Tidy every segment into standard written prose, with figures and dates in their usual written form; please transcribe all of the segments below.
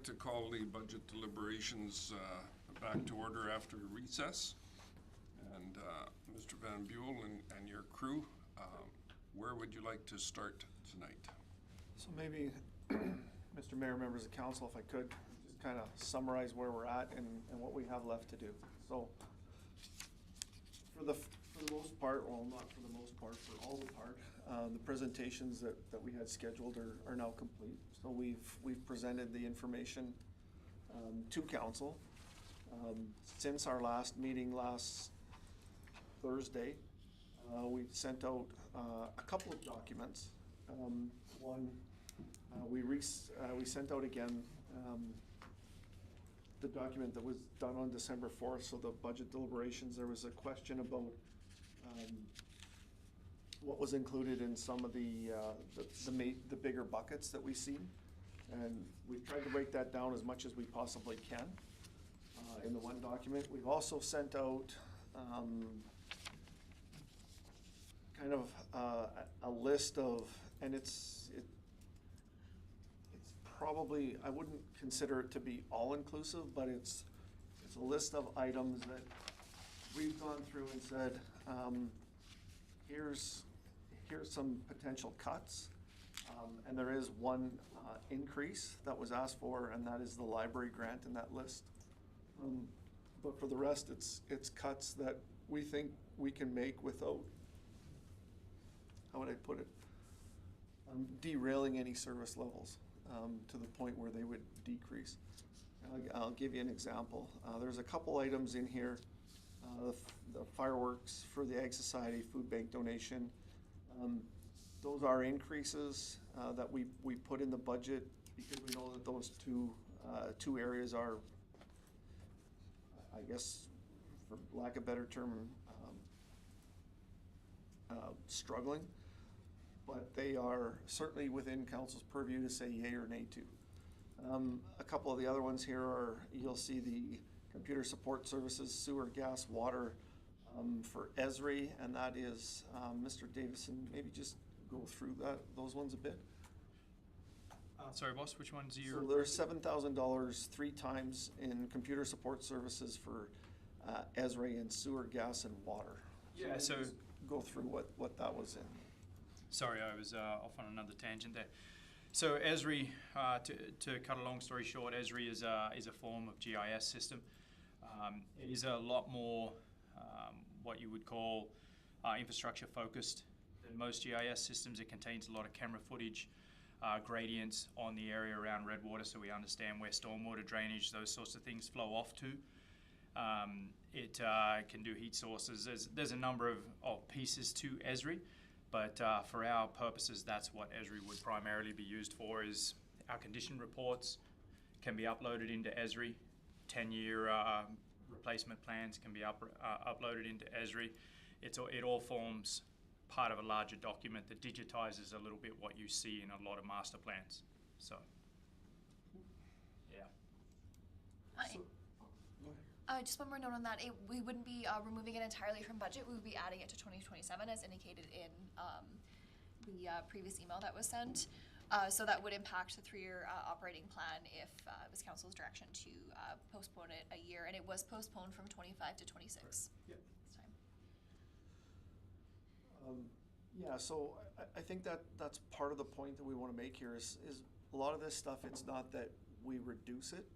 to call the budget deliberations back to order after recess. And Mr. Van Buell and your crew, where would you like to start tonight? So maybe, Mr. Mayor, members of council, if I could, just kind of summarize where we're at and what we have left to do. So for the most part, well, not for the most part, for all the part, the presentations that we had scheduled are now complete. So we've presented the information to council. Since our last meeting last Thursday, we sent out a couple of documents. One, we sent out again the document that was done on December 4th, so the budget deliberations. There was a question about what was included in some of the bigger buckets that we see, and we've tried to break that down as much as we possibly can in the one document. We've also sent out kind of a list of, and it's probably, I wouldn't consider it to be all-inclusive, but it's a list of items that we've gone through and said, here's some potential cuts, and there is one increase that was asked for, and that is the library grant in that list. But for the rest, it's cuts that we think we can make without, how would I put it, derailing any service levels to the point where they would decrease. I'll give you an example. There's a couple items in here. The fireworks for the Ag Society food bank donation. Those are increases that we put in the budget because we know that those two areas are, I guess, for lack of a better term, struggling. But they are certainly within council's purview to say yay or nay to. A couple of the other ones here are, you'll see the computer support services, sewer, gas, water for Esri, and that is, Mr. Davison, maybe just go through those ones a bit. Sorry, boss, which ones are you? So there's $7,000 3 times in computer support services for Esri and sewer, gas, and water. Yeah, so go through what that was in. Sorry, I was off on another tangent there. So Esri, to cut a long story short, Esri is a form of GIS system. It is a lot more what you would call infrastructure focused than most GIS systems. It contains a lot of camera footage, gradients on the area around Redwater, so we understand where stormwater drainage, those sorts of things flow off to. It can do heat sources. There's a number of pieces to Esri. But for our purposes, that's what Esri would primarily be used for. Is our condition reports can be uploaded into Esri. 10-year replacement plans can be uploaded into Esri. It all forms part of a larger document that digitizes a little bit what you see in a lot of master plans. So, yeah. Just one more note on that. We wouldn't be removing it entirely from budget. We would be adding it to 2027 as indicated in the previous email that was sent. So that would impact the 3-year operating plan if it was council's direction to postpone it a year. And it was postponed from 25 to 26 Yep. this time. Yeah, so I think that's part of the point that we want to make here is a lot of this stuff, it's not that we reduce it.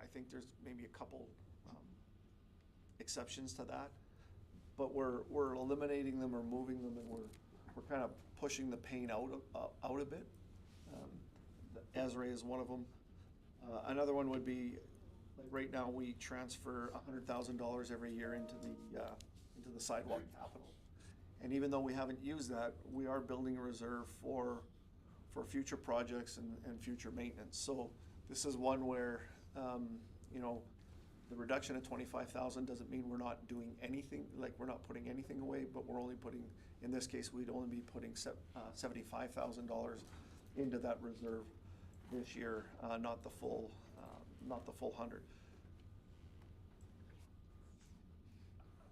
I think there's maybe a couple exceptions to that, but we're eliminating them or moving them, and we're kind of pushing the pain out a bit. The Esri is one of them. Another one would be, like right now we transfer $100,000 every year into the sidewalk capital, and even though we haven't used that, we are building a reserve for future projects and future maintenance. So this is one where, you know, the reduction of $25,000 doesn't mean we're not doing anything, like we're not putting anything away, but we're only putting, in this case, we'd only be putting $75,000 into that reserve this year, not the full 100.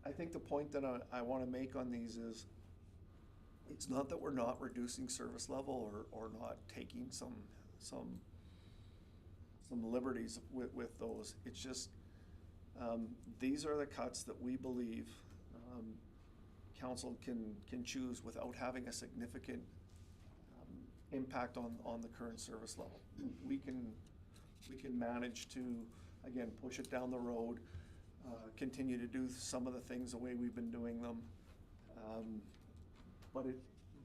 I think the point that I want to make on these is, it's not that we're not reducing service level or not taking some some liberties with those. It's just, these are the cuts that we believe, council can choose without having a significant, impact on the current service level. We can manage to, again, push it down the road, continue to do some of the things the way we've been doing them. But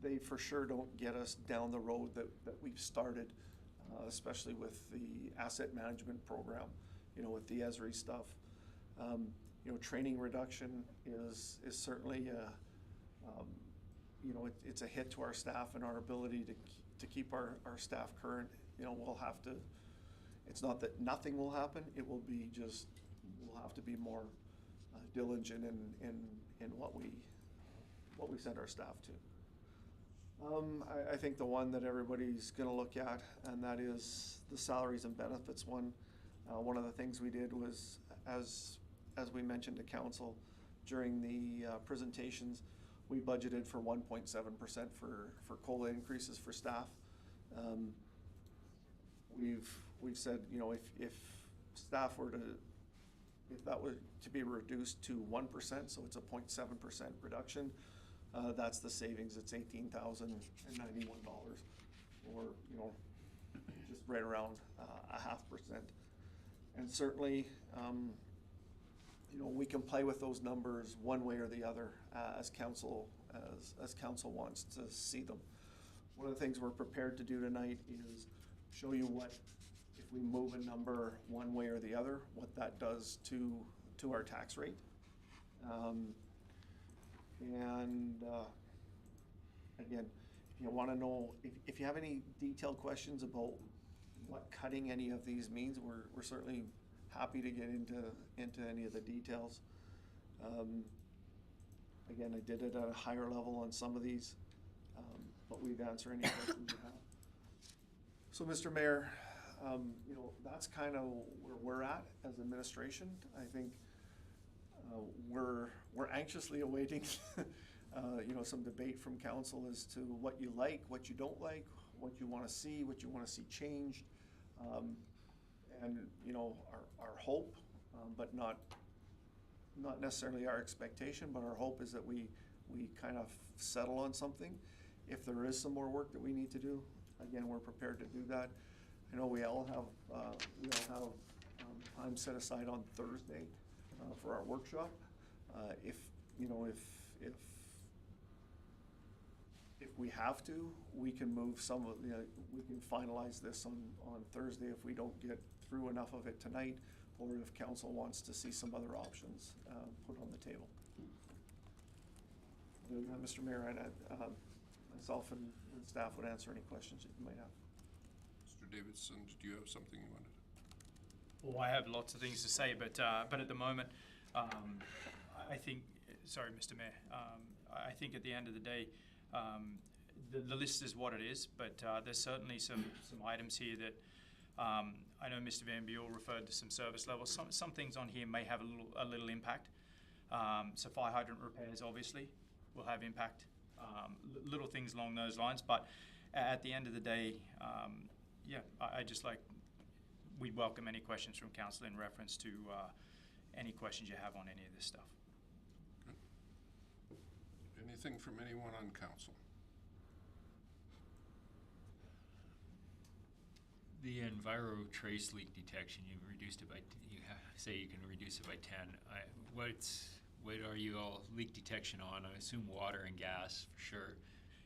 they for sure don't get us down the road that we've started, especially with the asset management program, with the Esri stuff. Training reduction is certainly, it's a hit to our staff and our ability to keep our staff current. We'll have to, it's not that nothing will happen, it will be just, we'll have to be more diligent in what we send our staff to. I think the one that everybody's gonna look at, and that is the salaries and benefits one. One of the things we did was, as we mentioned to council during the presentations, we budgeted for 1.7% for COLA increases for staff. We've said, if staff were to, if that were to be reduced to 1%, so it's a 0.7% reduction, that's the savings. It's $18,091, or just right around 0.5%. And certainly, we can play with those numbers one way or the other as council wants to see them. One of the things we're prepared to do tonight is show you what, if we move a number one way or the other, what that does to our tax rate. Again, if you want to know, if you have any detailed questions about what cutting any of these means, we're certainly happy to get into any of the details. Again, I did it at a higher level on some of these, but we'd answer any questions you have. So, Mr. Mayor, that's kind of where we're at as administration. I think we're anxiously awaiting some debate from council as to what you like, what you don't like, what you want to see, what you want to see changed. And our hope, but not necessarily our expectation, but our hope is that we kind of settle on something. If there is some more work that we need to do, again, we're prepared to do that. I know we all have time set aside on Thursday for our workshop. If we have to, we can move some of we can finalize this on Thursday if we don't get through enough of it tonight, or if council wants to see some other options put on the table. Mr. Mayor, myself and staff would answer any questions that you might have. Mr. Davidson, do you have something you wanted? Well, I have lots of things to say, but at the moment, I think, sorry, Mr. Mayor, I think at the end of the day, the list is what it is, but there's certainly some items here that I know Mr. Van Buell referred to some service levels. Some things on here may have a little impact. So fire hydrant repairs obviously will have impact. Little things along those lines, but at the end of the day, I just we'd welcome any questions from council in reference to any questions you have on any of this stuff. Good. Anything from anyone on council? The Enviro trace leak detection, you reduced it by, say you can reduce it by 10. What are you all leak detection on? I assume water and gas for sure.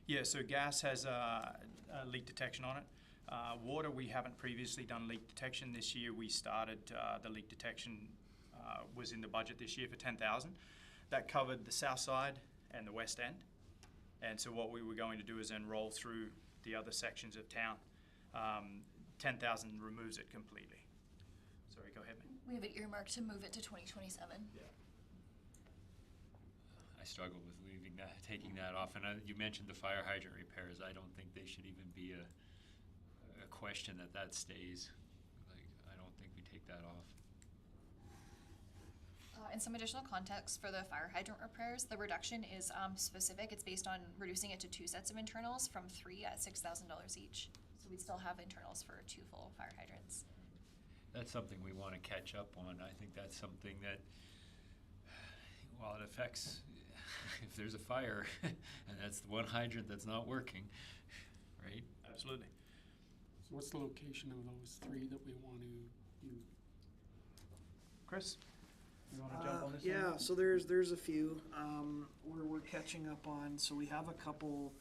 Yeah, so gas has a leak detection on it. Water, we haven't previously done leak detection. This year we started the leak detection was in the budget this year for $10,000. That covered the south side and the west end. And so what we were going to do is then roll through the other sections of town. 10,000 removes it completely. Sorry, go ahead, mate. We have it earmarked to move it to 2027. Yeah. I struggle with taking that off. And you mentioned the fire hydrant repairs. I don't think they should even be a question that stays. I don't think we take that off. And some additional context for the fire hydrant repairs, the reduction is specific. It's based on reducing it to 2 sets of internals from 3 at $6,000 each. So we still have internals for 2 full fire hydrants. that's something we want to catch up on. I think that's something that, while it affects, if there's a fire, and that's the one hydrant that's not working, right? Absolutely. So what's the location of those three that we want to use? Chris, you want to jump on this? Yeah, so there's a few we're catching up on. So we have a couple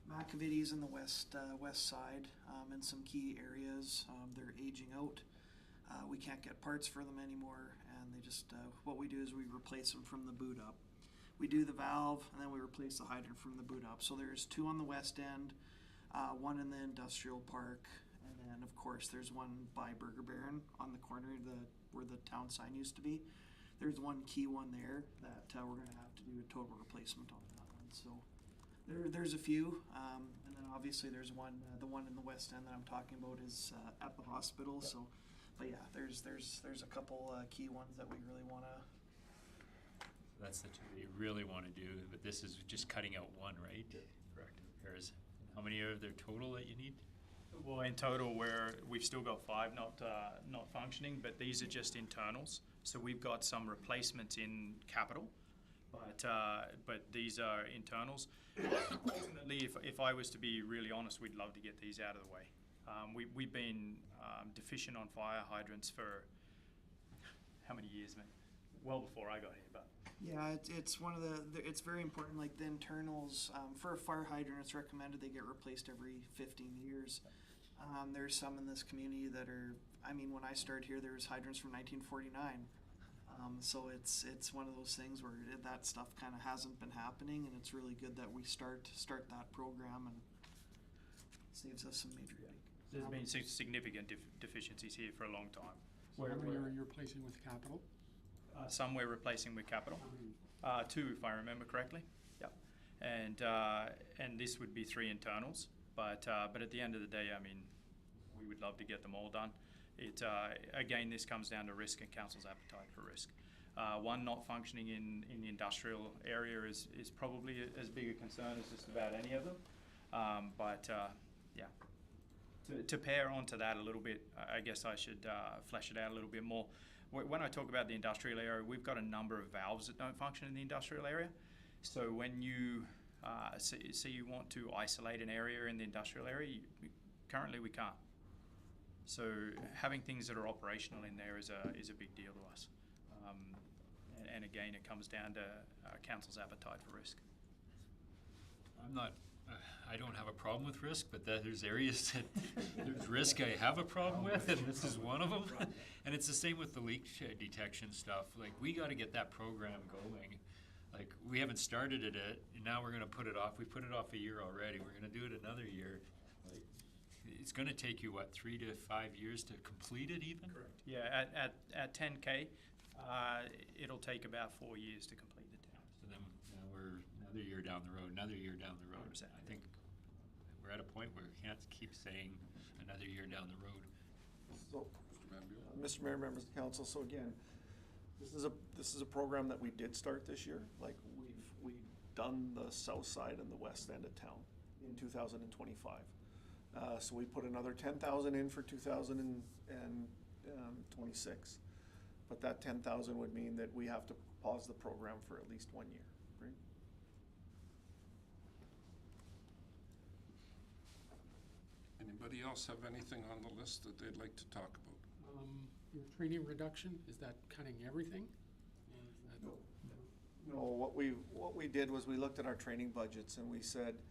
McAvities in the west side in some key areas. They're aging out. We can't get parts for them anymore, and they just what we do is we replace them from the boot up. We do the valve, and then we replace the hydrant from the boot up. So there's two on the west end, one in the industrial park, and then of course there's one by Burger Baron on the corner where the town sign used to be. There's one key one there that we're going to have to do a total replacement on that one. So there's a few, and then obviously there's one, the one in the west end that I'm talking about is at the hospital. Yep. So, but yeah, there's a couple key ones that we really want to. That's the two that you really want to do, but this is just cutting out one, right? Correct. Repairs. How many are there total that you need? Well, in total, we've still got 5 not functioning, but these are just internals. So we've got some replacements in capital, but these are internals. Ultimately, if I was to be really honest, we'd love to get these out of the way. We've been deficient on fire hydrants for how many years, man? Well before I got here, but. Yeah, it's one of it's very important, like the internals, for a fire hydrant, it's recommended they get replaced every 15 years. There's some in this community that are, I mean, when I started here, there was hydrants from 1949. So it's one of those things where that stuff kind of hasn't been happening, and it's really good that we start that program, and saves us some major headache. There's been significant deficiencies here for a long time. So how many are you replacing with capital? Some we're replacing with capital. How many? 2, if I remember correctly. Yep. And this would be 3 internals. But at the end of the day, I mean, we would love to get them all done. Again, this comes down to risk and council's appetite for risk. One not functioning in the industrial area is probably as big a concern as just about any of them. Yeah. To pair onto that a little bit, I guess I should flesh it out a little bit more. When I talk about the industrial area, we've got a number of valves that don't function in the industrial area. So when you say you want to isolate an area in the industrial area, currently we can't. So having things that are operational in there is a big deal to us. And again, it comes down to council's appetite for risk. I don't have a problem with risk, but there's areas that there's risk I have a problem with, and this is one of them. And it's the same with the leak detection stuff. Like, we got to get that program going. Like, we haven't started it yet, and now we're going to put it off. We put it off a year already. We're going to do it another year. Like, it's going to take you, what, 3 to 5 years to complete it even? Correct. Yeah, at 10K, it'll take about 4 years to complete the town. So then now we're another year down the road, another year down the road. 100%. I think we're at a point where we can't keep saying another year down the road. So, Mr. Van Buell? Mr. Mayor, members of the council, so again, this is a program that we did start this year. Like, we've done the south side and the west end of town in 2025. So we put another 10,000 in for 2026. But that 10,000 would mean that we have to pause the program for at least 1 year, right? Anybody else have anything on the list that they'd like to talk about? Your training reduction, is that cutting everything? Or is that- No, what we did was we looked at our training budgets and we said,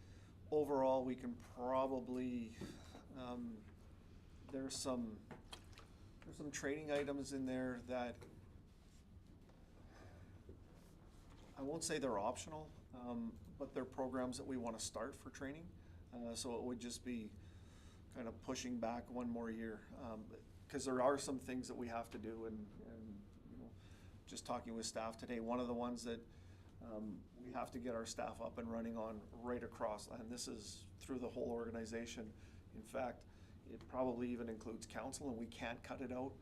overall, we can probably, there's some training items in there that I won't say they're optional, but they're programs that we want to start for training. So it would just be kind of pushing back 1 more year, because there are some things that we have to do, and you know, just talking with staff today, one of the ones that we have to get our staff up and running on right across, and this is through the whole organization. In fact, it probably even includes council, and we can't cut it out,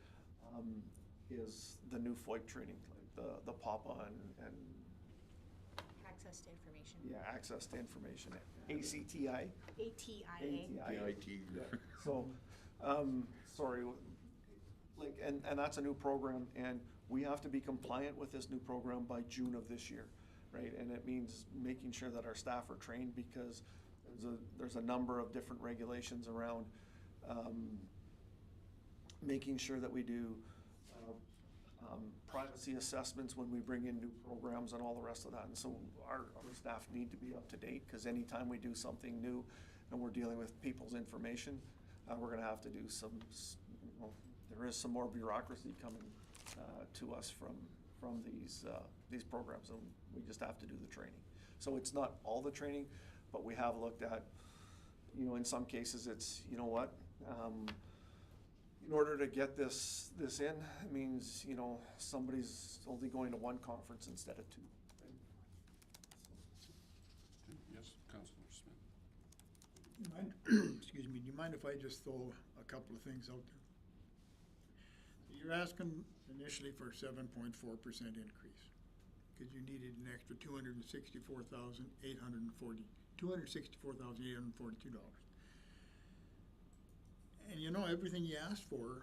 is the new FOIP training, like the PAPA and Access to information. yeah, access to information, ACTI. ATIA. Yeah. So, sorry, like, and that's a new program, and we have to be compliant with this new program by June of this year, right? And it means making sure that our staff are trained, because there's a number of different regulations around, making sure that we do, privacy assessments when we bring in new programs and all the rest of that. And so our staff need to be up to date, because anytime we do something new and we're dealing with people's information, we're gonna have to do there is some more bureaucracy coming to us from these programs, and we just have to do the training. So it's not all the training, but we have looked at, in some cases, it's, in order to get this in, it means, somebody's only going to one conference instead of two. Yes, Councillor Smith. Do you mind, excuse me, do you mind if I just throw a couple of things out there? You're asking initially for a 7.4% increase, because you needed an extra $264,842. And everything you asked for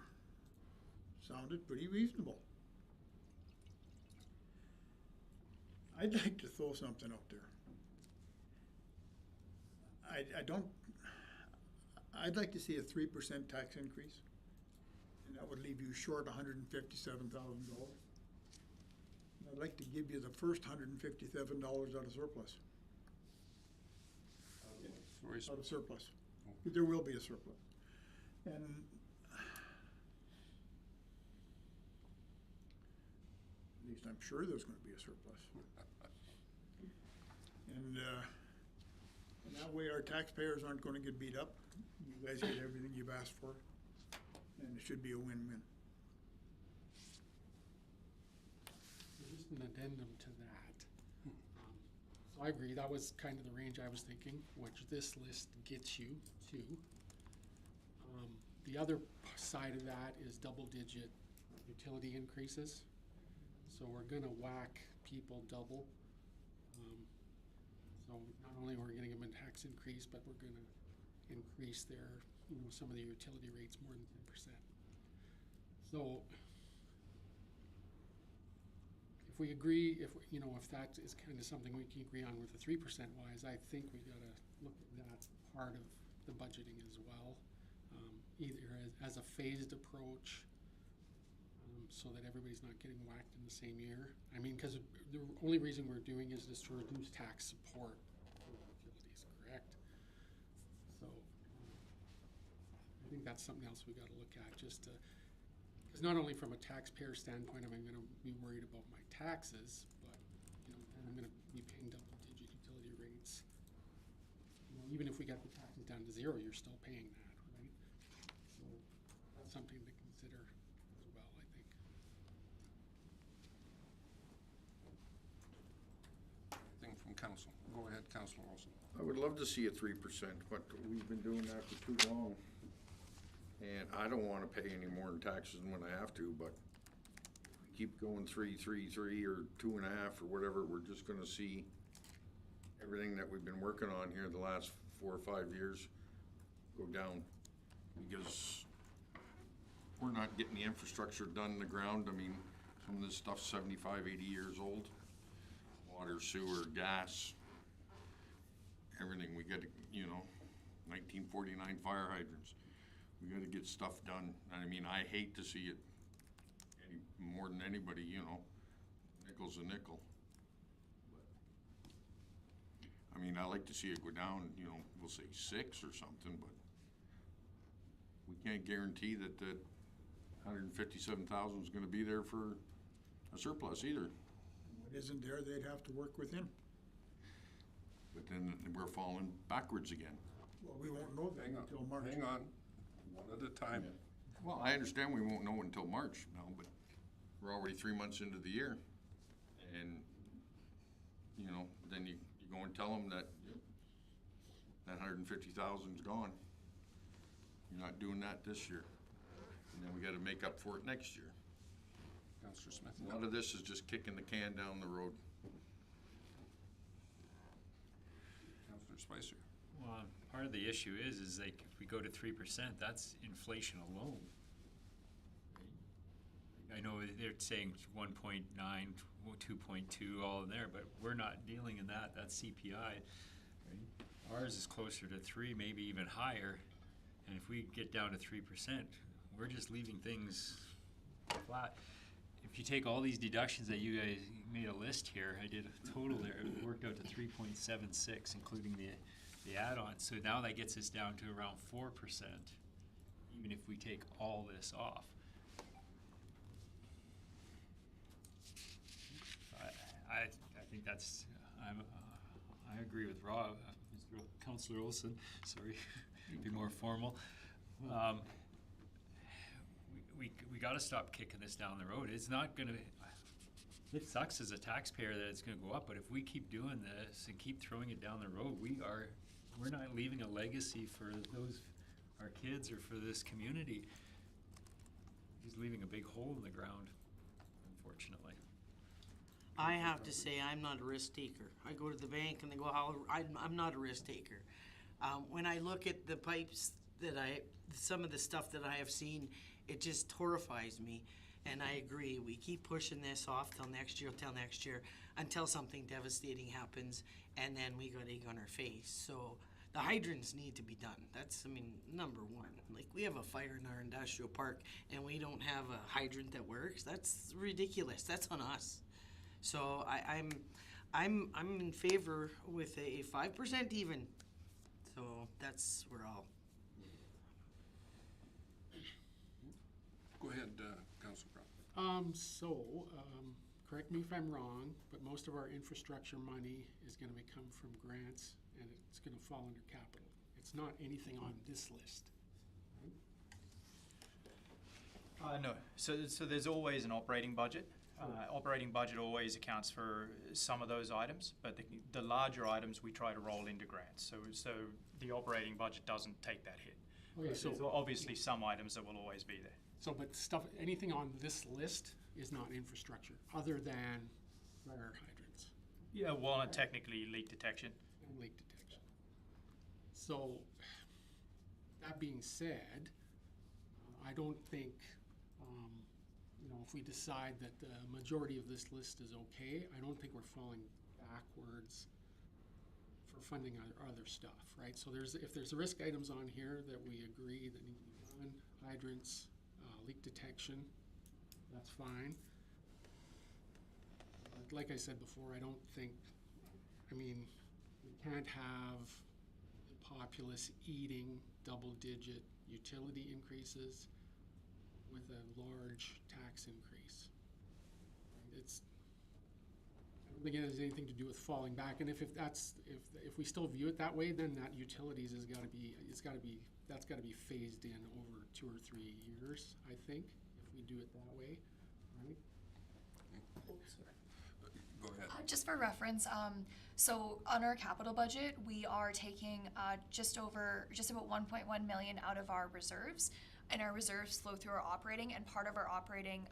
sounded pretty reasonable. I'd like to throw something out there. I'd like to see a 3% tax increase, and that would leave you short $157,000. I'd like to give you the first $157 out of surplus. Sorry, Out of surplus. There will be a surplus. And at least I'm sure there's going to be a surplus. And that way our taxpayers aren't going to get beat up. You guys get everything you've asked for, and it should be a win-win. Just an addendum to that. So I agree, that was kind of the range I was thinking, which this list gets you to. The other side of that is double-digit utility increases. So we're gonna whack people double. So not only are we gonna give them a tax increase, but we're gonna increase their, some of the utility rates more than 10%. So if we agree, if that is kind of something we can agree on with the 3% wise, I think we gotta look at that part of the budgeting as well. Either as a phased approach, so that everybody's not getting whacked in the same year. I mean, because the only reason we're doing is just to reduce tax support for utilities, correct? So I think that's something else we got to look at, just to, because not only from a taxpayer standpoint am I going to be worried about my taxes, but and I'm going to be paying double-digit utility rates. Even if we got the taxes down to zero, you're still paying that. Something to consider as well, I think. Thing from council. Go ahead, Councillor Olson. I would love to see a 3%, but we've been doing that for too long. And I don't want to pay any more in taxes than when I have to, but if we keep going 3, 3, 3, or 2.5, or whatever, we're just gonna see everything that we've been working on here the last 4 or 5 years go down, because we're not getting the infrastructure done in the ground. I mean, some of this stuff's 75, 80 years old. Water, sewer, gas, everything. We got to, 1949 fire hydrants. We got to get stuff done. And I mean, I hate to see it more than anybody, nickel's a nickel. But, I mean, I like to see it go down, we'll say 6 or something, but we can't guarantee that the 157,000 is going to be there for a surplus either. What isn't there, they'd have to work within. But then we're falling backwards again. Well, we won't know that until March. Hang on, one at a time. Well, I understand we won't know until March now, but we're already 3 months into the year. And, then you go and tell them that that 150,000's gone. You're not doing that this year. And then we gotta make up for it next year. Councillor Smith. A lot of this is just kicking the can down the road. Councillor Spicer. Well, part of the issue is like if we go to 3%, that's inflation alone. Right? I know they're saying 1.9, 2.2, all in there, but we're not dealing in that. That's CPI. Right? Ours is closer to 3, maybe even higher. And if we get down to 3%, we're just leaving things flat. If you take all these deductions that you guys made a list here, I did a total there, it worked out to 3.76, including the add-ons. So now that gets us down to around 4%, even if we take all this off. I think that's, I agree with Rob, Mr. Councillor Olson, sorry, be more formal. We gotta stop kicking this down the road. It's not gonna, it sucks as a taxpayer that it's gonna go up, but if we keep doing this and keep throwing it down the road, we're not leaving a legacy for our kids or for this community. He's leaving a big hole in the ground, unfortunately. I have to say, I'm not a risk taker. I go to the bank and they go, I'm not a risk taker. When I look at the pipes some of the stuff that I have seen, it just horrifies me. And I agree, we keep pushing this off till next year, until something devastating happens, and then we got egg on our face. So the hydrants need to be done. That's, number one. Like, we have a fire in our industrial park, and we don't have a hydrant that works. That's ridiculous. That's on us. So I'm in favor with a 5% even. So that's where I'll. Go ahead, Councillor Brown. Correct me if I'm wrong, but most of our infrastructure money is gonna come from grants, and it's gonna fall under capital. It's not anything on this list. No. So there's always an operating budget. Operating budget always accounts for some of those items, but the larger items we try to roll into grants. So the operating budget doesn't take that hit. Okay, so there's obviously some items that will always be there. So, but anything on this list is not infrastructure, other than fire hydrants Yeah, well, and technically leak detection. and leak detection. So, that being said, I don't think, if we decide that the majority of this list is okay, I don't think we're falling backwards for funding other stuff, right? So if there's risk items on here that we agree that need to be done, hydrants, leak detection, that's fine. But like I said before, I don't think, we can't have the populace eating double-digit utility increases with a large tax increase. I don't think it has anything to do with falling back. And if we still view it that way, then that utilities that's got to be phased in over 2 or 3 years, I think, if we do it that way, right? Go ahead. Just for reference, so on our capital budget, we are taking just about 1.1 million out of our reserves, and our reserves flow through our operating, and part of our operating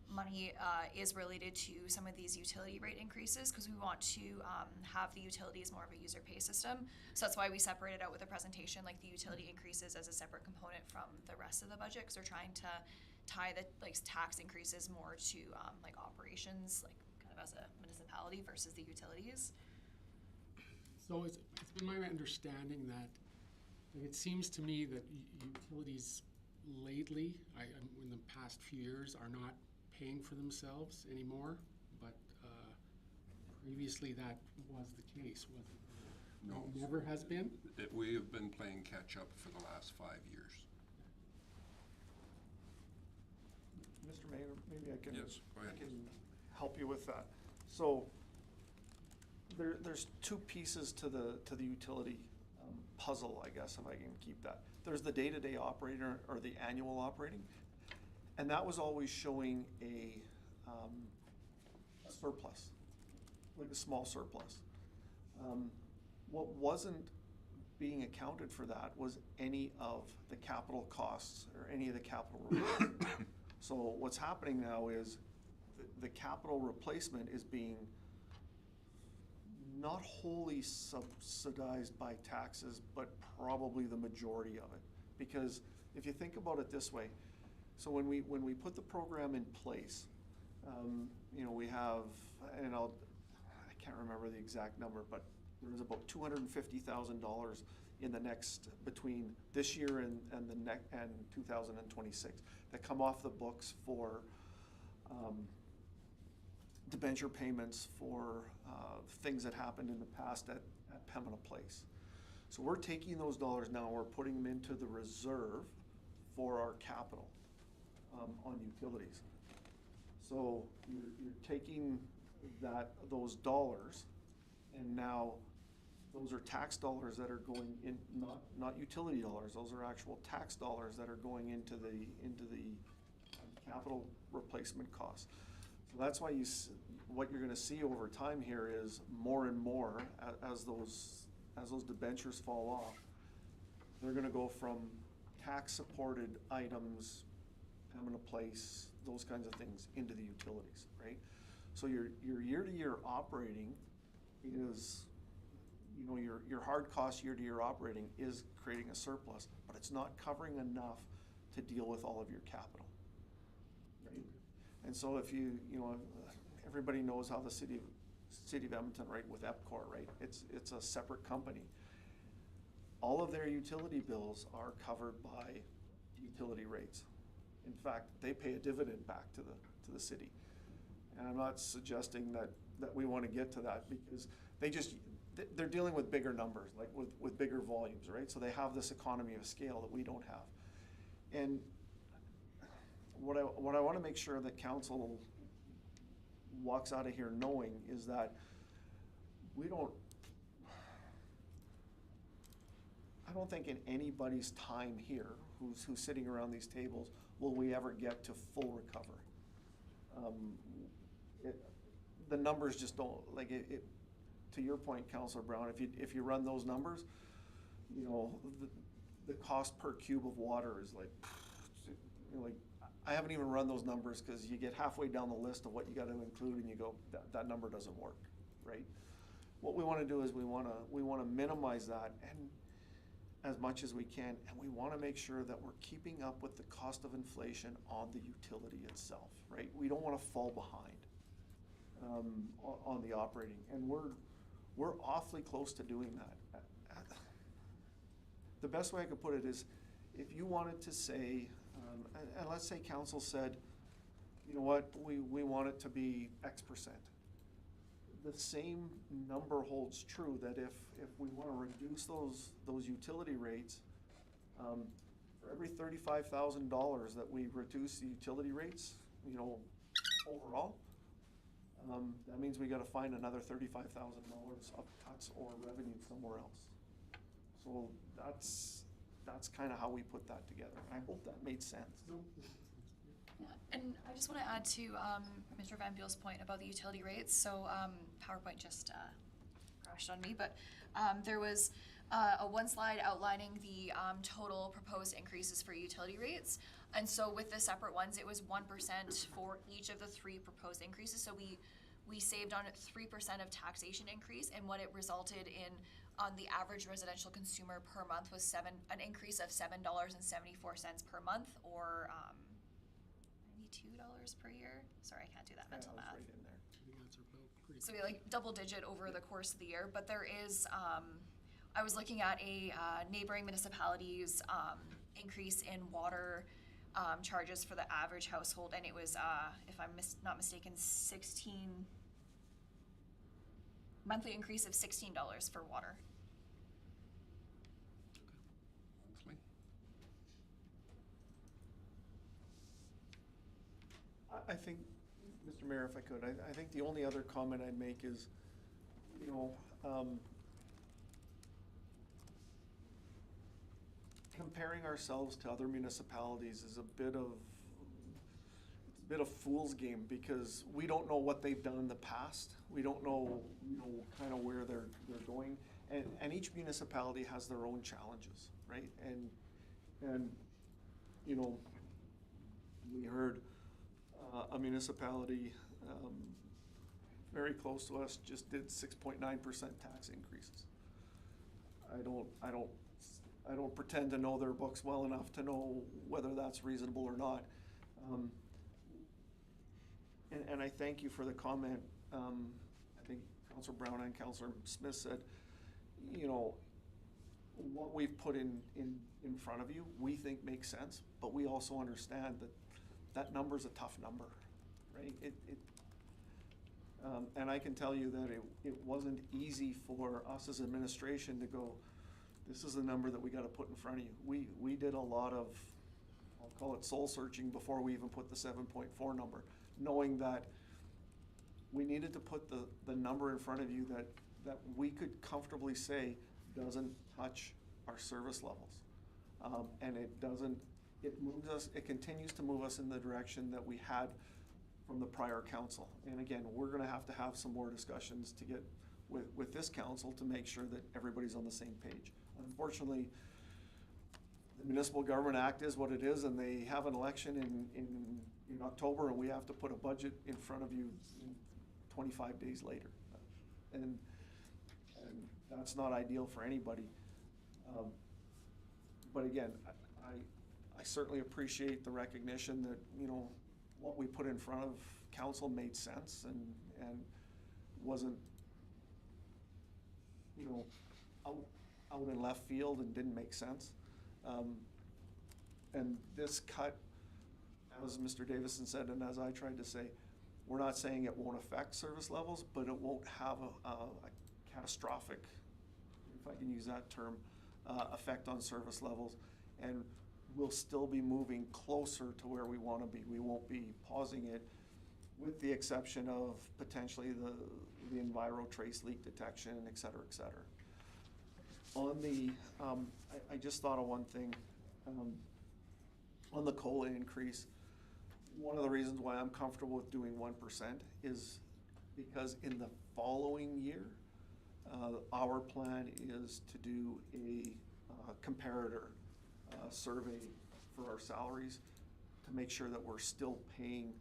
money is related to some of these utility rate increases, because we want to have the utilities more of a user pay system. So that's why we separated out with the presentation, like the utility increases as a separate component from the rest of the budget, because we're trying to tie the tax increases more to operations, kind of as a municipality versus the utilities. So it's been my understanding that it seems to me that utilities lately, in the past few years, are not paying for themselves anymore, but previously that was the case, wasn't it? No. It never has been? We have been playing catch-up for the last 5 years. Mr. Mayor, maybe I can. Yes, go ahead. I can help you with that. So there's 2 pieces to the utility puzzle, I guess, if I can keep that. There's the day-to-day operator, or the annual operating, and that was always showing a surplus, like a small surplus. What wasn't being accounted for that was any of the capital costs or any of the capital replacement. So what's happening now is the capital replacement is being not wholly subsidized by taxes, but probably the majority of it. Because if you think about it this way, So when we put the program in place, you know, we have, and I can't remember the exact number, but there was about $250,000 in the next, between this year and 2026, that come off the books for debenture payments for things that happened in the past at Pembina Place. So we're taking those dollars now, we're putting them into the reserve for our capital on utilities. So you're taking those dollars, and now those are tax dollars that are going in, not utility dollars. Those are actual tax dollars that are going into the capital replacement costs. So that's why what you're going to see over time here is more and more as those debentures fall off. They're going to go from tax-supported items, Pembina Place, those kinds of things, into the utilities, right? So your year-to-year operating is, you know, your hard cost year-to-year operating is creating a surplus, but it's not covering enough to deal with all of your capital, right? And so if you know, everybody knows how the city of Edmonton, right, with EPCOR, right? It's a separate company. All of their utility bills are covered by utility rates. In fact, they pay a dividend back to the city. And I'm not suggesting that we want to get to that, because they're dealing with bigger numbers, like with bigger volumes, right? So they have this economy of scale that we don't have. And what I want to make sure that council walks out of here knowing is that I don't think in anybody's time here who's sitting around these tables will we ever get to full recovery. The numbers just don't, like it to your point, Councillor Brown, if you run those numbers, you know, the cost per cube of water is like, you know, like, I haven't even run those numbers, because you get halfway down the list of what you got to include and you go, that number doesn't work, right? What we want to do is we want to minimize that and as much as we can, and we want to make sure that we're keeping up with the cost of inflation on the utility itself, right? We don't want to fall behind on the operating, and we're awfully close to doing that. The best way I could put it is, if you wanted to say, and let's say council said, you know what, we want it to be X percent. The same number holds true, that if we want to reduce those utility rates, for every $35,000 that we reduce the utility rates, you know, overall, that means we got to find another $35,000 of cuts or revenue somewhere else. So that's kind of how we put that together. I hope that made sense. Yeah, and I just want to add to Mr. Van Beel's point about the utility rates. So PowerPoint just crashed on me, but there was one slide outlining the total proposed increases for utility rates. And so with the separate ones, it was 1% for each of the 3 proposed increases. So we saved on 3% of taxation increase, and what it resulted in on the average residential consumer per month was an increase of $7.74 per month, or $92 per year. Sorry, I can't do that mental math. Right in there. So we like double digit over the course of the year, but there is, I was looking at a neighboring municipalities increase in water charges for the average household, and it was, if I'm not mistaken, monthly increase of $16 for water. Monthly? I think, Mr. Mayor, if I could, I think the only other comment I'd make is, you know, comparing ourselves to other municipalities is a bit of fool's game, because we don't know what they've done in the past. We don't know, you know, kind of where they're going, and each municipality has their own challenges, right? And you know, we heard a municipality very close to us just did 6.9% tax increases. I don't pretend to know their books well enough to know whether that's reasonable or not, And I thank you for the comment. I think Councilor Brown and Councilor Smith said, you know, what we've put in front of you, we think makes sense, but we also understand that that number's a tough number, right? And I can tell you that it wasn't easy for us as administration to go, this is the number that we gotta put in front of you. We did a lot of, I'll call it soul searching before we even put the 7.4 number, knowing that we needed to put the number in front of you that we could comfortably say doesn't touch our service levels. And it moves us, it continues to move us in the direction that we had from the prior council. And again, we're gonna have to have some more discussions to get with this council to make sure that everybody's on the same page. Unfortunately, the Municipal Government Act is what it is, and they have an election in October, and we have to put a budget in front of you 25 days later. And that's not ideal for anybody. But again, I certainly appreciate the recognition that, you know, what we put in front of council made sense and wasn't, you know, out in left field and didn't make sense. And this cut, as Mr. Davison said, and as I tried to say, we're not saying it won't affect service levels, but it won't have a catastrophic, if I can use that term, effect on service levels. And we'll still be moving closer to where we want to be. We won't be pausing it, with the exception of potentially the Enviro trace leak detection, et cetera, et cetera. On the, I just thought of one thing. On the COLA increase, one of the reasons why I'm comfortable with doing 1% is because in the following year, our plan is to do a comparator survey for our salaries to make sure that we're still paying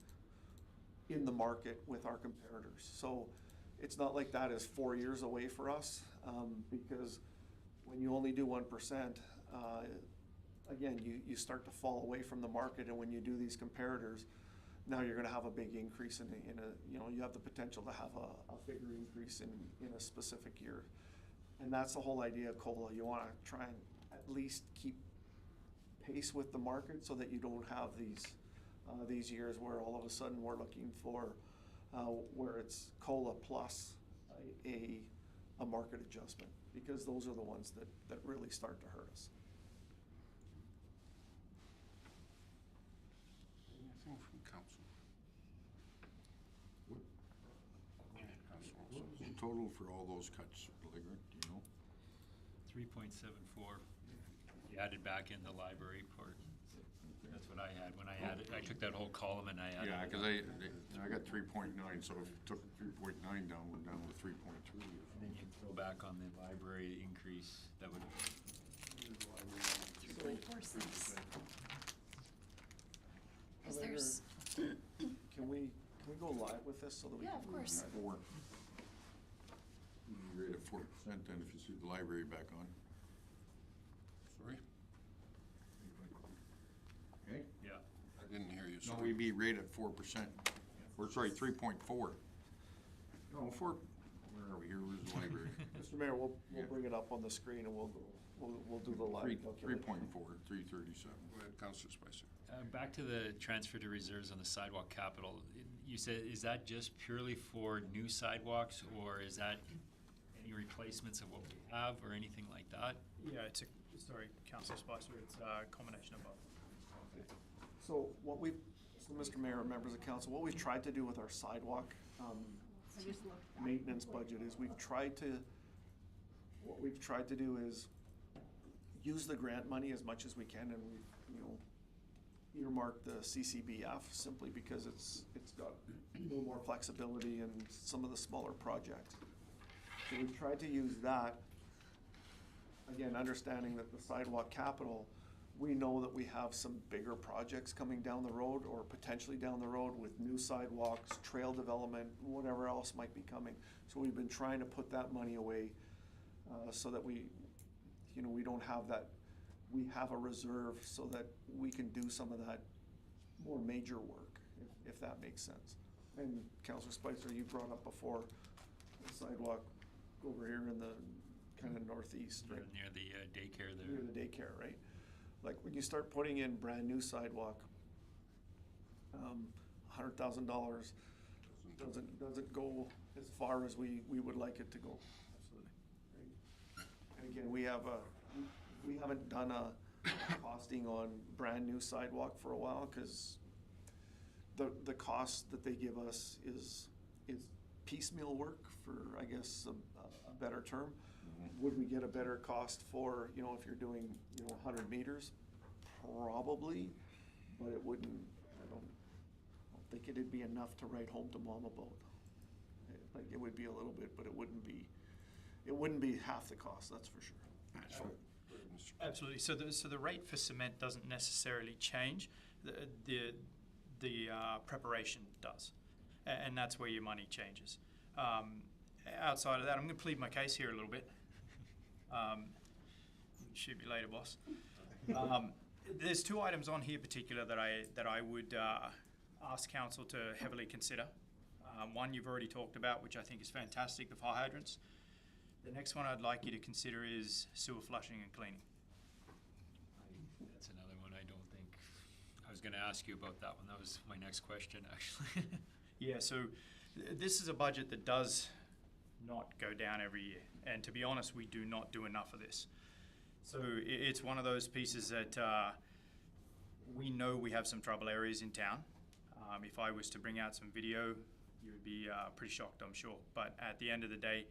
in the market with our comparators. So it's not like that is 4 years away for us, because when you only do 1%, again, you start to fall away from the market, and when you do these comparators, now you're gonna have a big increase in a, you know, you have the potential to have a bigger increase in a specific year. And that's the whole idea of COLA. You wanna try and at least keep pace with the market so that you don't have these years where all of a sudden we're looking for, where it's COLA plus a market adjustment, because those are the ones that really start to hurt us. From council. What was the total for all those cuts, Legrand, do you know? 3.74. You added back in the library part. That's what I had when I added. I took that whole column and I added. Yeah, cause I got 3.9, so if it took 3.9 down, we're down to 3.3. And then you go back on the library increase, that would. 3.46. Cause there's, Can we go live with this so that we yeah, can? of course. 4. You rate at 4% then if you see the library back on. Sorry, Okay? Yeah. I didn't hear you, No, sorry. we'd be rated at 4%. Or sorry, 3.4. No, 4, where are we here, where's the library? Mr. Mayor, we'll Yeah. bring it up on the screen and we'll do the live calculation. 3.4, 337. Go ahead, Councilor Spicer. Back to the transfer to reserves on the sidewalk capital. You said, is that just purely for new sidewalks, or is that any replacements of what we have or anything like that? Yeah, sorry, Councillor Spicer, it's a combination of both. So Mr. Mayor, members of council, what we've tried to do with our sidewalk maintenance budget is what we've tried to do is use the grant money as much as we can, and we've, you know, earmarked the CCBF simply because it's got a little more flexibility in some of the smaller projects. So we've tried to use that, again, understanding that the sidewalk capital, we know that we have some bigger projects coming down the road or potentially down the road with new sidewalks, trail development, whatever else might be coming. So we've been trying to put that money away so that we don't have that, we have a reserve so that we can do some of that more major work, if that makes sense. And Councillor Spicer, you brought up before, the sidewalk over here in the kind of northeast, right? Near the daycare there. Near the daycare, right? Like when you start putting in brand new sidewalk, $100,000 doesn't go as far as we would like it to go. And again, we haven't done a costing on brand new sidewalk for a while, because the cost that they give us is piecemeal work, for, I guess, a better term. Would we get a better cost for, you know, if you're doing, you know, 100 meters? Probably, but it wouldn't, I don't think it'd be enough to write home to mom about. Like, it would be a little bit, but it wouldn't be half the cost, that's for sure. Absolutely. So the rate for cement doesn't necessarily change. The preparation does, and that's where your money changes. Outside of that, I'm going to plead my case here a little bit. Shoot me later, boss. There's two items on here particular that I would ask council to heavily consider. One you've already talked about, which I think is fantastic, the fire hydrants. The next one I'd like you to consider is sewer flushing and cleaning. That's another one I don't think, I was gonna ask you about that one. That was my next question, actually. Yeah, so this is a budget that does not go down every year. And to be honest, we do not do enough of this. So it's one of those pieces that we know we have some trouble areas in town. If I was to bring out some video, you would be pretty shocked, I'm sure. But at the end of the day,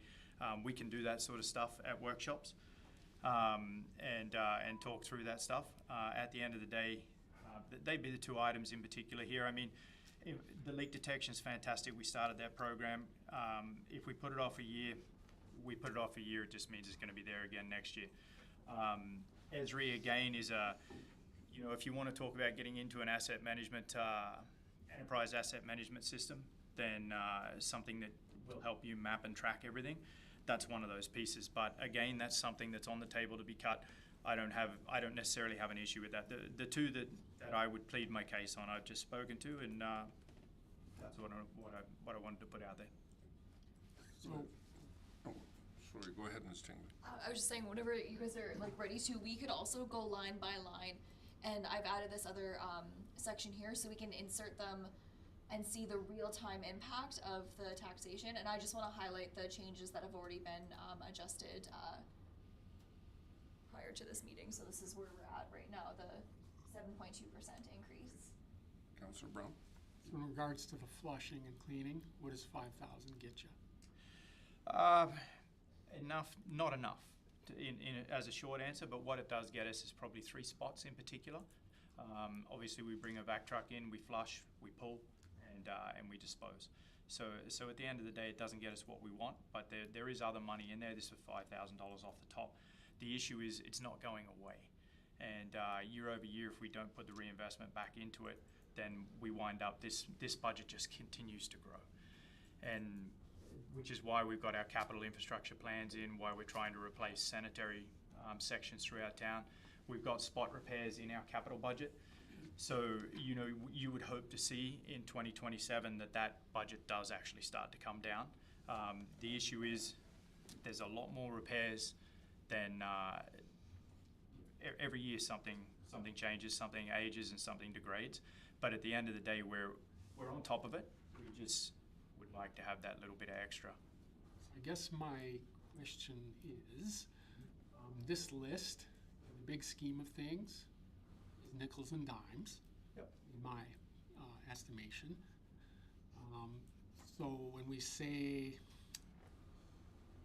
we can do that sort of stuff at workshops and talk through that stuff. At the end of the day, they'd be the two items in particular here. I mean, the leak detection is fantastic. We started that program. If we put it off a year, it just means it's going to be there again next year. Esri, again, is you know, if you want to talk about getting into an asset management, enterprise asset management system, then something that will help you map and track everything, that's one of those pieces. But again, that's something that's on the table to be cut. I don't necessarily have an issue with that. The two that I would plead my case on, I've just spoken to, and that's what I wanted to put out there. So, Sorry, go ahead, Ms. Tingley. I was just saying, whenever you guys are like ready to, we could also go line by line, and I've added this other section here so we can insert them and see the real-time impact of the taxation. And I just want to highlight the changes that have already been adjusted prior to this meeting. So this is where we're at right now, the 7.2% increase. Councillor Brown? so in regards to the flushing and cleaning, what does 5,000 get you? Enough, not enough, as a short answer, but what it does get us is probably 3 spots in particular. Obviously, we bring a vac truck in, we flush, we pull, and we dispose. So at the end of the day, it doesn't get us what we want, but there is other money in there. This is $5,000 off the top. The issue is it's not going away. And year over year, if we don't put the reinvestment back into it, then we wind up, this budget just continues to grow. And which is why we've got our capital infrastructure plans in, why we're trying to replace sanitary sections throughout town. We've got spot repairs in our capital budget. So, you know, you would hope to see in 2027 that budget does actually start to come down. The issue is there's a lot more repairs than every year something changes, something ages, and something degrades. But at the end of the day, we're on top of it. We just would like to have that little bit of extra. I guess my question is, this list, in the big scheme of things, is nickels and dimes, Yep. in my estimation. So when we say,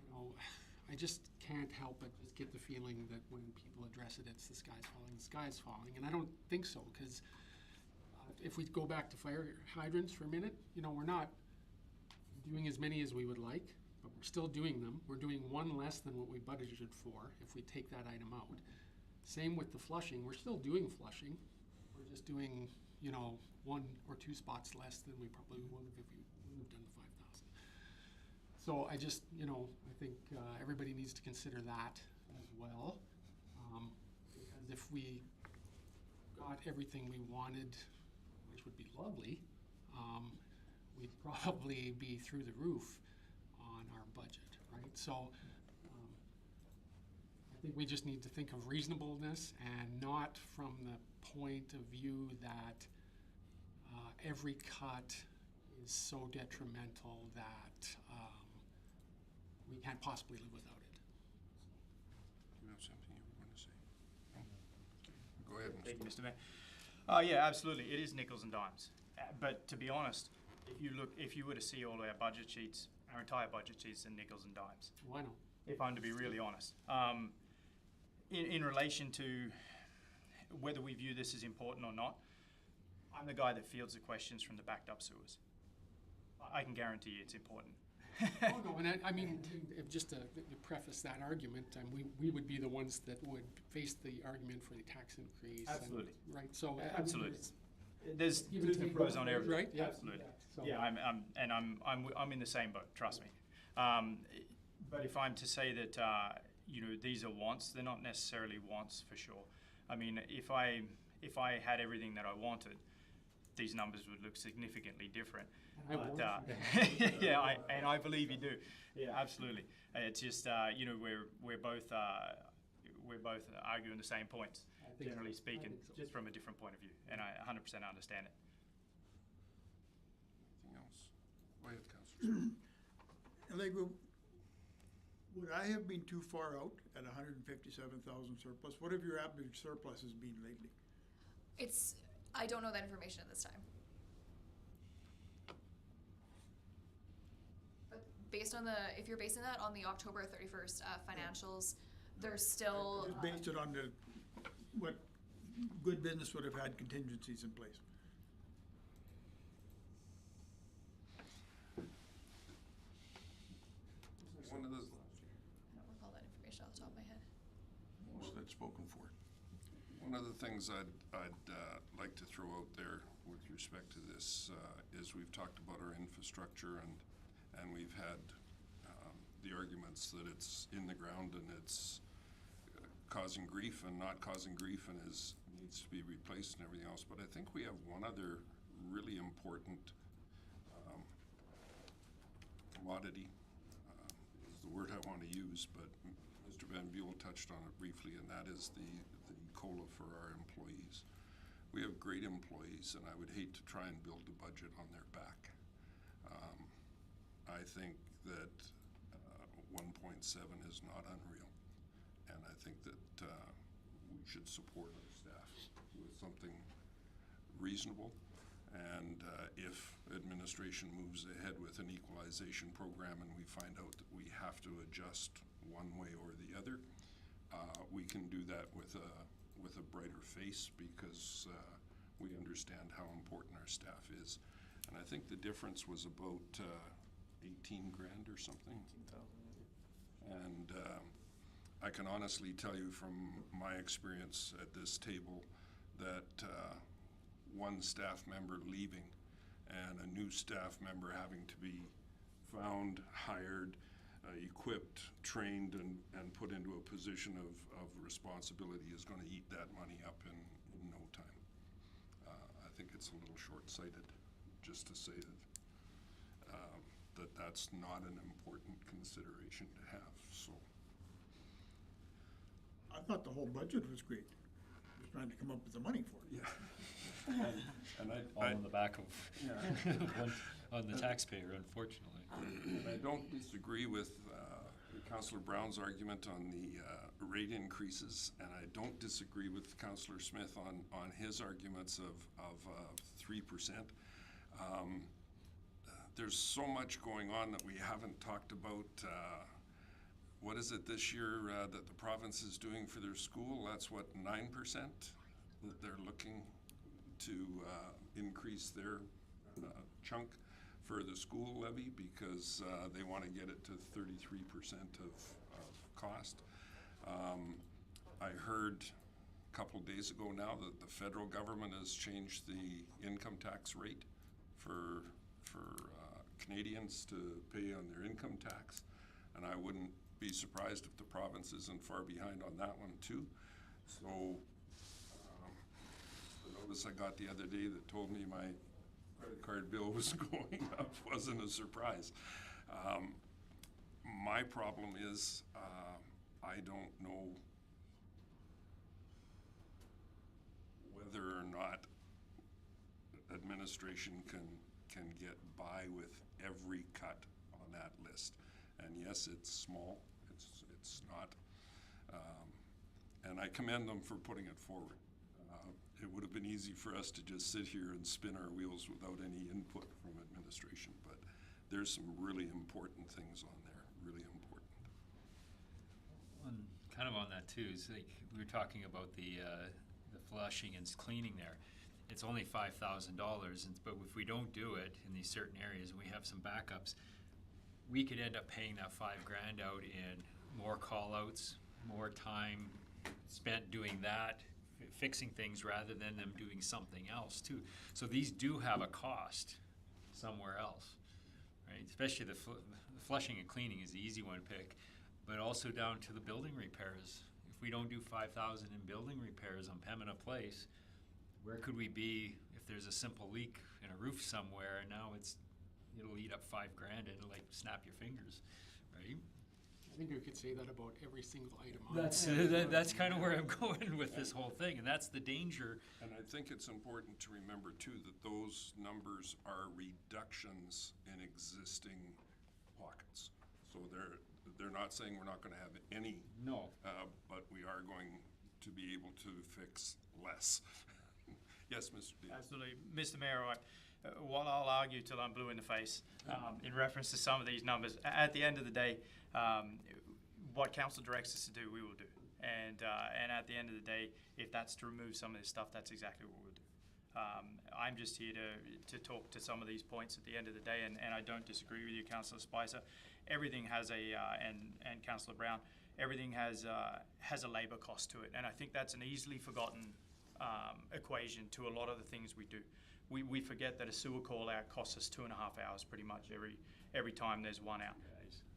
you know, I just can't help but just get the feeling that when people address it, it's the sky's falling, and I don't think so, because if we go back to fire hydrants for a minute, you know, we're not doing as many as we would like, but we're still doing them. We're doing one less than what we budgeted for if we take that item out. Same with the flushing. We're still doing flushing. We're just doing, you know, 1 or 2 spots less than we probably would have if we wouldn't have done the 5,000. So I just, you know, I think everybody needs to consider that as well. Because if we got everything we wanted, I which would be lovely, we'd probably be through the roof on our budget, right? So I think we just need to think of reasonableness and not from the point of view that every cut is so detrimental that we can't possibly live without it. Do you have something you were going to say? Go ahead, Thank you, Mr. Mr. Mayor. Yeah, absolutely. It is nickels and dimes. But to be honest, if you were to see all our budget sheets, our entire budget sheets are nickels and dimes. Why not? If I'm to be really honest. In relation to whether we view this as important or not, I'm the guy that fields the questions from the backed up sewers. I can guarantee you it's important. Oh, no, and I mean, just to preface that argument, we would be the ones that would face the argument for the tax increase. Absolutely. And, right, so. Absolutely. It's There's give and take pros on both ways, everything. right? Yeah. Absolutely. So- Yeah, I'm in the same boat. Trust me. But if I'm to say that these are wants, they're not necessarily wants for sure. I mean, if I had everything that I wanted, these numbers would look significantly different. And I But, yeah, I believe you do. Yeah, absolutely. It's just we're both arguing the same points, I think generally so. I speaking, think so. just from a different point of view, and I 100% understand it. Anything else? Go ahead, Councillor. Like, would I have been too far out at 157,000 surplus? What have your average surpluses been lately? I don't know that information at this time. But based on if you're basing that on the October 31st financials, there's still. Just based it on what good business would have had contingencies in place. One of the, I don't recall that information off the top of my head. most of that's spoken for. One of the things I'd like to throw out there with respect to this is we've talked about our infrastructure and we've had the arguments that it's in the ground and it's causing grief and not causing grief and needs to be replaced and everything else. But I think we have one other really important commodity is the word I want to use, but Mr. Van Buell touched on it briefly, and that is the COLA for our employees. We have great employees, and I would hate to try and build a budget on their back. I think that 1.7 is not unreal, and I think that we should support our staff with something reasonable. And if administration moves ahead with an equalization program and we find out that we have to adjust one way or the other, we can do that with a brighter face because we understand how important our staff is. And I think the difference was about 18 grand or something. 18,000. And I can honestly tell you from my experience at this table that one staff member leaving and a new staff member having to be found, hired, equipped, trained, and put into a position of responsibility is going to eat that money up in no time. I think it's a little short-sighted just to say that that's not an important consideration to have. So I thought the whole budget was great. Just trying to come up with the money for it. yeah, and All on the back of, yeah. on the taxpayer, unfortunately. I don't disagree with Councillor Brown's argument on the rate increases, and I don't disagree with Councillor Smith on his arguments of 3%. There's so much going on that we haven't talked about. What is it this year that the province is doing for their school? That's what, 9% that they're looking to increase their chunk for the school levy because they want to get it to 33% of cost. I heard a couple of days ago now that the federal government has changed the income tax rate for Canadians to pay on their income tax, and I wouldn't be surprised if the province isn't far behind on that one too. So the notice I got the other day that told me my credit card bill was going up wasn't a surprise. My problem is, I don't know whether or not administration can get by with every cut on that list. And yes, it's small, it's not, and I commend them for putting it forward. It would have been easy for us to just sit here and spin our wheels without any input from administration, but there's some really important things on there, really important. Kind of on that too, is like, we were talking about the flushing and cleaning there. It's only $5,000, but if we don't do it in these certain areas and we have some backups, we could end up paying that $5,000 out in more call-outs, more time spent doing that, fixing things rather than them doing something else too. So these do have a cost somewhere else, right? Especially the flushing and cleaning is the easy one to pick, but also down to the building repairs. If we don't do 5,000 in building repairs on Pembina Place, where could we be if there's a simple leak in a roof somewhere and now it'll eat up $5,000 and it'll like snap your fingers, right? I think we could say that about every single item on That's kind of where I'm going with this whole thing, and that's the danger. And I think it's important to remember too that those numbers are reductions in existing pockets. So they're not saying we're not going to have any. No. But we are going to be able to fix less. Yes, Mr. Dean. Absolutely. Mr. Mayor, while I'll argue till I'm blue in the face in reference to some of these numbers, at the end of the day, what council directs us to do, we will do. And at the end of the day, if that's to remove some of this stuff, that's exactly what we'll do. I'm just here to talk to some of these points at the end of the day, and I don't disagree with you, Councillor Spicer. Everything has and Councillor Brown, everything has a labour cost to it, and I think that's an easily forgotten equation to a lot of the things we do. We forget that a sewer call out costs us 2.5 hours pretty much every time there's one out.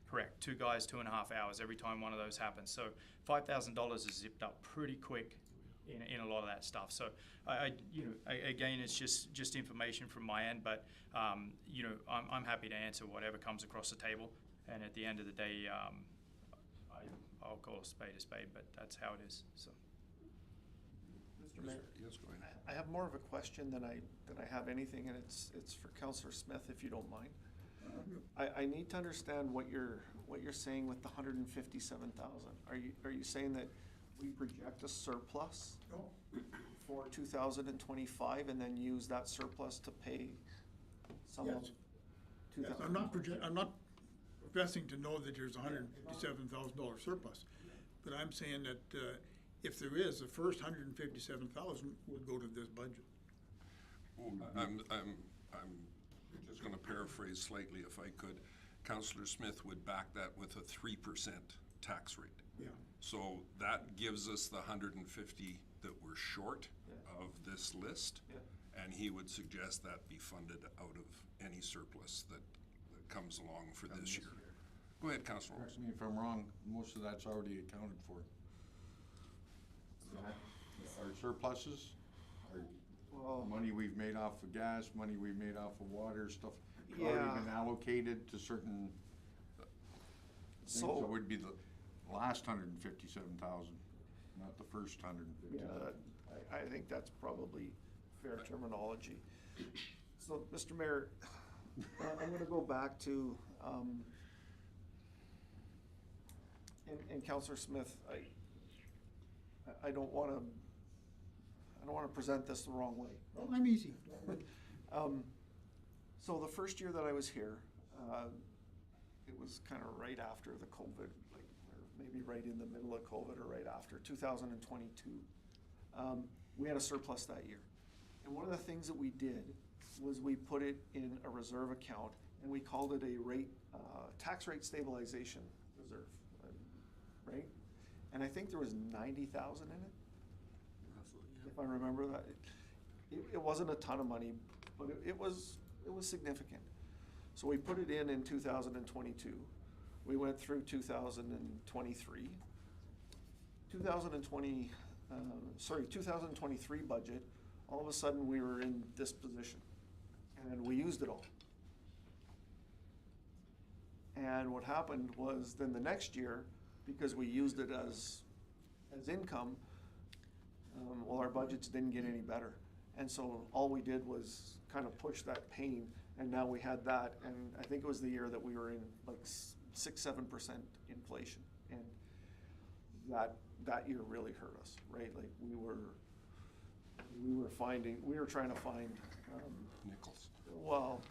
Correct, 2 guys, 2.5 hours every time one of those happens. So $5,000 is zipped up pretty quick in a lot of that stuff. So again, it's just information from my end, but I'm happy to answer whatever comes across the table. And at the end of the day, I'll call a spade, but that's how it is. So. Mr. Mayor, Yes, go ahead. I have more of a question than I have anything, and it's for Councillor Smith, if you don't mind. I need to understand what you're saying with the 157,000. Are you saying that we project a surplus for 2025 and then use that surplus to pay some of? Yes, I'm not professing to know that there's $157,000 surplus, but I'm saying that if there is, the first 157,000 would go to this budget. Well, I'm just going to paraphrase slightly, if I could. Councillor Smith would back that with a 3% tax rate. Yeah. So that gives us the 150 that we're short of this list, and he would suggest that be funded out of any surplus that comes along for this year. Go ahead, Councillor. Correct me if I'm wrong, most of that's already accounted for. Our surpluses, our money we've made off of gas, money we've made off of water, stuff already been allocated to certain things. So it would be the last 157,000, not the first 150. Yeah, I think that's probably fair terminology. So, Mr. Mayor, I'm going to go back to, and Councillor Smith, I don't want to present this the wrong way. Well, I'm easy. So the first year that I was here, it was kind of right after the COVID, like, or maybe right in the middle of COVID or right after, 2022. We had a surplus that year. And one of the things that we did was we put it in a reserve account, and we called it a tax rate stabilization reserve, right? And I think there was 90,000 in it, if I remember that. It wasn't a ton of money, but it was significant. So we put it in 2022. We went through 2023. 2023 budget all of a sudden we were in this position, and we used it all. And what happened was then the next year, because we used it as income, well, our budgets didn't get any better. And so all we did was kind of push that pain, and now we had that, and I think it was the year that we were in like 6-7% inflation. And that year really hurt us, right? Like we were trying to find, Nichols. well,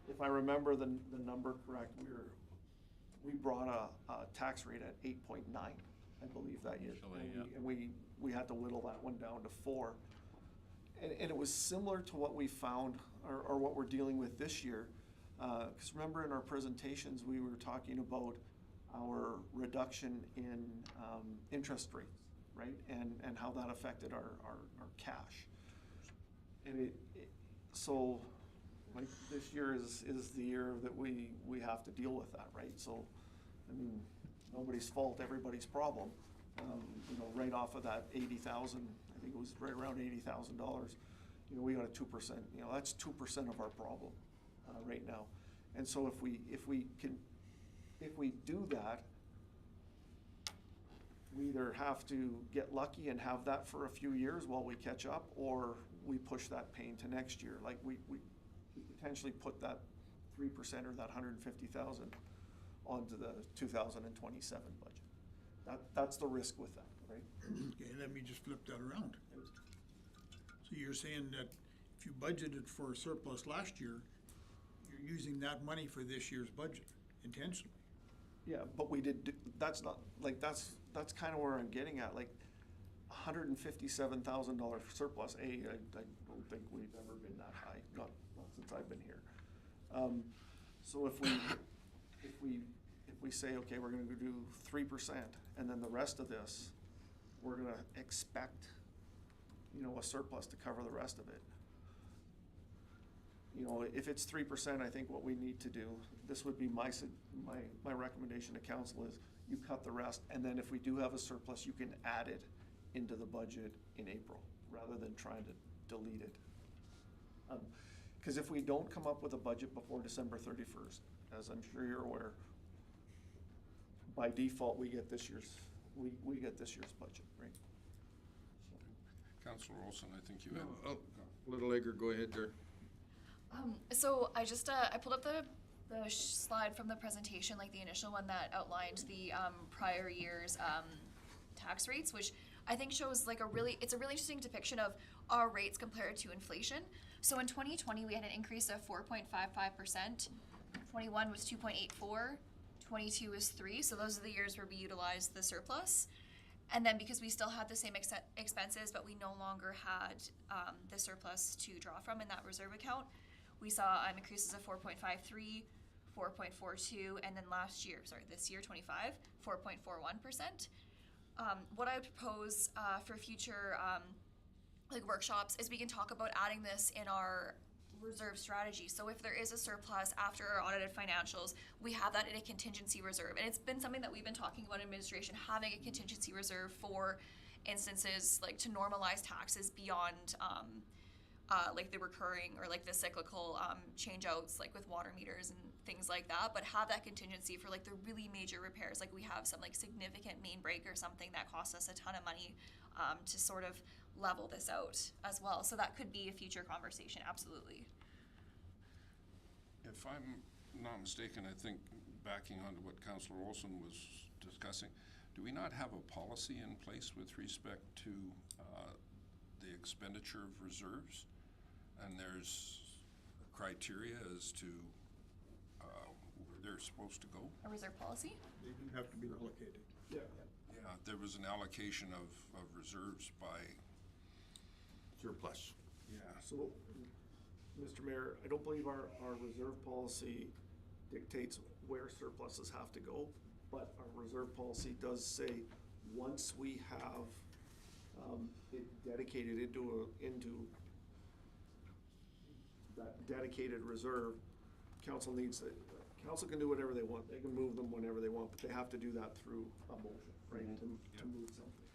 if I remember the number correct, we brought a tax rate at 8.9, I believe that year. Initially, And we had to whittle that one down to 4. And it was similar to what we found, or what we're dealing with this year. Because remember in our presentations, we were talking about our reduction in interest rates, right? And how that affected our cash. And so like this year is the year that we have to deal with that, right? So, I mean, nobody's fault, everybody's problem. You know, right off of that 80,000, I think it was right around $80,000. You know, we got a 2%. You know, that's 2% of our problem right now. And so if we do that, we either have to get lucky and have that for a few years while we catch up, or we push that pain to next year. Like we potentially put that 3% or that 150,000 onto the 2027 budget. That's the risk with that, right? Okay, let me just flip that around. So you're saying that if you budgeted for a surplus last year, you're using that money for this year's budget intentionally? Yeah, but we did, that's not, like, that's kind of where I'm getting at, like, $157,000 surplus, I don't think we've ever been that high, not since I've been here. So if we say, okay, we're gonna do 3%, and then the rest of this, we're gonna expect, you know, a surplus to cover the rest of it. You know, if it's 3%, I think what we need to do, this would be my recommendation to council is you cut the rest, and then if we do have a surplus, you can add it into the budget in April, rather than trying to delete it. Because if we don't come up with a budget before December 31st, as I'm sure you're aware, by default, we get this year's budget, right? Councillor Olson, I think you had. Oh, Little Acre, go ahead there. So I just, I pulled up the slide from the presentation, like the initial one that outlined the prior year's tax rates, which I think shows like it's a really interesting depiction of our rates compared to inflation. So in 2020, we had an increase of 4.55%, 21 was 2.84, 22 was 3, so those are the years where we utilized the surplus. And then because we still had the same expenses, but we no longer had the surplus to draw from in that reserve account, we saw increases of 4.53, 4.42, and then this year, 25, 4.41%. What I would propose for future like workshops is we can talk about adding this in our reserve strategy. So if there is a surplus after our audited financials, we have that in a contingency reserve. And it's been something that we've been talking about in administration, having a contingency reserve for instances like to normalize taxes beyond like the recurring or like the cyclical change outs like with water meters and things like that, but have that contingency for like the really major repairs. Like we have some like significant main break or something that costs us a ton of money to sort of level this out as well. So that could be a future conversation, absolutely. If I'm not mistaken, I think backing onto what Councillor Olson was discussing, do we not have a policy in place with respect to the expenditure of reserves? And there's criteria as to where they're supposed to go? A reserve policy? They do have to be allocated. Yeah. Yeah, there was an allocation of reserves by, Surplus. yeah. So, Mr. Mayor, I don't believe our reserve policy dictates where surpluses have to go, but our reserve policy does say once we have it dedicated into that dedicated reserve, council can do whatever they want. They can move them whenever they want, but they have to do that through a motion, right, to move something.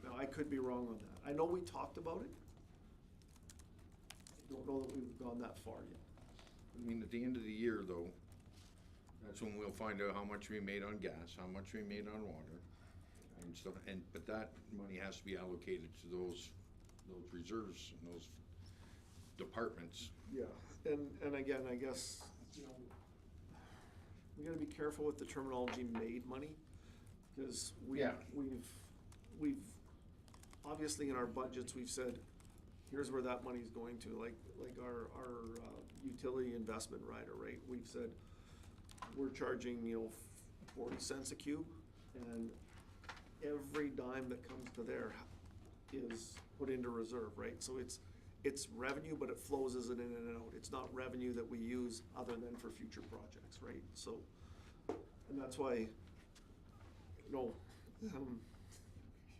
So. Now, I could be wrong on that. I know we talked about it. I don't know that we've gone that far yet. I mean, at the end of the year, though, that's when we'll find out how much we made on gas, how much we made on water, and stuff, but that money has to be allocated to those reserves and those departments. Yeah, and again, I guess, you know, we gotta be careful with the terminology "made money," because Yeah. we've, obviously in our budgets, we've said, here's where that money's going to, like our utility investment rider rate, we've said, we're charging, 40 cents a cube, and every dime that comes to there is put into reserve, right? So it's revenue, but it flows as an in and out. It's not revenue that we use other than for future projects, right? So, and that's why,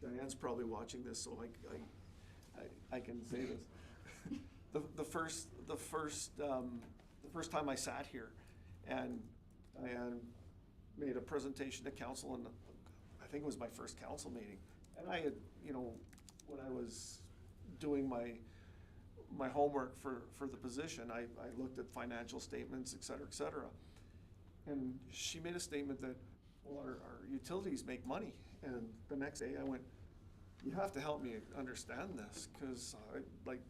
Diane's probably watching this, so I can say this. The first time I sat here and made a presentation to council, and I think it was my first council meeting. And I had, when I was doing my homework for the position, I looked at financial statements, et cetera. And she made a statement that, well, our utilities make money. And the next day I went, you have to help me understand this, because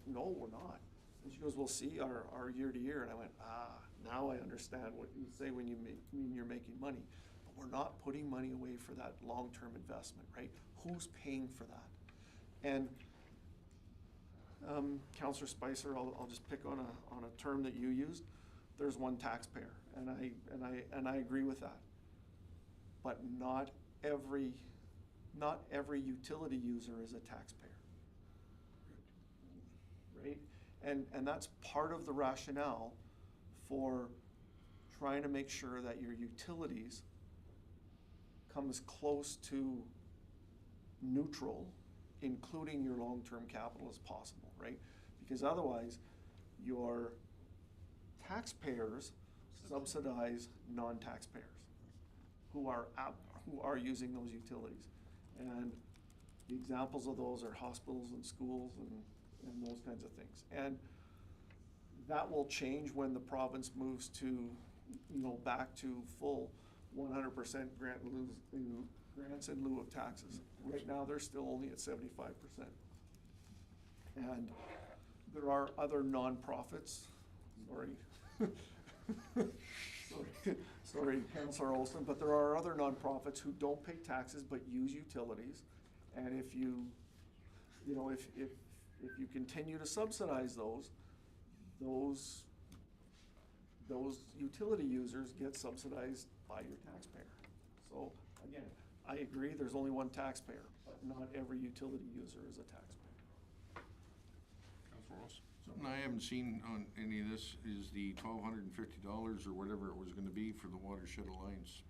no, we're not. And she goes, well, see, our year to year. And I went, now I understand what you say when you mean you're making money. But we're not putting money away for that long-term investment, right? Who's paying for that? And Councillor Spicer, I'll just pick on a term that you used. There's one taxpayer, and I agree with that. But not every utility user is a taxpayer, right? And that's part of the rationale for trying to make sure that your utilities come as close to neutral, including your long-term capital, as possible, right? Because otherwise, your taxpayers subsidize non-taxpayers who are using those utilities. And the examples of those are hospitals and schools and those kinds of things. And that will change when the province moves to, back to full 100% grants in lieu of taxes. Right now, they're still only at 75%. And there are other nonprofits, sorry, Councillor Olson, but there are other nonprofits who don't pay taxes but use utilities. And if you continue to subsidize those utility users get subsidized by your taxpayer. So again, I agree, there's only one taxpayer, but not every utility user is a taxpayer. Councillor Ross? Something I haven't seen on any of this is the $1,250 or whatever it was gonna be for the Watershed Alliance.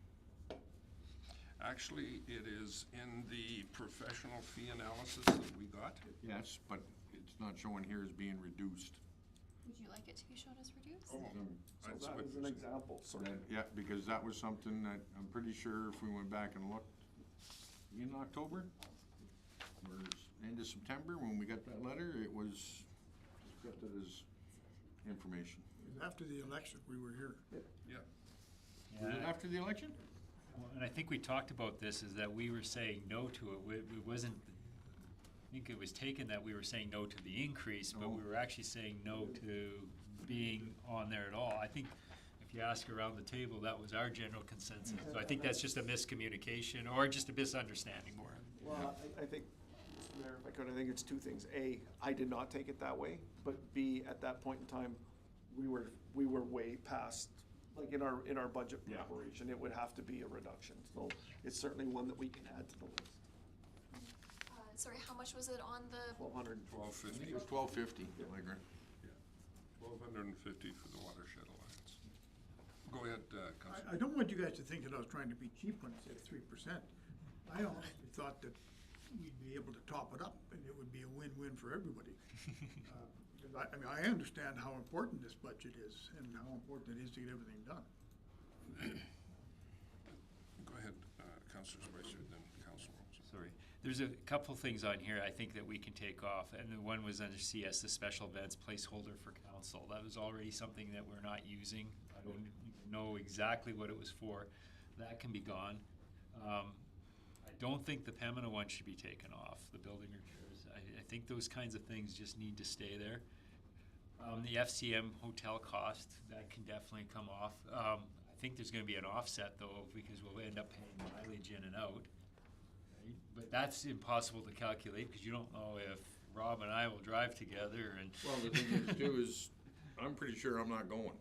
Actually, it is in the professional fee analysis that we got. Yes, but it's not showing here as being reduced. Would you like it to be shown as reduced? Oh, So that's that what is an example, sorry. Yeah, because that was something that I'm pretty sure if we went back and looked in October or end of September, when we got that letter, it was kept it as information. After the election, we were here. Yeah. Was it after the election? Well, and I think we talked about this, is that we were saying no to it. It wasn't, I think it was taken that we were saying no to the increase, but No. we were actually saying no to being on there at all. I think if you ask around the table, that was our general consensus. So I think that's just a miscommunication or just a misunderstanding more. Well, I think, Mr. Mayor, if I could, I think it's two things. A, I did not take it that way, but B, at that point in time, we were way past, like in our budget preparation, it would have to be a reduction. So it's certainly one that we can add to the list. Sorry, how much was it on the? 1,200. I think it was $1,250, Allegra. 1,250 for the Watershed Alliance. Go ahead, Councillor. I don't want you guys to think that I was trying to be cheap when I said 3%. I honestly thought that we'd be able to top it up and it would be a win-win for everybody. I understand how important this budget is and how important it is to get everything done. Go ahead, Councillor Spicer, then Councillor Olson. Sorry. There's a couple things on here I think that we can take off, and the one was under CS, the special events placeholder for council. That was already something that we're not using. I don't even know exactly what it was for. That can be gone. I don't think the Pembina one should be taken off, the building repairs. I think those kinds of things just need to stay there. The FCM hotel cost, that can definitely come off. I think there's gonna be an offset though, because we'll end up paying mileage in and out. Right? But that's impossible to calculate, because you don't know if Rob and I will drive together and. Well, the thing is too is, I'm pretty sure I'm not going,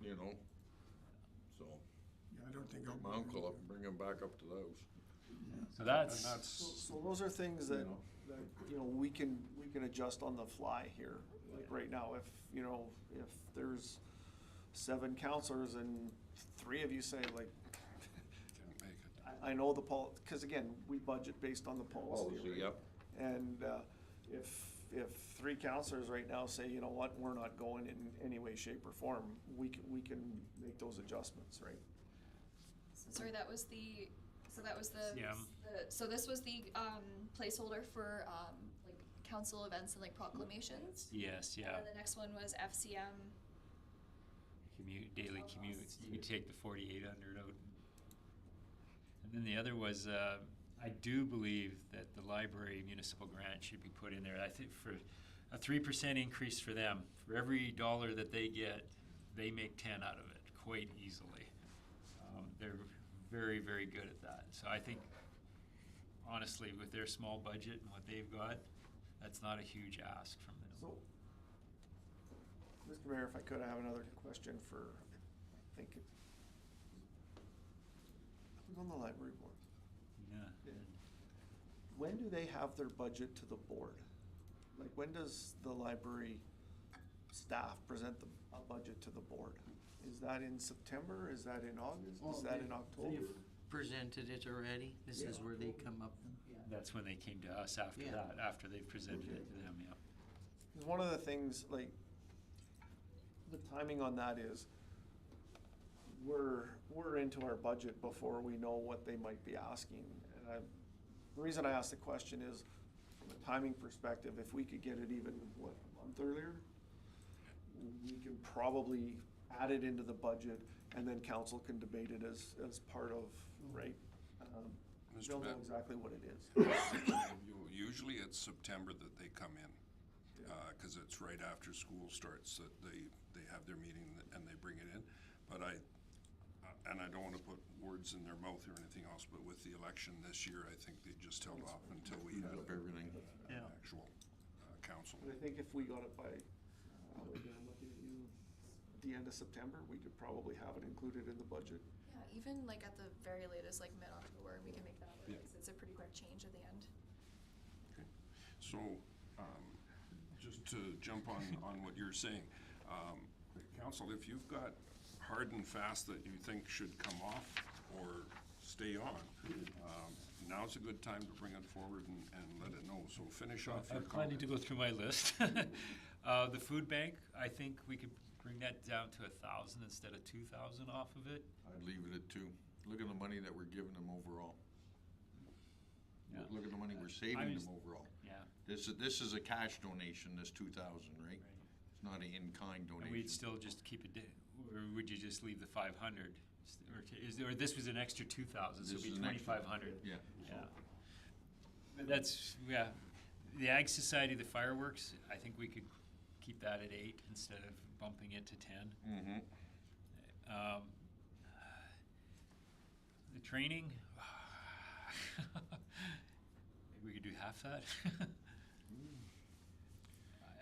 you know, so. Yeah, I don't think I'll. My uncle up and bring him back up to the house. So that's. And that's, So those are things that, You know. that, you know, we can adjust on the fly here. Like right now, if, you know, if there's 7 counselors and 3 of you say like, can't make it. I know the cause again, we budget based on the policy. Policy, right? yep. And, if 3 counselors right now say, you know what, we're not going in any way, shape or form, we can make those adjustments, right? Sorry, that was the, Yeah. so this was the, placeholder for, like, council events and like proclamations. Yes, And yeah. then the next one was FCM. Commute, daily commutes. You could take the 4,800 out. And then the other was, I do believe that the library municipal grant should be put in there. I think for a 3% increase for them, for every dollar that they get, they make 10 out of it quite easily. They're very, very good at that. So I think, honestly, with their small budget and what they've got, that's not a huge ask from them. So, Mr. Mayor, if I could, I have another question for, I think, who's on the library board? Yeah. When do they have their budget to the board? Like, when does the library staff present a budget to the board? Is that in September? Is that in August? Is that in October? They've presented it already. This is where they come up. That's when they came to us after Yeah. that, after they've presented it to them, yeah. 'Cause one of the things, like, the timing on that is, we're into our budget before we know what they might be asking. And the reason I asked the question is, from a timing perspective, if we could get it even, what, a month earlier? We can probably add it into the budget, and then council can debate it as part of, right? Mr. They'll know Van- exactly what it is. Usually it's September that they come in, cause it's right after school starts that they have their meeting and they bring it in. But and I don't wanna put words in their mouth or anything else, but with the election this year, I think they just held off until we had Up everything. Yeah. actual council. But I think if we got it by, again, I'm looking at you, the end of September, we could probably have it included in the budget. Yeah, even like at the very latest, like mid-October, we can make that work, Yeah. 'cause it's a pretty quick change at the end. So, just to jump on what you're saying, council, if you've got hard and fast that you think should come off or stay on, now's a good time to bring it forward and let it know. So finish off your I'm planning comment. to go through my list. The food bank, I think we could bring that down to 1,000 instead of 2,000 off of it. I'd leave it at 2. Look at the money that we're giving them overall. Yeah. Look at the money we're saving I'm them just- overall. Yeah. This is a cash donation, this 2,000, right? It's not an in-kind And donation. we'd still just keep it, or would you just leave the 500? Or this was an extra 2,000, so it'd This be is an extra. 2,500. Yeah. Yeah. But that's, yeah, the Ag Society, the fireworks, I think we could keep that at 8 instead of bumping it to 10. Mm-hmm. The training, maybe we could do half that.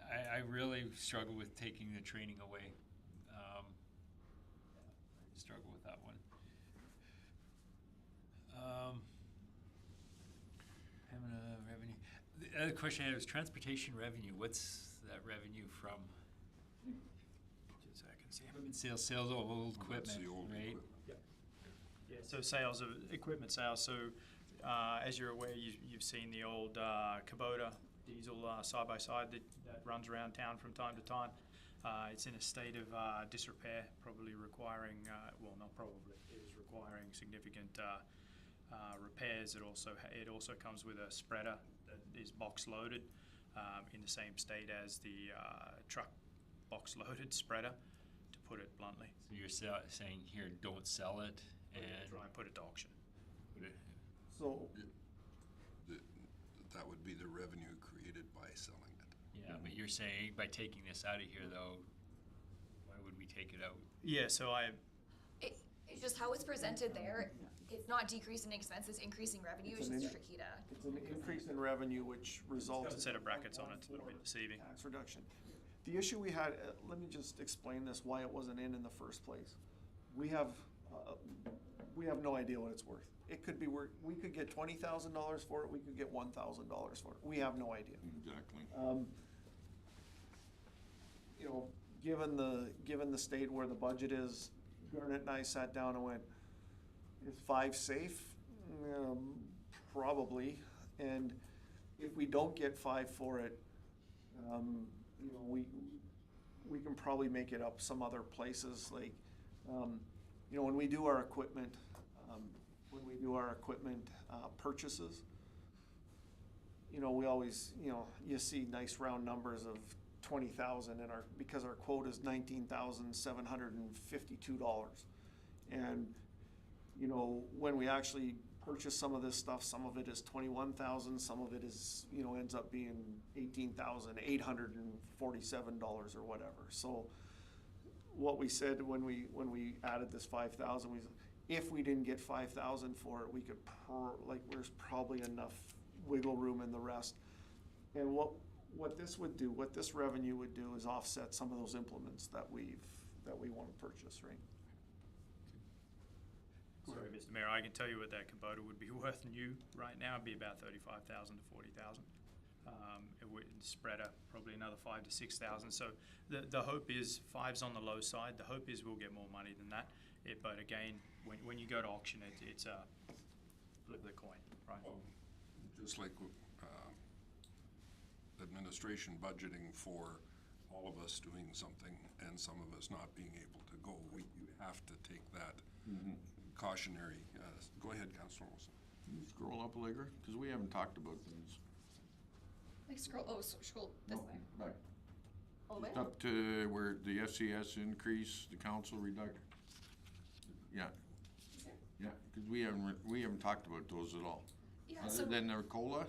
I really struggle with taking the training away. I struggle with that one. Pembina revenue. The other question I had was transportation revenue. What's that revenue from? Just so I can see. Equipment sales of old equipment, That's the old right? equipment. Yeah, so sales of equipment sales. So as you're aware, you've seen the old Kubota diesel side by side that runs around town from time to time. It's in a state of disrepair, probably requiring, well, not probably, it is requiring significant repairs. It also comes with a spreader that is box loaded in the same state as the truck box loaded spreader, to put it bluntly. So you're saying here, don't sell it and Try and put it to auction. put it, So, That would be the revenue created by selling it. yeah, but you're saying by taking this out of here though, why would we take it out? Yeah, so It's just how it's presented there. It's not decreasing expenses, increasing revenue. It's It's just an tricky to. it's an increase in revenue which results. got a set of brackets on it, it's a little bit deceiving. Tax reduction. The issue we had, let me just explain this, why it wasn't in the first place. We have no idea what it's worth. It could be worth, we could get $20,000 for it, we could get $1,000 for it. We have no idea. Exactly. You know, given the state where the budget is, Garnet and I sat down and went, is 5 safe? Probably. And if we don't get 5 for it, you know, we can probably make it up some other places, like, you know, when we do our equipment, purchases, you know, we always, you know, you see nice round numbers of 20,000 and because our quote is $19,752. And, you know, when we actually purchase some of this stuff, some of it is 21,000, some of it is, you know, ends up being $18,847 or whatever. So what we said when we added this 5,000, if we didn't get 5,000 for it, we could there's probably enough wiggle room in the rest. And what this would do, what this revenue would do, is offset some of those implements that we want to purchase, right? Sorry, Mr. Mayor, I can tell you what that Kubota would be worth new right now. It'd be about 35,000 to 40,000. It would spreader probably another 5 to 6,000. So the hope is 5's on the low side. The hope is we'll get more money than that. But again, when you go to auction, it's a flip of the coin, right? Well, just like administration budgeting for all of us doing something and some of us not being able to go, you have to take that cautionary. Go ahead, Councilor Wilson. Can you scroll up later? Because we haven't talked about things. Like scroll this way. Back. All the way? Just up to where the FCS increase, the council reduction. Yeah. Yeah, because we haven't talked about those at all. Yeah, Other so, than their COLA?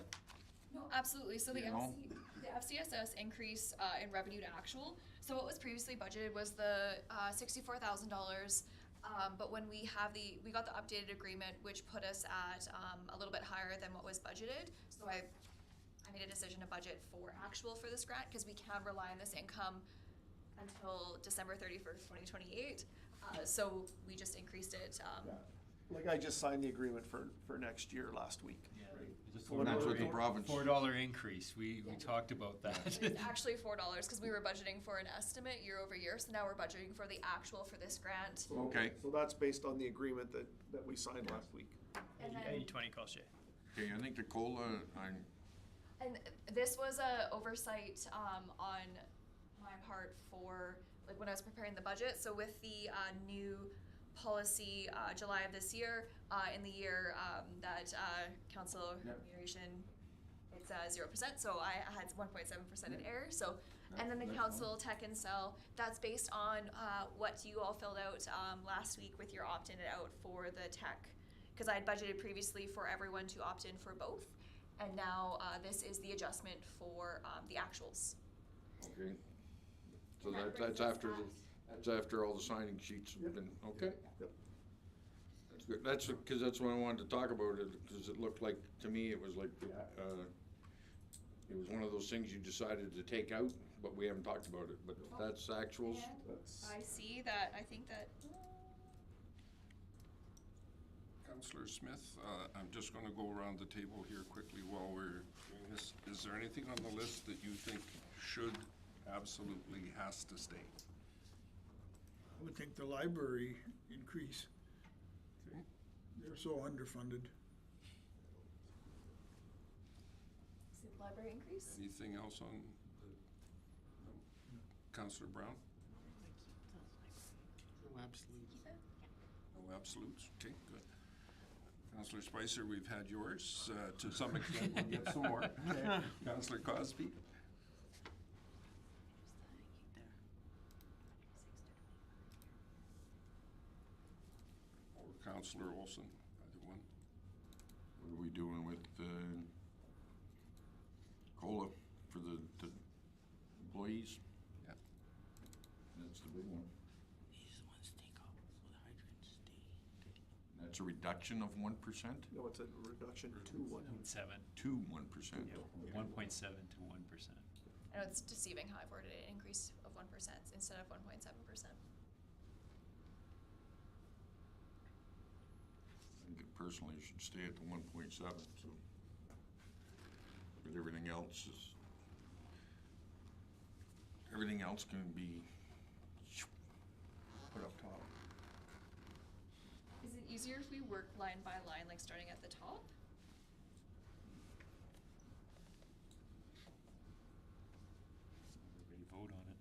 no, absolutely. So the You know? the FCSS increase in revenue to actual. So what was previously budgeted was the $64,000. But when we got the updated agreement, which put us at a little bit higher than what was budgeted. So I made a decision to budget for actual for this grant, because we can rely on this income until December 31st, 2028. So we just increased it. Like, I just signed the agreement for next year last week. Right? That's what the province. $4 increase, we talked about that. It's actually $4, because we were budgeting for an estimate year over year, so now we're budgeting for the actual for this grant. Okay. So that's based on the agreement that we signed last week. And then, 80/20 cost share. Okay, I think the COLA, and this was a oversight on my part for, like, when I was preparing the budget. So with the new policy, July of this year, in the year that council remuneration, it's 0%. So I had 1.7% in error. So, and then the council tech and sell, that's based on what you all filled out last week with your opt-in and out for the tech, because I had budgeted previously for everyone to opt in for both, and now this is the adjustment for the actuals. okay. So And that that's brings us after, that's after all the signing sheets have been, okay? Yep. That's good, because that's what I wanted to talk about, because it looked like, to me, it was like, it was one of those things you decided to take out, but we haven't talked about it, but that's actuals. And I see that, I think that, Councillor Smith, I'm just going to go around the table here quickly while we're doing this. Is there anything on the list that you think should, absolutely has to stay? I would think the library increase, Okay. they're so underfunded. is it library increase? Anything else on the, no? Councillor Brown? No absolutes. Keep it? No absolutes? Okay, good. Councillor Spicer, we've had yours. To some extent, we'll get some more. Councillor Cosby? Or Councillor Olson, either one. What are we doing with COLA for the employees? Yeah. That's the big one. These ones take off, so the hydrants stay. That's a reduction of 1%? No, it's a reduction to one. 7, To 1%. 1.7 to 1%. I know it's deceiving how I've worded it, an increase of 1% instead of 1.7%. I think it personally should stay at the 1.7, so. But everything else can be put up top. Is it easier if we work line by line, like starting at the top? Everybody vote on it.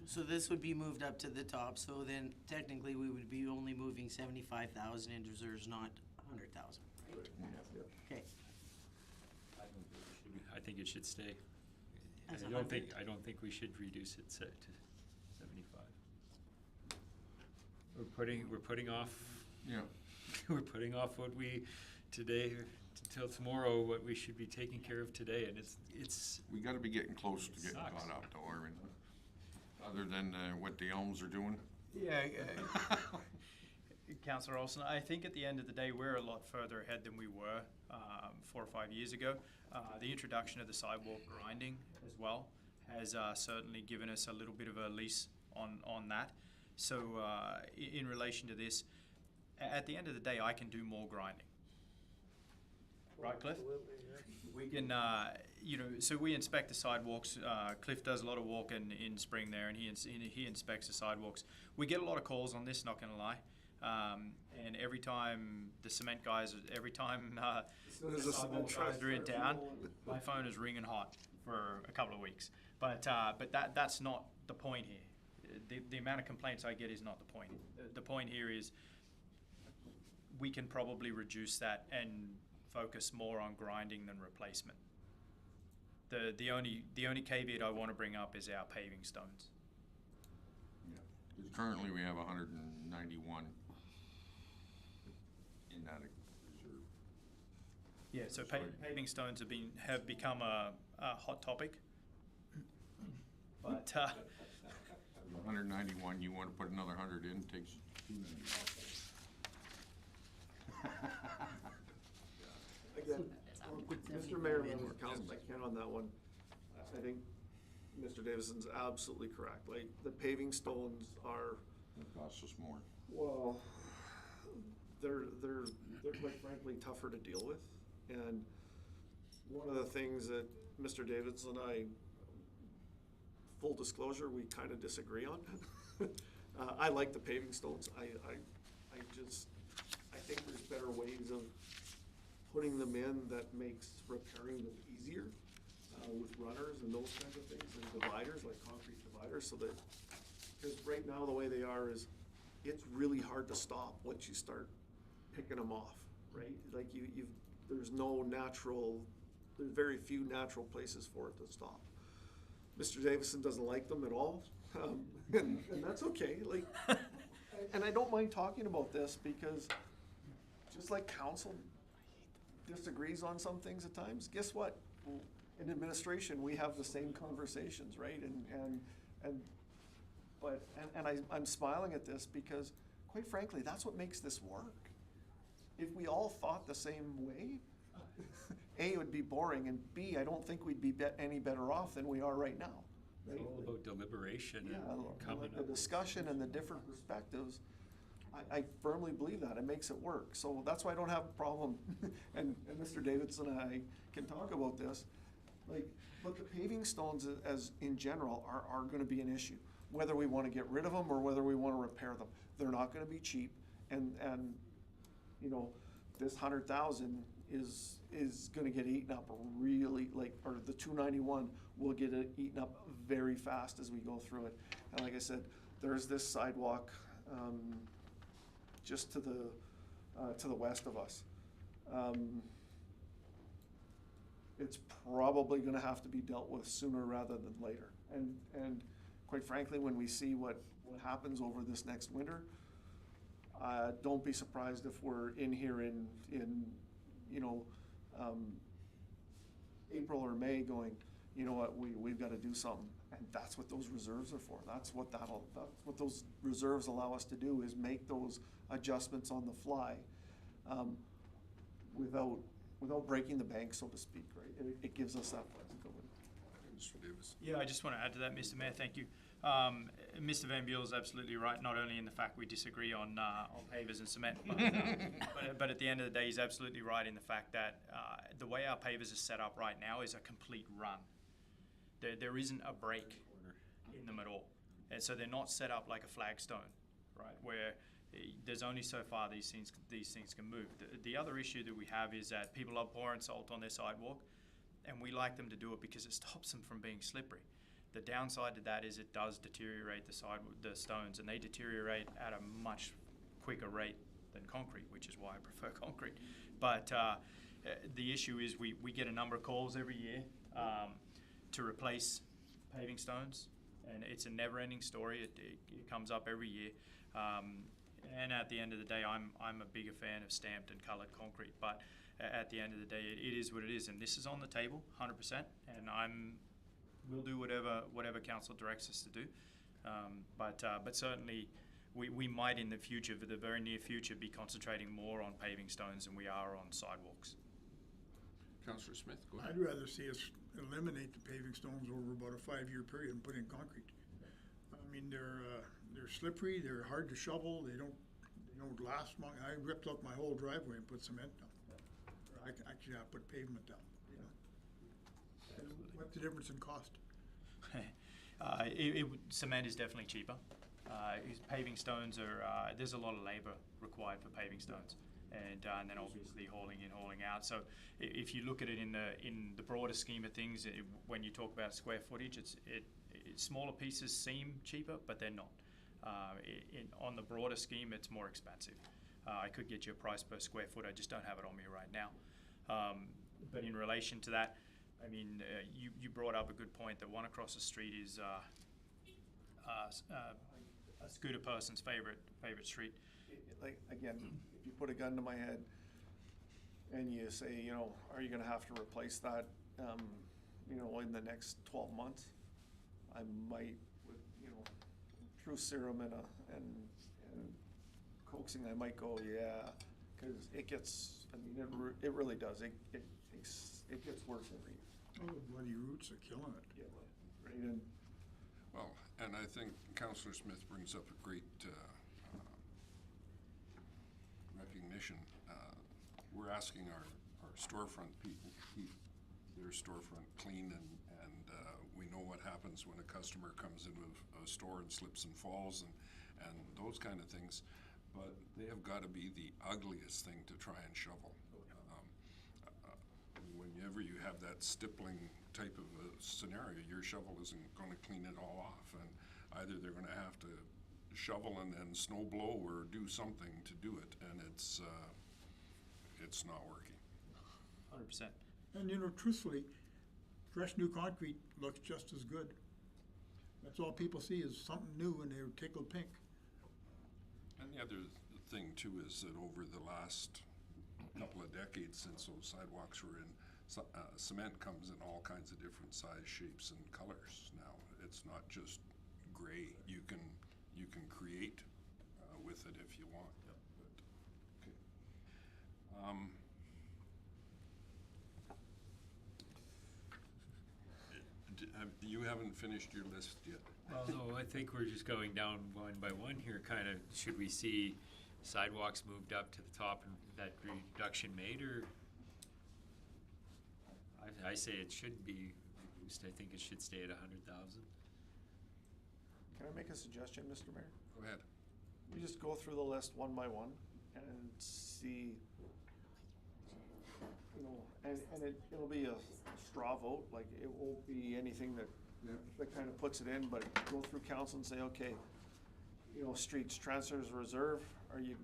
So this would be moved up to the top, so then technically we would be only moving 75,000 into reserves, not 100,000, right? Okay. I think it should stay. As I a don't think, 100? I don't think we should reduce it to 75. We're putting off, Yeah. we're putting off what we, today, till tomorrow, what we should be taking care of today, and it's, We gotta be getting close to It getting sucks. caught up though, Armin. Other than what the elms are doing. Yeah, Councillor Olson, I think at the end of the day, we're a lot further ahead than we were 4 or 5 years ago. The introduction of the sidewalk grinding as well has certainly given us a little bit of a lease on that. So in relation to this, at the end of the day, I can do more grinding. Right, Cliff? We can, so we inspect the sidewalks. Cliff does a lot of walking in spring there, and he inspects the sidewalks. We get a lot of calls on this, not gonna lie. And every time the cement guys, As the sidewalk guys are in town, my phone is ringing hot for a couple of weeks. But that's not the point here. The amount of complaints I get is not the point. The point here is we can probably reduce that and focus more on grinding than replacement. The only caveat I want to bring up is our paving stones. Yeah. 'Cause currently we have 191 in that reserve. Yeah, so Sorry. paving stones have become a hot topic. But 191, you wanna put another 100 in, takes 291. Again, That is Mr. Mayor, members of council, I can on that one. I think Mr. Davison's absolutely correct. Like, the paving stones are, It costs us more. well, they're quite frankly tougher to deal with. And one of the things that Mr. Davidson and I, full disclosure, we kind of disagree on. I like the paving stones. I think there's better ways of putting them in that makes repairing them easier, with runners and those kinds of things, and dividers, like concrete dividers, so that, because right now, the way they are is, it's really hard to stop once you start picking them off, right? Like there's very few natural places for it to stop. Mr. Davison doesn't like them at all, and that's okay, like, and I don't mind talking about this, because just like council disagrees on some things at times, guess what? In administration, we have the same conversations, right? I'm smiling at this because, quite frankly, that's what makes this work. If we all thought the same way, A, it would be boring, and B, I don't think we'd be any better off than we are right now. It's all about deliberation Yeah, and coming like the up. discussion and the different perspectives, I firmly believe that, it makes it work, so that's why I don't have a problem, and Mr. Davidson and I can talk about this, like, but the paving stones as in general are gonna be an issue, whether we wanna get rid of them or whether we wanna repair them, they're not gonna be cheap, and, you know, this 100,000 is gonna get eaten up really, like, or the 291 will get it eaten up very fast as we go through it. And like I said, there's this sidewalk, just to the to the west of us. It's probably gonna have to be dealt with sooner rather than later. And quite frankly, when we see what happens over this next winter, don't be surprised if we're in here in you know, April or May going, you know what, we've gotta do something. And that's what those reserves are for. That's what those reserves allow us to do, is make those adjustments on the fly, without breaking the bank, so to speak, right? It gives us that flexibility. Mr. Davis. Yeah, I just want to add to that, Mr. Mayor. Thank you. Mr. Van Buell is absolutely right. Not only in the fact we disagree on pavers and cement, but at the end of the day, he's absolutely right in the fact that the way our pavers are set up right now is a complete run. There isn't a break in them at all, and so they're not set up like a flagstone, right? Where there's only so far these things can move. The other issue that we have is that people are pouring salt on their sidewalk, and we like them to do it because it stops them from being slippery. The downside to that is it does deteriorate the stones, and they deteriorate at a much quicker rate than concrete, which is why I prefer concrete. But the issue is we get a number of calls every year to replace paving stones, and it's a never-ending story. It comes up every year. And at the end of the day, I'm a bigger fan of stamped and coloured concrete. But at the end of the day, it is what it is, and this is on the table, 100%. And we'll do whatever council directs us to do. But certainly, we might in the future, for the very near future, be concentrating more on paving stones than we are on sidewalks. Councillor Smith, go ahead. I'd rather see us eliminate the paving stones over about a 5-year period and put in concrete. I mean, they're slippery, they're hard to shovel, they don't last long. I ripped up my whole driveway and put cement down. Actually, I put pavement down, you know. What's the difference in cost? Cement is definitely cheaper. Paving stones there's a lot of labour required for paving stones, and then obviously hauling in, hauling out. So if you look at it in the broader scheme of things, when you talk about square footage, smaller pieces seem cheaper, but they're not. On the broader scheme, it's more expensive. I could get you a price per square foot. I just don't have it on me right now. But in relation to that, I mean, you brought up a good point that one across the street is a scooter person's favorite street. Like, again, if you put a gun to my head and you say, you know, are you gonna have to replace that, you know, in the next 12 months? I might, with, you know, true serum and coaxing, I might go, yeah, because it gets, I mean, it really does. It gets worse every year. Oh, the bloody roots are killing it. Yeah, right. And Well, and I think Councillor Smith brings up a great recognition. We're asking our storefront people to keep their storefront clean, and we know what happens when a customer comes into a store and slips and falls and those kind of things. But they have got to be the ugliest thing to try and shovel. Whenever you have that stippling type of a scenario, your shovel isn't going to clean it all off, and either they're going to have to shovel and then snow blow or do something to do it, and it's not working. 100%. And you know, truthfully, fresh new concrete looks just as good. That's all people see is something new and they're tickled pink. And the other thing too is that over the last couple of decades since those sidewalks were in, cement comes in all kinds of different size, shapes, and colors now. It's not just gray. You can create with it if you want. Yep. But, okay. You haven't finished your list yet. Well, no, I think we're just going down one by one here, kind of. Should we see sidewalks moved up to the top and that reduction made, or? I say it should be reduced. I think it should stay at 100,000. can I make a suggestion, Mr. Mayor? Go ahead. We just go through the list one by one and see, you know, and it'll be a straw vote, like it won't be anything that kind of puts it in, but go through council and say, okay, you know, streets, transfers, reserve, are you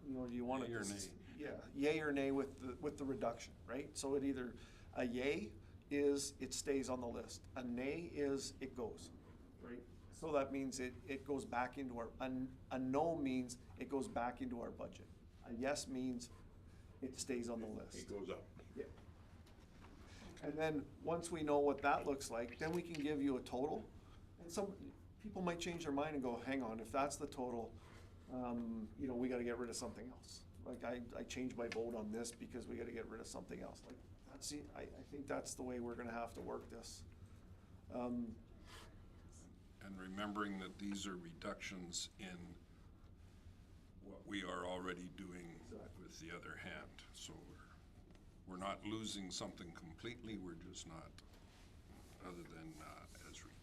you know, do you want it Yay or to? nay? Yeah, yay or nay with the reduction, right? So it either, a yay is it stays on the list, a nay is it goes, right? So that means it goes back into our, a no means it goes back into our budget. A yes means it stays on the list. It goes up. Yeah. And then, once we know what that looks like, then we can give you a total. And some people might change their mind and go, hang on, if that's the total, you know, we gotta get rid of something else. Like, I changed my vote on this because we gotta get rid of something else. Like, that's, I think that's the way we're gonna have to work this. And remembering that these are reductions in what we are already doing with the other hand. So we're not losing something completely, we're just not, other than Esri.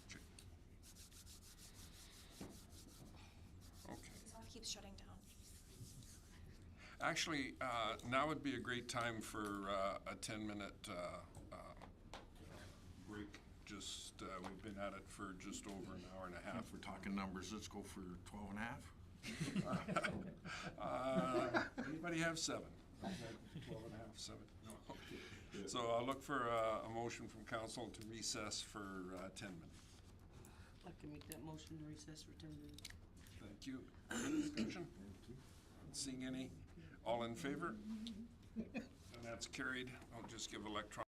Okay. Okay. This all keeps shutting down. Actually, now would be a great time for a 10-minute break. Just, we've been at it for just over an hour and a half. If we're talking numbers, let's go for 12 and a half. Anybody have 7? 12 and a half, 7? No, okay. So I'll look for a motion from council to recess for 10 minutes. I can make that motion to recess for 10 minutes. Thank you. Any discussion? Seeing any? All in favor? And that's carried. I'll just give electronic.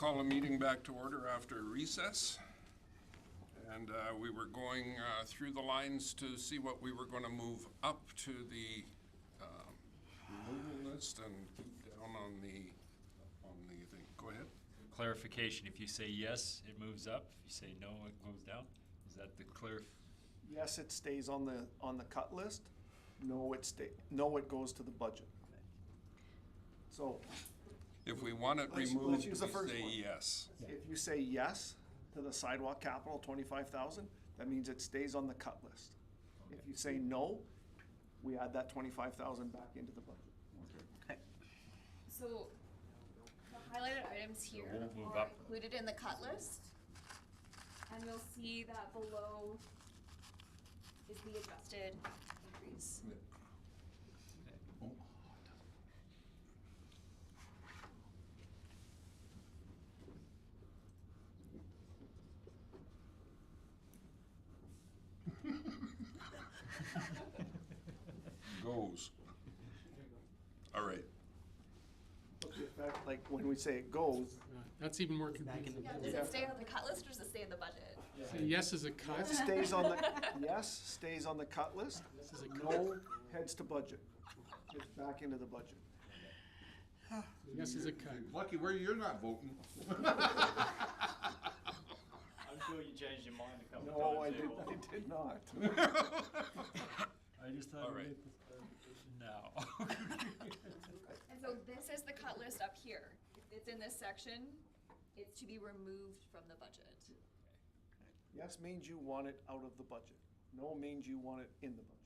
call a meeting back to order after recess. And we were going through the lines to see what we were going to move up to the removal list and keep down on the thing. Go ahead. Clarification, if you say yes, it moves up. If you say no, it moves down. Is that the Yes, it stays on the cut list. No, it goes to the budget. So If we want it Let's removed, we use the first say one. yes. if you say yes to the sidewalk capital, 25,000, that means it stays on the cut list. If you say no, we add that 25,000 back into the budget. So the highlighted items here won't move are up. included in the cut list. And you'll see that below is the adjusted increase. Goes. All right. What's the effect, like, when we say it goes, That's even more confusing. Yeah, does it stay on the cut list or does it stay in the budget? So yes is a cut, stays on the, yes, stays on the cut list, this is a cut, no heads to budget. It's back into the budget. yes is a cut. Lucky where you're not voting. I'm sure you changed your mind a couple No, times. I did not. I just thought All right. we'd make this clarification now. And so this is the cut list up here. If it's in this section, it's to be removed from the budget. Yes means you want it out of the budget. No means you want it in the budget.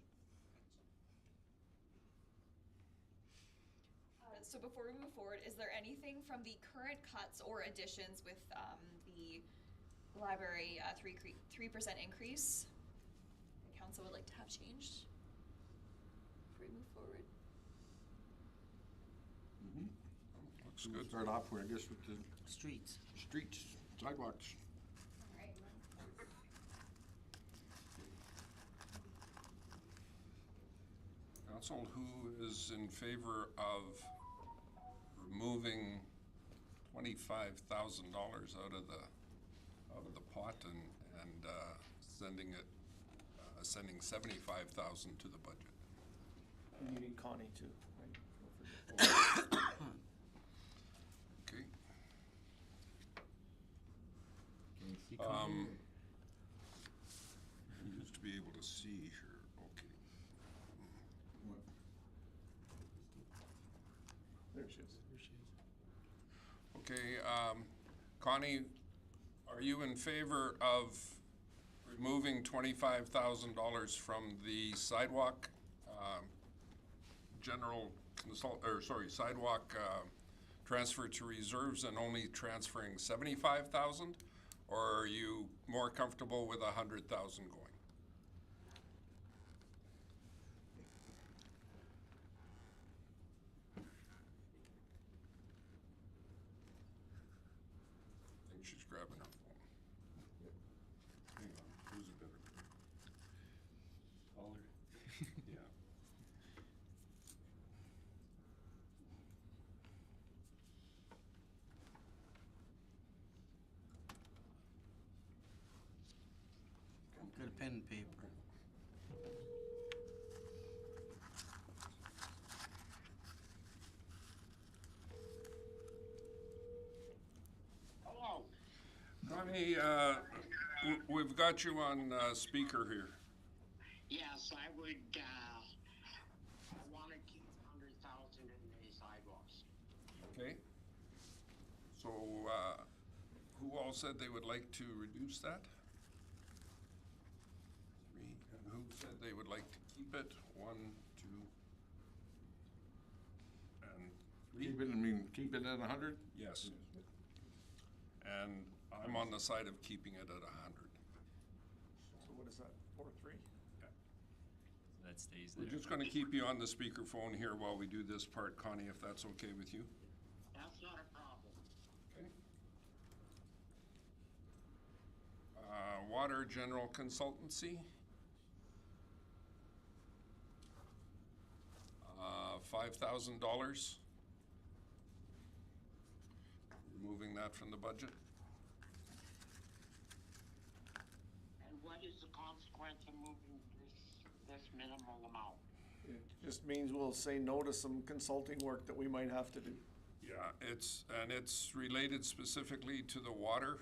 So before we move forward, is there anything from the current cuts or additions with the library 3% increase the council would like to have changed before we move forward? Looks good. Start off with, I guess, with the Streets. streets, sidewalks. All right. Council, who is in favor of removing $25,000 out of the pot and sending 75,000 to the budget? And you need Connie too, right? Don't forget. Okay. Can you see Connie? We used to be able to see here, okay. There she is. Here she is. Okay, Connie, are you in favor of removing $25,000 from the sidewalk, sidewalk transfer to reserves and only transferring 75,000? Or are you more comfortable with 100,000 going? I think she's grabbing her phone. Hang on, who's a better? Taller. Yeah. Got a pen and paper. Hello. Connie, we've got you on speaker here. Yes, I would, I want to keep 100,000 in the sidewalks. Okay. So, who all said they would like to reduce that? 3. And who said they would like to keep it? 1, 2, and 3? Keep it at 100? Yes. And I'm on the side of keeping it at 100. So what is that, 4-3? That stays We're there. just gonna keep you on the speakerphone here while we do this part, Connie, if that's okay with you. That's not a problem. Okay. Water General Consultancy. $5,000. Removing that from the budget. And what is the consequence of moving this minimal amount? It just means we'll say no to some consulting work that we might have to do. Yeah, it's related specifically to the water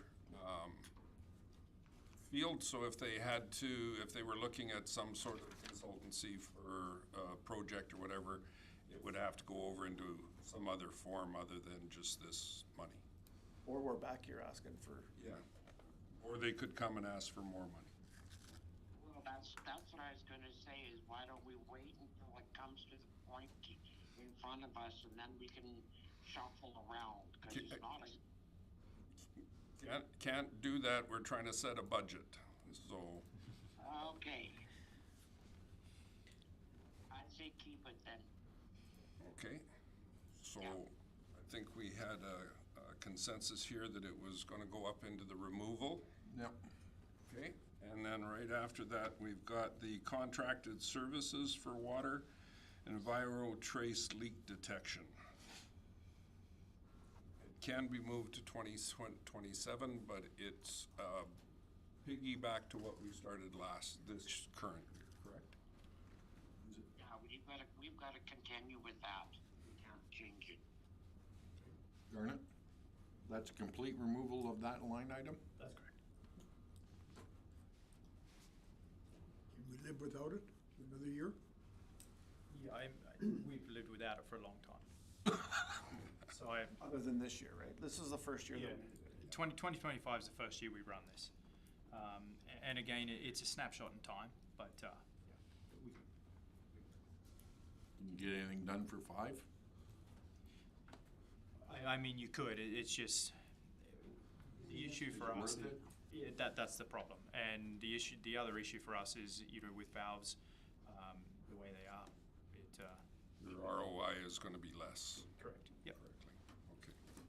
field, so if they were looking at some sort of consultancy for a project or whatever, it would have to go over into some other form other than just this money. Or we're back here asking for, Yeah. Or they could come and ask for more money. Well, that's what I was gonna say, is why don't we wait until it comes to the point in front of us, and then we can shuffle around, cause it's not a, Can't do that, we're trying to set a budget, so, okay. I'd say keep it then. okay. So, Yeah. I think we had a consensus here that it was gonna go up into the removal. Yep. Okay, and then right after that, we've got the contracted services for water and trace leak detection. It can be moved to 2027, but it's piggyback to what we started this current year, correct? Yeah, we've gotta continue with that. We can't change it. Garnet? That's complete removal of that line item? That's correct. Can we live without it for another year? Yeah, we've lived without it for a long time. So other than this year, right? This is the first year that we did it. 2025 is the first year we run this. And again, it's a snapshot in time, but we can. Can you get anything done for 5? I mean, you could. It's just the issue for us. Worth it? Yeah, that's the problem. And the other issue for us is, with valves, the way they are, Your ROI is gonna be less. correct. Yep. Correctly,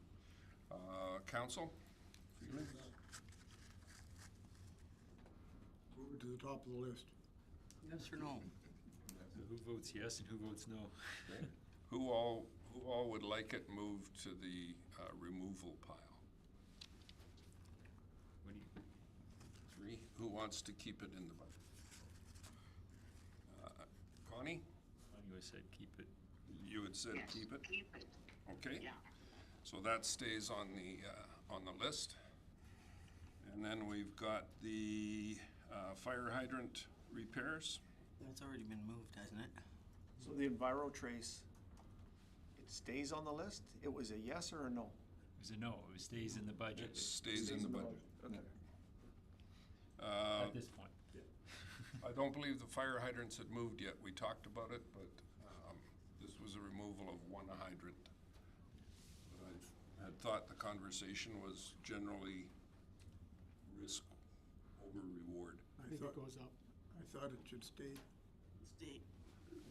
okay. Council, feelings? Move it to the top of the list. Yes or no? So who votes yes and who votes no? Who all would like it moved to the removal pile? What do you, 3, who wants to keep it in the budget? Connie, I said keep it. you had said Yes, keep it? keep it, Okay, yeah. so that stays on the list. And then we've got the fire hydrant repairs. That's already been moved, hasn't it? So the trace, it stays on the list? It was a yes or a no? It was a no, it stays in the budget It stays in the budget. Okay. at this point. I don't believe the fire hydrants had moved yet. We talked about it, but this was a removal of one hydrant. But I had thought the conversation was generally risk over reward. I think it goes up. I thought it should stay. Stay.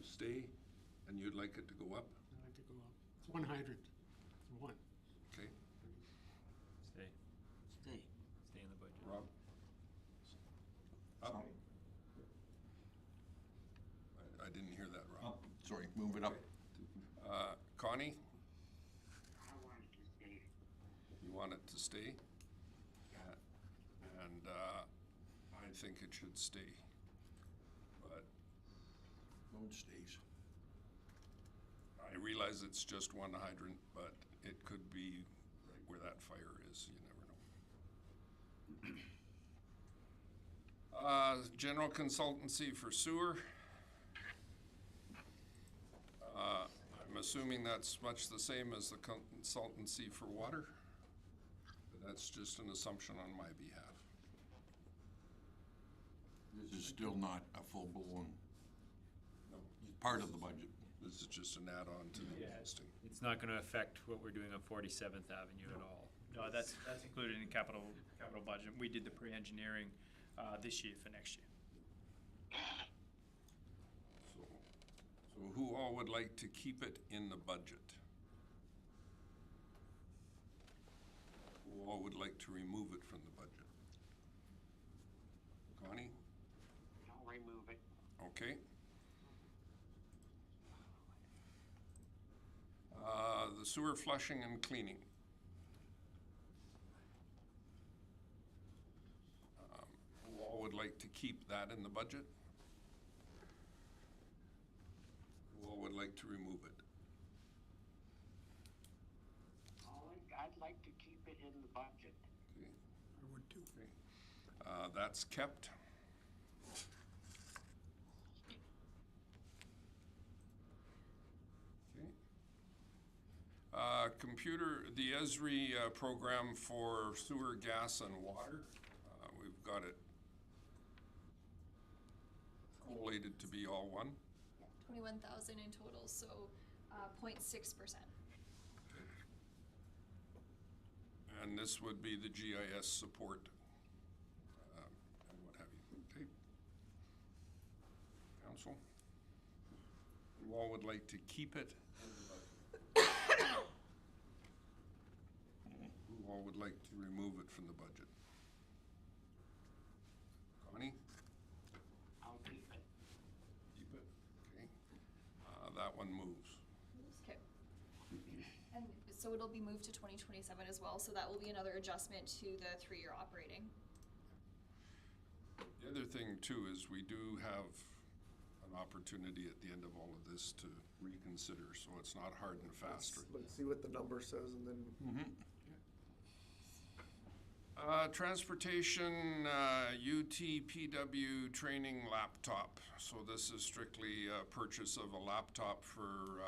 Stay, and you'd like it to go up? I like to go up. It's one hydrant, for one. Okay, Stay, Stay. stay in the budget. Rob? Up? I didn't hear that, Rob. Sorry, move it up. Connie, I want it to stay. you want it to stay? And I think it should stay. But Road stays. I realize it's just one hydrant, but it could be right where that fire is, you never know. General consultancy for sewer. I'm assuming that's much the same as the consultancy for water, but that's just an assumption on my behalf. This is still not a full-blown No, part of the budget. this is just an add-on to the existing. It's not gonna affect what we're doing on 47th Avenue at all. No, that's included in capital budget. We did the pre-engineering this year for next year. So who all would like to keep it in the budget? Who all would like to remove it from the budget? Connie? I'll remove it. Okay. The sewer flushing and cleaning. like to keep that in the budget? Who all would like to remove it? I'd like to keep it in the budget. Okay, I would too. okay. That's kept. Okay. The ESRI program for sewer, gas, and water, we've got it collated to be all one. 21,000 in total, so 0.6%. And this would be the GIS support and what have you. Okay. Council? You all would like to keep it in the budget? Who all would like to remove it from the budget? Connie? I'll keep it. Keep it, okay. That one moves. Okay. And so it'll be moved to 2027 as well, so that will be another adjustment to the 3-year operating. The other thing too is we do have an opportunity at the end of all of this to reconsider, so it's not hard and fast. Let's see what the number says and then. Transportation, UTPW training laptop. So this is strictly a purchase of a laptop for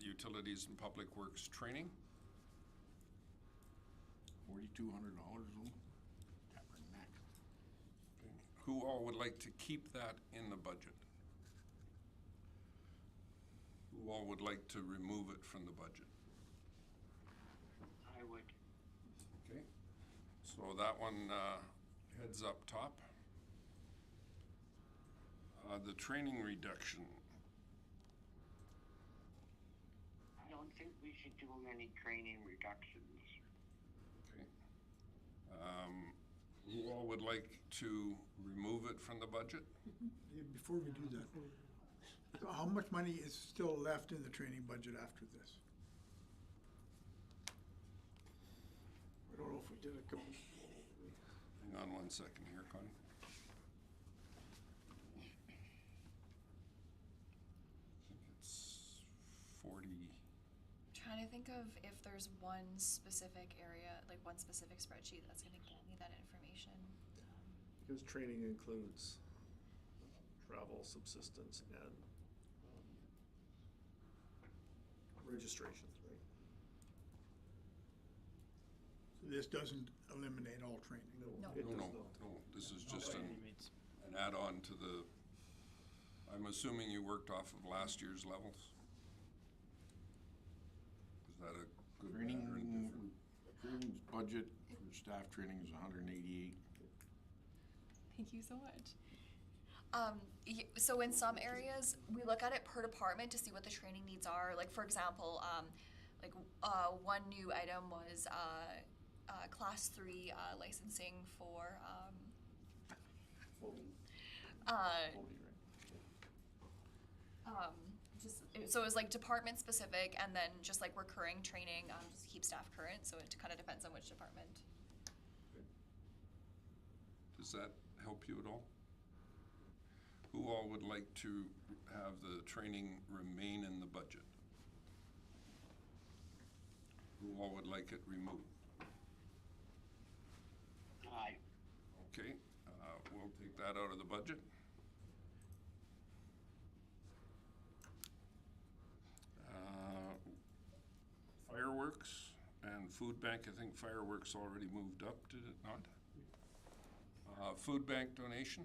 utilities and public works training. $4,200 Who all would like to keep that in the budget? Who all would like to remove it from the budget? I would. Okay, so that one heads up top. The training reduction. I don't think we should do any training reductions. Okay. Who all would like to remove it from the budget? Yeah, before we do that, so how much money is still left in the training budget after this? I don't know if we did it. Hang on one second here, Connie. I think it's 40. Trying to think of if there's one specific area, like one specific spreadsheet that's gonna get me that information. Because training includes travel, subsistence, and registrations, right? So this doesn't eliminate all training? No. It No, does no, not. no, this is just By an any means. add-on to the, I'm assuming you worked off of last year's levels? Is that a good Training, matter or indifferent? training's budget for staff training is 188. Thank you so much. So in some areas, we look at it per department to see what the training needs are. Like for example, one new item was class 3 licensing for so it was like department specific and then just like recurring training just to keep staff current. So it kind of depends on which department. Does that help you at all? Who all would like to have the training remain in the budget? Who all would like it removed? Aye. Okay, we'll take that out of the budget. Fireworks and food bank, I think fireworks already moved up, did it not? Food bank donation?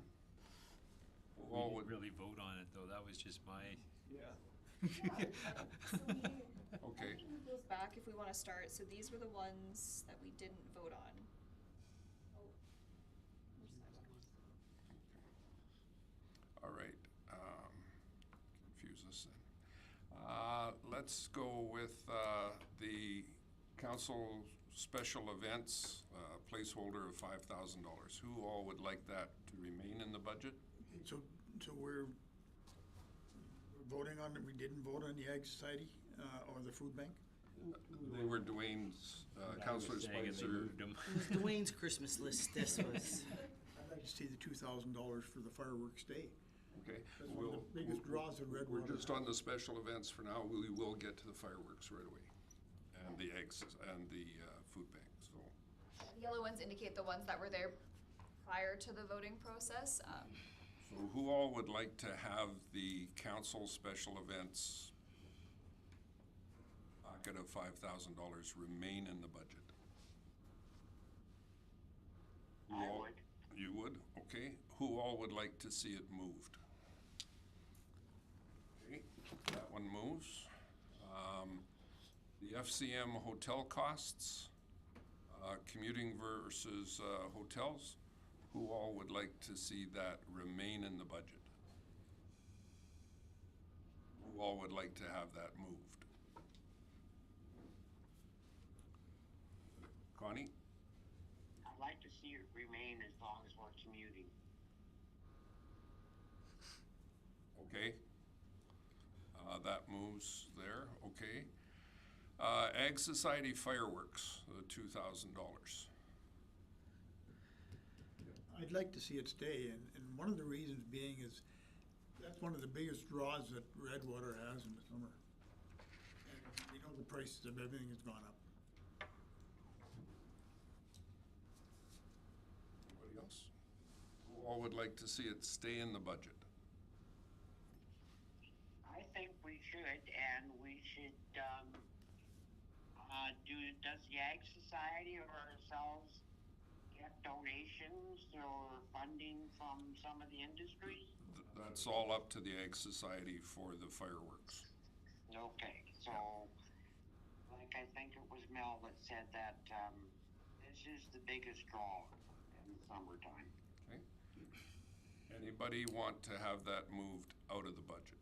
Who We all didn't would, really vote on it, though. That was just my, Yeah. okay, We can move those back if we want to start. So these were the ones that we didn't vote on. all right, confuse us then. Let's go with the council special events placeholder of $5,000. Who all would like that to remain in the budget? So we're voting on, we didn't vote on the Ag Society or the food bank? They were Dwayne's, I was Councillor saying, and they Spicer. moved 'em. It was Dwayne's Christmas list, this was. I'd like like to see the $2,000 for the fireworks day. Okay. That's one of the biggest draws in Redwater. We're just on the special events for now. We will get to the fireworks right away. And the eggs and the food bank, so. The yellow ones indicate the ones that were there prior to the voting process. So who all would like to have the council special events pocket of $5,000 remain in the budget? Who I all- would. You would? Okay. Who all would like to see it moved? Okay, that one moves. The FCM hotel costs, commuting versus hotels. Who all would like to see that remain in the budget? Who all would like to have that moved? Connie? I'd like to see it remain as long as we're commuting. Okay. That moves there, okay. Ag Society fireworks, the $2,000. I'd like to see it stay, and one of the reasons being is that's one of the biggest draws that Redwater has in the summer. And we know the prices of everything has gone up. Anybody else? Who all would like to see it stay in the budget? I think we should, and we should, does the Ag Society or ourselves get donations or funding from some of the industries? That's all up to the Ag Society for the fireworks. Okay, so, like I think it was Mel that said that, this is the biggest draw in the summertime. Okay. Anybody want to have that moved out of the budget?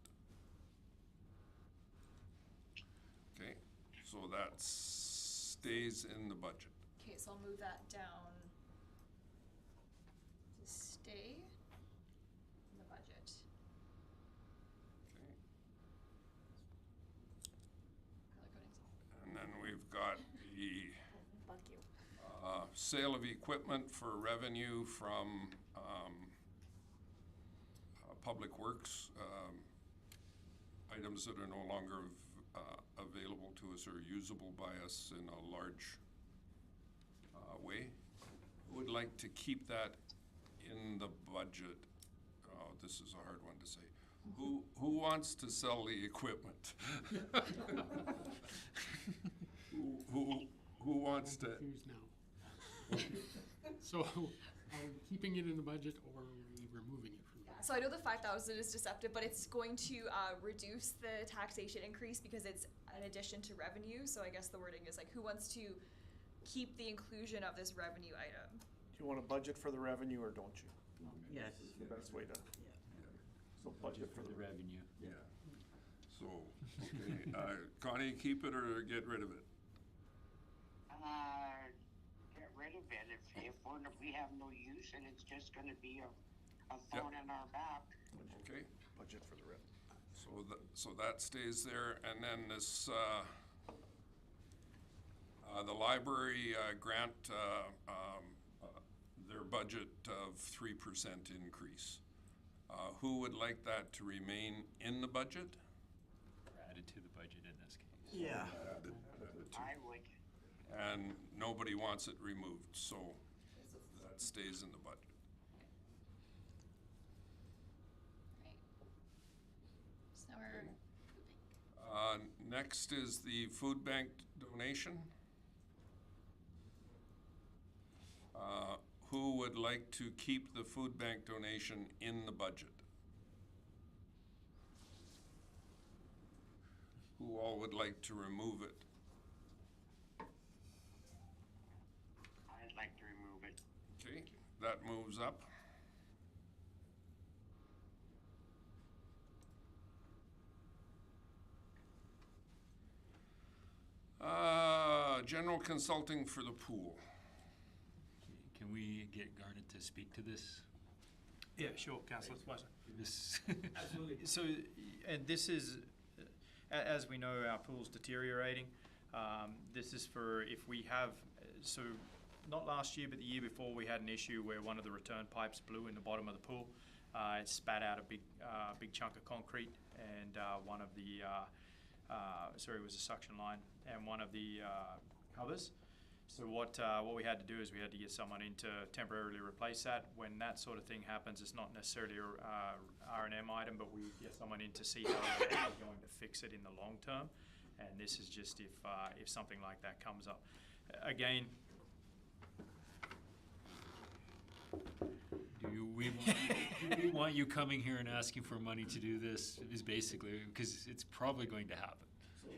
Okay, so that stays in the budget. Okay, so I'll move that down to stay in the budget. Okay. Color coding's And then we've got the Bug you. sale of equipment for revenue from Public Works, items that are no longer available to us or usable by us in a large way. Would like to keep that in the budget. Oh, this is a hard one to say. Who wants to sell the equipment? Who wants to? Confused now. So, are we keeping it in the budget or are we removing it from the budget? So I know the 5,000 is deceptive, but it's going to reduce the taxation increase because it's an addition to revenue. So I guess the wording is like, who wants to keep the inclusion of this revenue item? Do you want to budget for the revenue or don't you? Yes. Is the best way to, Yeah. so budget for the revenue. revenue. Yeah. So, okay, Connie, keep it or get rid of it? Get rid of it if we have no use and it's just gonna be a thorn in our back. Okay, Budget for the revenue. so that stays there, and then this, the library grant, their budget of 3% increase. Who would like that to remain in the budget? Added to the budget in this case. Yeah. Added to. I would. And nobody wants it removed, so that stays in the budget. Right. So now we're Next is the food bank donation. Who would like to keep the food bank donation in the budget? Who all would like to remove it? I'd like to remove it. Okay, that moves up. General consulting for the pool. Can we get Garnet to speak to this? Yeah, sure, Councillor Spicer. This. Absolutely. So, and this is, as we know, our pool's deteriorating. This is for if we have, so not last year, but the year before, we had an issue where one of the return pipes blew in the bottom of the pool. It spat out a big chunk of concrete, and one of the, it was a suction line, and one of the covers. So what we had to do is we had to get someone in to temporarily replace that. When that sort of thing happens, it's not necessarily a R&M item, but we get someone in to see how they're actually going to fix it in the long term. And this is just if something like that comes up. Again, Do we want you coming here and asking for money to do this, is basically, because it's probably going to happen.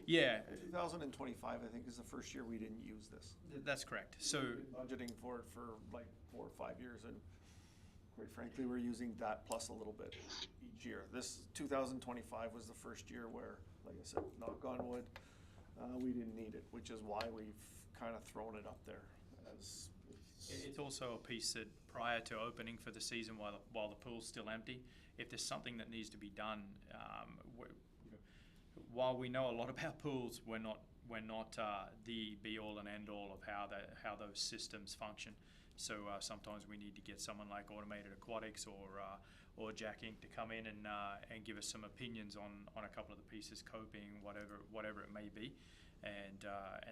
yeah, 2025, I think, is the first year we didn't use this. that's correct. So Budgeting for it for like 4 or 5 years, and quite frankly, we're using that plus a little bit each year. This 2025 was the first year where, like I said, knock on wood, we didn't need it, which is why we've kind of thrown it up there as. it's also a piece that prior to opening for the season, while the pool's still empty, if there's something that needs to be done, while we know a lot about pools, we're not the be all and end all of how those systems function. So sometimes we need to get someone like Automated Aquatics or Jack Inc. to come in and give us some opinions on a couple of the pieces, coping, whatever it may be, and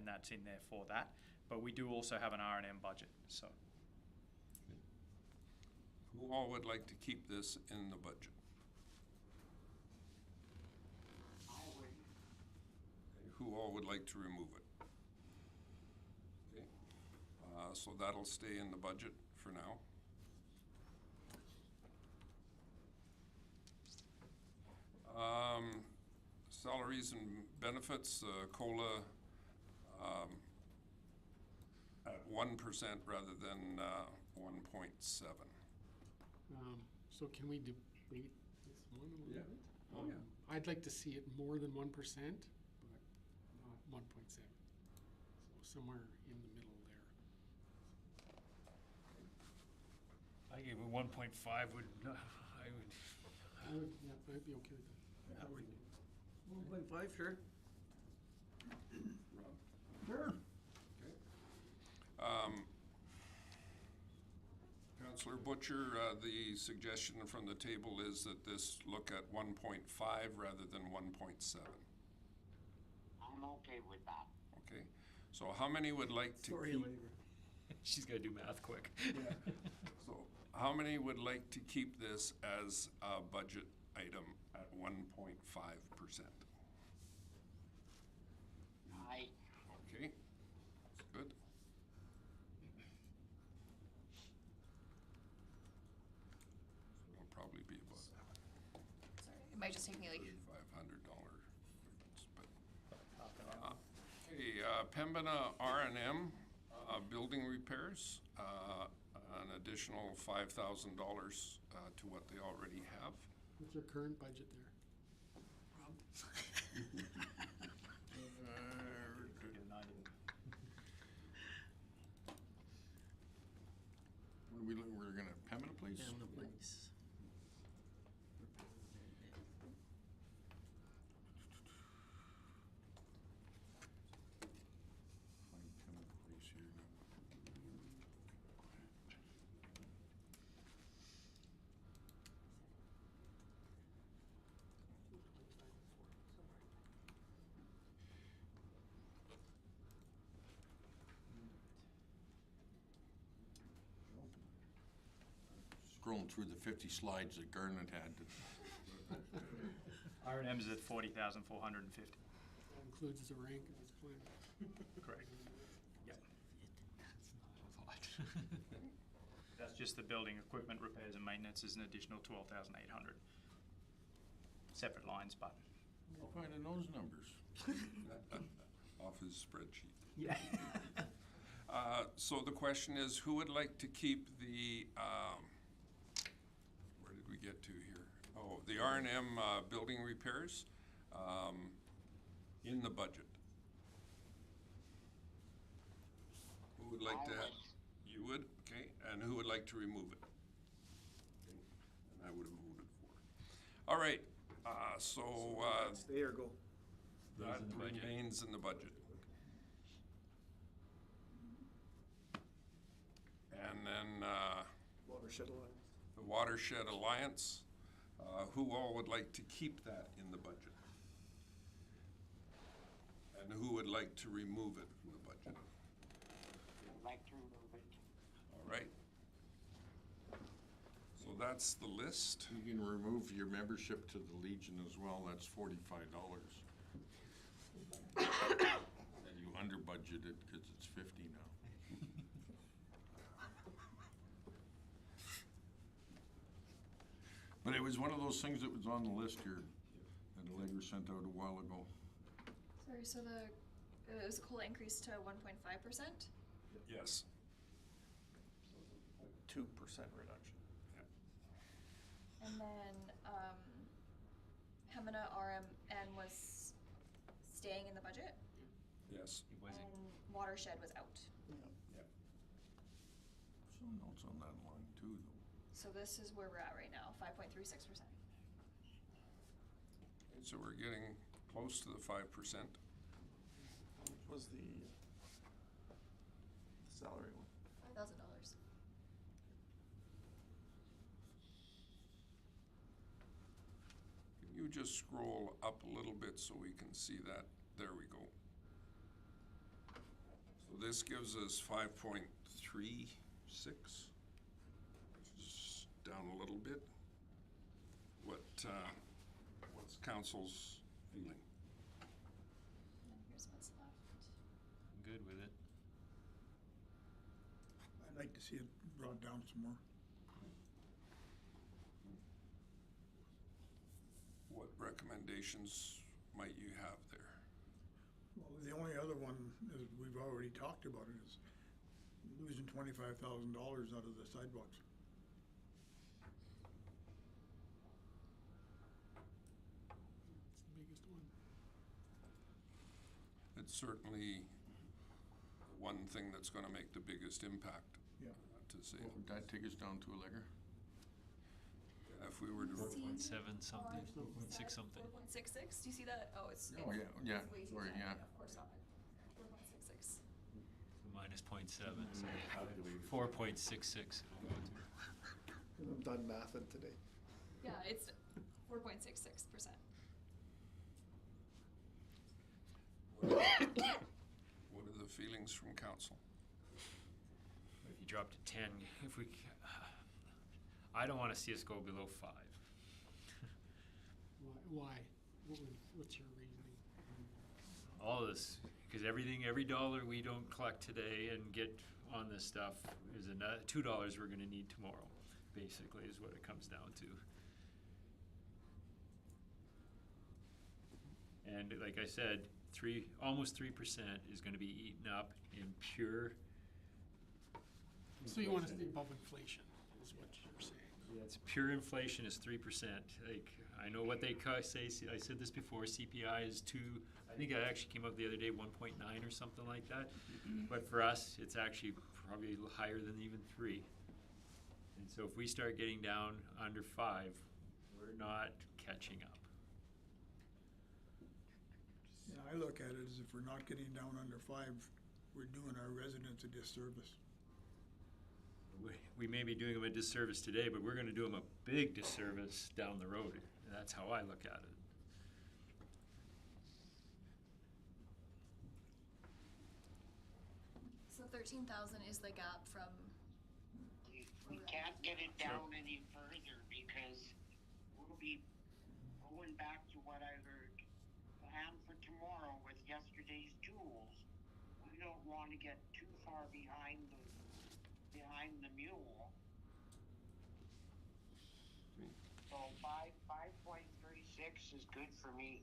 that's in there for that. But we do also have an R&M budget. So Who all would like to keep this in the budget? I would. Who all would like to remove it? Okay, so that'll stay in the budget for now. Salaries and benefits, COLA, at 1% rather than 1.7. So can we debate this one a little Yeah. bit? Oh, yeah. I'd like to see it more than 1%, but not 1.7. So somewhere in the middle there. I gave it 1.5 would, I'd be okay with that. 1.5, sure. Sure. Councillor Butcher, the suggestion from the table is that this look at 1.5 rather than 1.7. I'm okay with that. Okay, so how many would like to keep? she's got to do math quick. So how many would like to keep this as a budget item at 1.5%? Okay, that's good. It'll probably be about Sorry, it might just take me like. $500, but. Okay, Pembina R&M, building repairs, an additional $5,000 to what they already have. What's our current budget there? We're gonna, Pembina, please? Down the place. Find Pembina Place here. Scrolling through the 50 slides that Garnet had. R&M is at 40,450. That includes the rank of this plan. Correct. Yep. That's not a lot. That's just the building equipment repairs and maintenance is an additional 12,800. Separate lines, but. Where finding those numbers? Off his spreadsheet. Yeah. So the question is, who would like to keep the, where did we get to here? Oh, the R&M building repairs in the budget. Who would like to have? You would? Okay, and who would like to remove it? Okay. And I would have voted for it. All right, so Stay or go? that in the budget. remains in the budget. Watershed Alliance. The Watershed Alliance. Who all would like to keep that in the budget? And who would like to remove it from the budget? I'd like to remove it. All right. So that's the list. You can remove your membership to the Legion as well, that's $45. And you under budgeted because it's 50 now. But it was one of those things that was on the list here that Allegra sent out a while ago. Sorry, so it was a COLA increase to 1.5%? Yes. 2% reduction. And then, Hemina RMN was staying in the budget, Yes. It wasn't, and Watershed was out. Some notes on that line too, though. So this is where we're at right now, 5.36%. So we're getting close to the 5%. Which was the salary one. $5,000. Can you just scroll up a little bit so we can see that? There we go. So this gives us 5.36, which is down a little bit. What's council's feeling? And here's what's left. I'm good with it. I'd like to see it brought down some more. What recommendations might you have there? Well, the only other one is, we've already talked about it, is losing $25,000 out of the sidewalks. It's the biggest one. It's certainly one thing that's gonna make the biggest impact, Yeah. to say. What would that take us down to, Allegra? If we were to, 4.7 something, 4.6 something. 4.66, do you see that? Oh, it's. Oh, yeah, yeah, it's way too sorry, tiny. yeah. Of course not. 4.66. Minus 0.7, so 4.66. I'm done mathing today. Yeah, it's 4.66%. what are the feelings from council? If you drop to 10, if we, I don't want to see us go below 5. Why? What's your reasoning? All this, because every dollar we don't collect today and get on this stuff is another $2 we're going to need tomorrow, basically, is what it comes down to. And like I said, almost 3% is going to be eaten up in pure. So you want to stay above inflation, is what you're saying? Yeah, it's pure inflation is 3%. Like, I know what they say, I said this before, CPI is 2, I think I actually came up the other day, 1.9 or something like that. But for us, it's actually probably a little higher than even 3. And so if we start getting down under 5, we're not catching up. Yeah, I look at it as if we're not getting down under 5, we're doing our residents a disservice. We may be doing them a disservice today, but we're gonna do them a big disservice down the road. And that's how I look at it. So 13,000 is the gap from. We can't get it down any further because we'll be going back to what I heard plan for tomorrow with yesterday's tools. We don't want to get too far behind the mule. So 5.36 is good for me.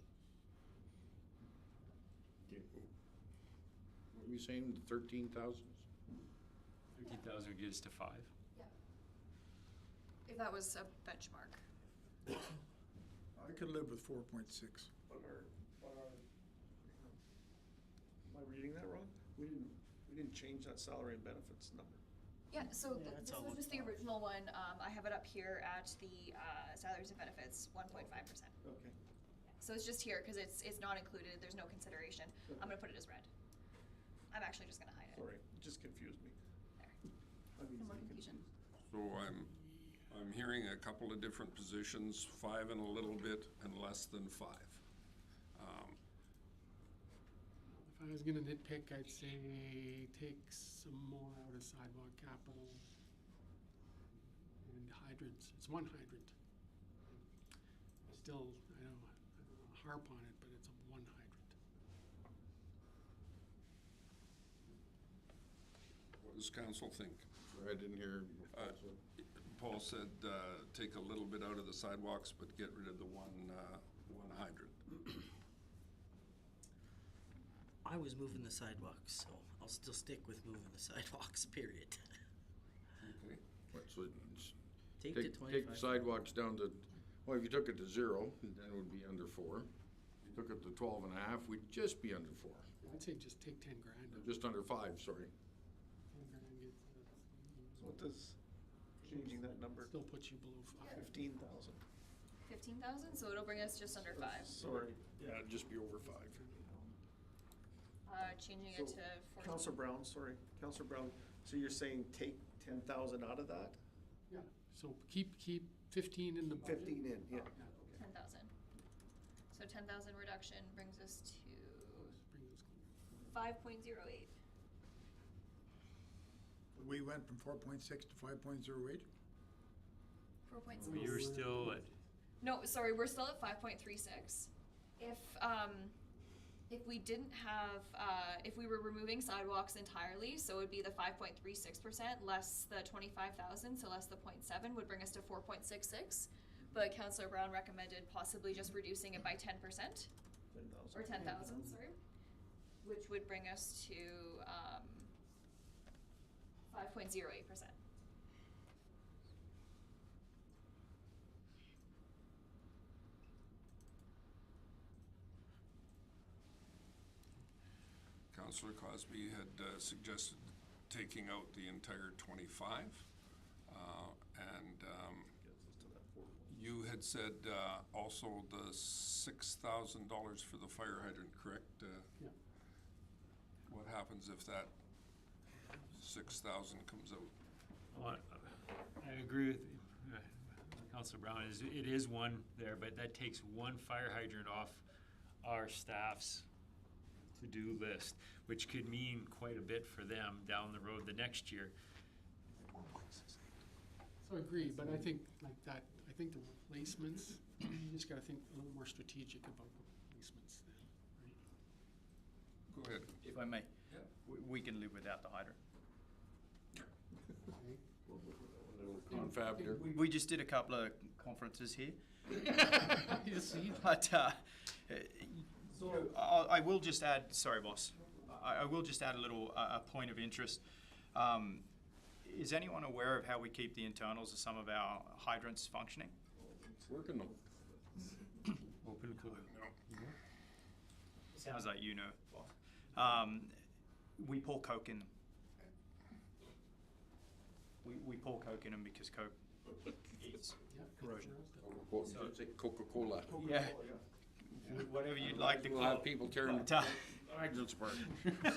What are we saying, the 13,000? 13,000 would get us to 5. Yeah. If that was a benchmark. I could live with 4.6. But am I reading that wrong? We didn't change that salary and benefits number. Yeah, so Yeah, that's this all was it just the was. original one. I have it up here at the salaries and benefits, 1.5%. Okay. So it's just here because it's not included. There's no consideration. I'm gonna put it as red. I'm actually just gonna hide it. Sorry, it just confused me. There. I'm No more easily confusion. confused. So I'm I'm hearing a couple of different positions, 5 and a little bit and less than 5. If I was gonna nitpick, I'd say take some more out of sidewalk capital and hydrants. It's one hydrant. Still, I don't wanna harp on it, but it's a one hydrant. What does council think? I didn't hear. Paul said, take a little bit out of the sidewalks, but get rid of the one hydrant. I was moving the sidewalks, so I'll still stick with moving the sidewalks, period. Okay. So Take the take the 25. sidewalks down to, well, if you took it to 0, then it would be under 4. If you took it to 12 and a half, we'd just be under 4. I'd say just take 10 grand out. Just under 5, sorry. 10 grand gets, So what does changing that number still puts you below 5. 15,000? 15,000, so it'll bring us just under 5. Sorry. Yeah, it'd just be over 5. Changing it to 14. Counselor Brown, sorry, Counselor Brown, so you're saying take 10,000 out of that? Yeah, so keep 15 in the budget. 15 in, yeah. 10,000. So 10,000 reduction brings us to Brings us 5.08. We went from 4.6 to 5.08. 4.6. You were still at, No, sorry, we're still at 5.36. If we didn't have, if we were removing sidewalks entirely, so it would be the 5.36% less the 25,000, so less the 0.7 would bring us to 4.66. But Councillor Brown recommended possibly just reducing it by 10%, 10,000. or 10,000, sorry, which would bring us to 5.08%. Councillor Cosby had suggested taking out the entire 25. And you had said also the $6,000 for the fire hydrant, correct? Yeah. What happens if that 6,000 comes out? well, I agree with Councilor Brown, it is one there, but that takes one fire hydrant off our staff's to-do list, which could mean quite a bit for them down the road the next year. So I agree, but I think like that, I think the replacements, you just gotta think a little more strategic about the replacements then, right? Go ahead. If I may, Yeah. we can live without the hydrant. Confab here. We just did a couple of conferences here. You see? But I will just add, sorry, boss. I will just add a little a point of interest. Is anyone aware of how we keep the internals of some of our hydrants functioning? Working them. Open to Sounds like you know, boss. We pour Coke in them. We pour Coke in them because Coke is corrosion. Coca-Cola. Yeah. Whatever you'd like to We'll call have it. people tearing But, hydrants apart.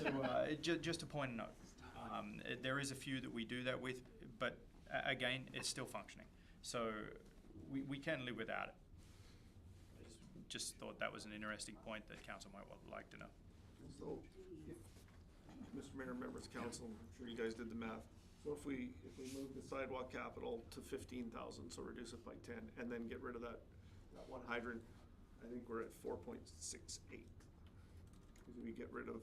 So, just a point of note, there is a few that we do that with, but again, it's still functioning. So we can live without it. Just thought that was an interesting point that council might like to know. So, if Mr. Mayor, members of council, I'm sure you guys did the math. So if we move the sidewalk capital to 15,000, so reduce it by 10, and then get rid of that one hydrant, I think we're at 4.68. Because we get rid of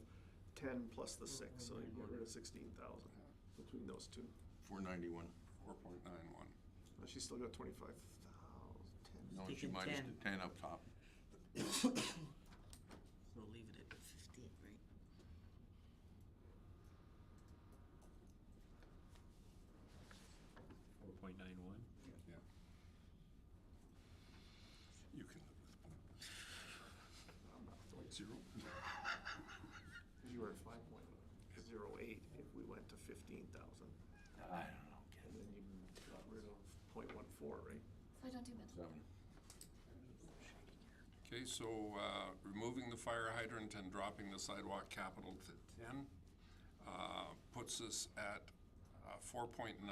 10 plus the 6, so you get rid of 16,000 between those two. 491. 4.91. She's still got 25,000. No, she Taking minus 10. the 10 up top. So leave it at 15, right? Yeah. You can live with I'm not point zero. You were at 5.08 if we went to 15,000. I don't know. And then you got rid of 0.14, right? So I don't do mental. 7. Okay, so removing the fire hydrant and dropping the sidewalk capital to 10 puts us at 4.91.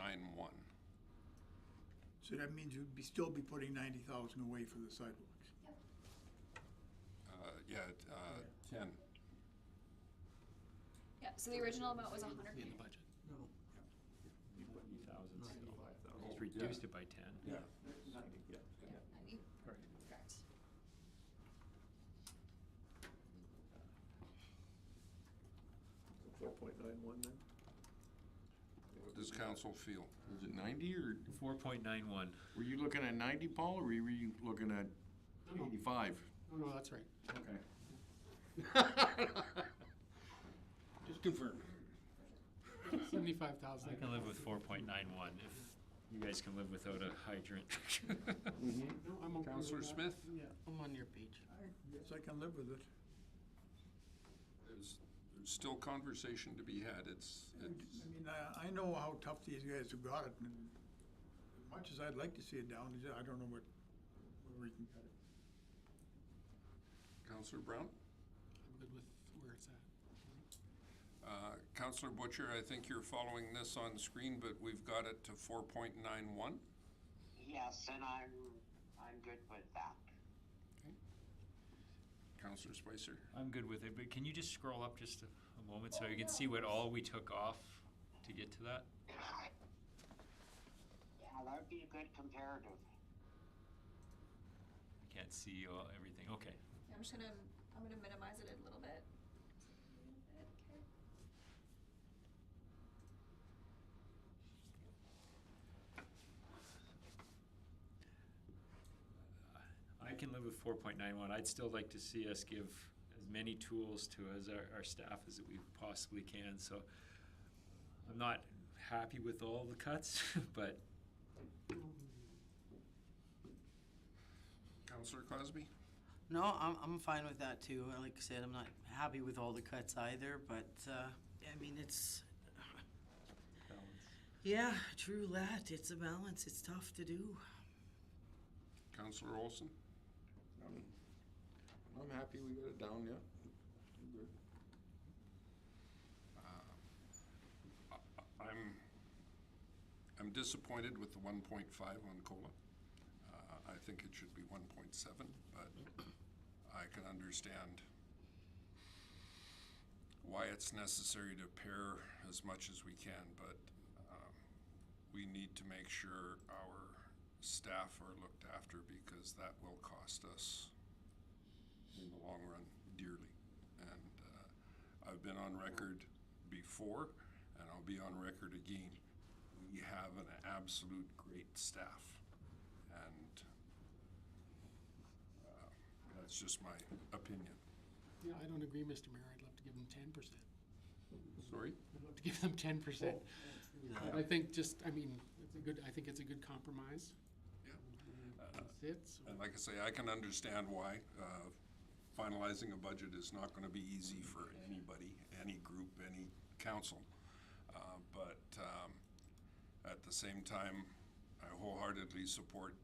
So that means you'd still be putting 90,000 away for the sidewalks. Yeah, 10. Yeah, so the original amount was 100. In the budget. No. You put 80,000, so just reduced it by 10. Yeah. 90. Right. Correct. So 4.91 then? What does council feel? Is it 90 or 4.91. were you looking at 90, Paul, or were you looking at 85? No, that's right. Okay. Just confirm. 75,000. I can live with 4.91 if you guys can live without a hydrant. No, I'm okay with Councillor that. Smith? Yeah. I'm on your page. Yes, I can live with it. There's still conversation to be had. I mean, I know how tough these guys have got it, and as much as I'd like to see it down, I don't know where we can cut it. Councillor Brown? I'm good with where it's at. Councillor Butcher, I think you're following this on screen, but we've got it to 4.91. Yes, and I'm good with that. Councillor Spicer? I'm good with it, but can you just scroll up just a moment so you can see what all we took off to get to that? Yeah, that would be a good comparative. I can't see everything. Okay. Yeah, I'm gonna minimize it a little bit. Okay. I can live with 4.91. I'd still like to see us give as many tools to as our staff as we possibly can. So I'm not happy with all the cuts, but Councillor Cosby? No, I'm fine with that too. Like I said, I'm not happy with all the cuts either, but, I mean, it's, yeah, true that. It's a balance. It's tough to do. Councillor Olson? I'm happy we got it down, yeah. Good. I'm disappointed with the 1.5 on COLA. I think it should be 1.7, but I can understand why it's necessary to pair as much as we can, but we need to make sure our staff are looked after because that will cost us in the long run dearly. And I've been on record before, and I'll be on record again. We have an absolute great staff, and that's just my opinion. Yeah, I don't agree, Mr. Mayor. I'd love to give them 10%. Sorry? I'd love to give them 10%. I think I think it's a good compromise. Yeah. Fits. And like I say, I can understand why finalizing a budget is not going to be easy for anybody, any group, any council. But at the same time, I wholeheartedly support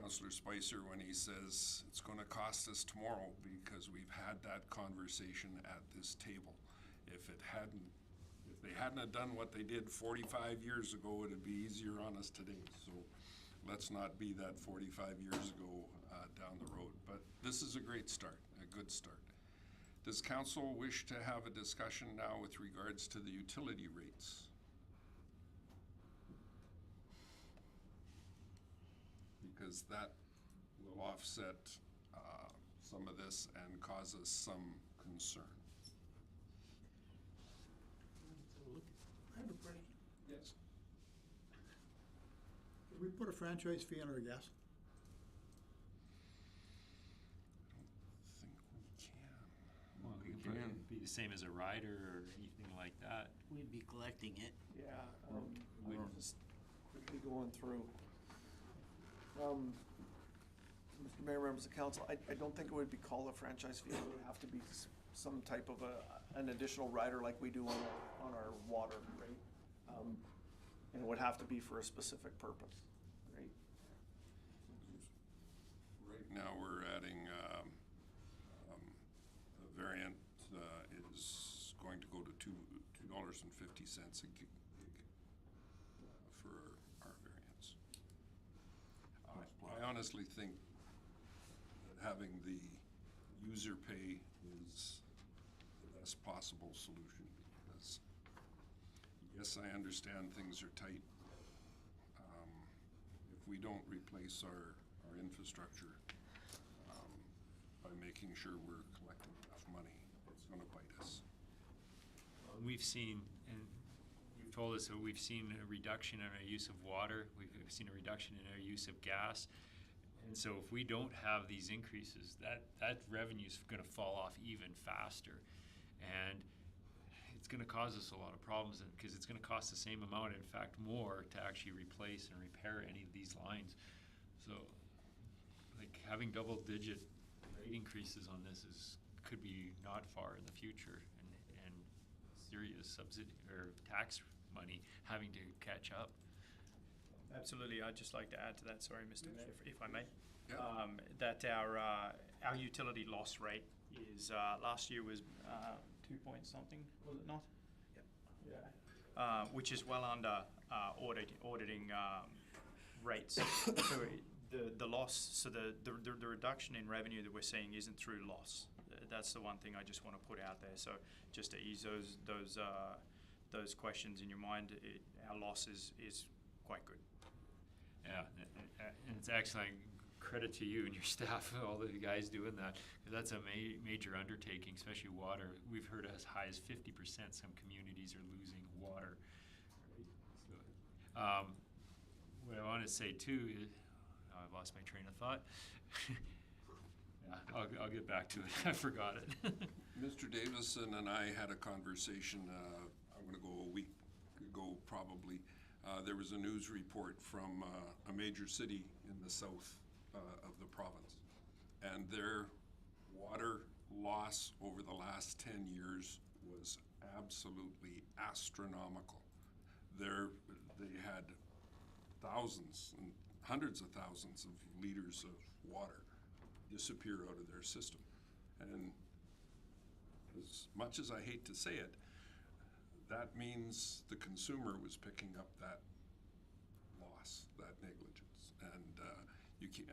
Councillor Spicer when he says it's going to cost us tomorrow because we've had that conversation at this table. If they hadn't have done what they did 45 years ago, it'd be easier on us today. So let's not be that 45 years ago down the road. But this is a great start, a good start. Does council wish to have a discussion now with regards to the utility rates? Because that will offset some of this and cause us some concern. I have a question. Yes. Could we put a franchise fee on our gas? I don't think we can. Well, We it could can. be the same as a rider or anything like that. We'd be collecting it. Yeah, we- I'm just quickly going through. Mr. Mayor, members of council, I don't think it would be called a franchise fee. It would have to be some type of an additional rider like we do on our water rate. And it would have to be for a specific purpose, right? Right now, we're adding, the variant is going to go to $2.50 a gig for our variants. I honestly think that having the user pay is the best possible solution, because, yes, I understand things are tight. If we don't replace our infrastructure by making sure we're collecting enough money, it's gonna bite us. We've seen, and you've told us that we've seen a reduction in our use of water, we've seen a reduction in our use of gas. And so if we don't have these increases, that revenue's gonna fall off even faster. And it's gonna cause us a lot of problems, because it's gonna cost the same amount, in fact more, to actually replace and repair any of these lines. So, like, having double-digit rate increases on this could be not far in the future, and serious subsidy or tax money having to catch up. Absolutely. I'd just like to add to that, sorry, Mr. Mayor, if I may. Yeah. That our utility loss rate is, last year was 2 point something, was it not? Yep. Yeah. Which is well under auditing rates. So the loss, so the reduction in revenue that we're seeing isn't through loss. That's the one thing I just want to put out there. So just to ease those questions in your mind, our loss is quite good. Yeah, and it's excellent. Credit to you and your staff, all the guys doing that. 'Cause that's a major undertaking, especially water. We've heard as high as 50% some communities are losing water. So, what I want to say too is, I've lost my train of thought. Yeah, I'll get back to it. I forgot it. Mr. Davison and I had a conversation, I'm gonna go a week ago probably. There was a news report from a major city in the south of the province. And their water loss over the last 10 years was absolutely astronomical. They had thousands and hundreds of thousands of liters of water disappear out of their system. And as much as I hate to say it, that means the consumer was picking up that loss, that negligence. And you can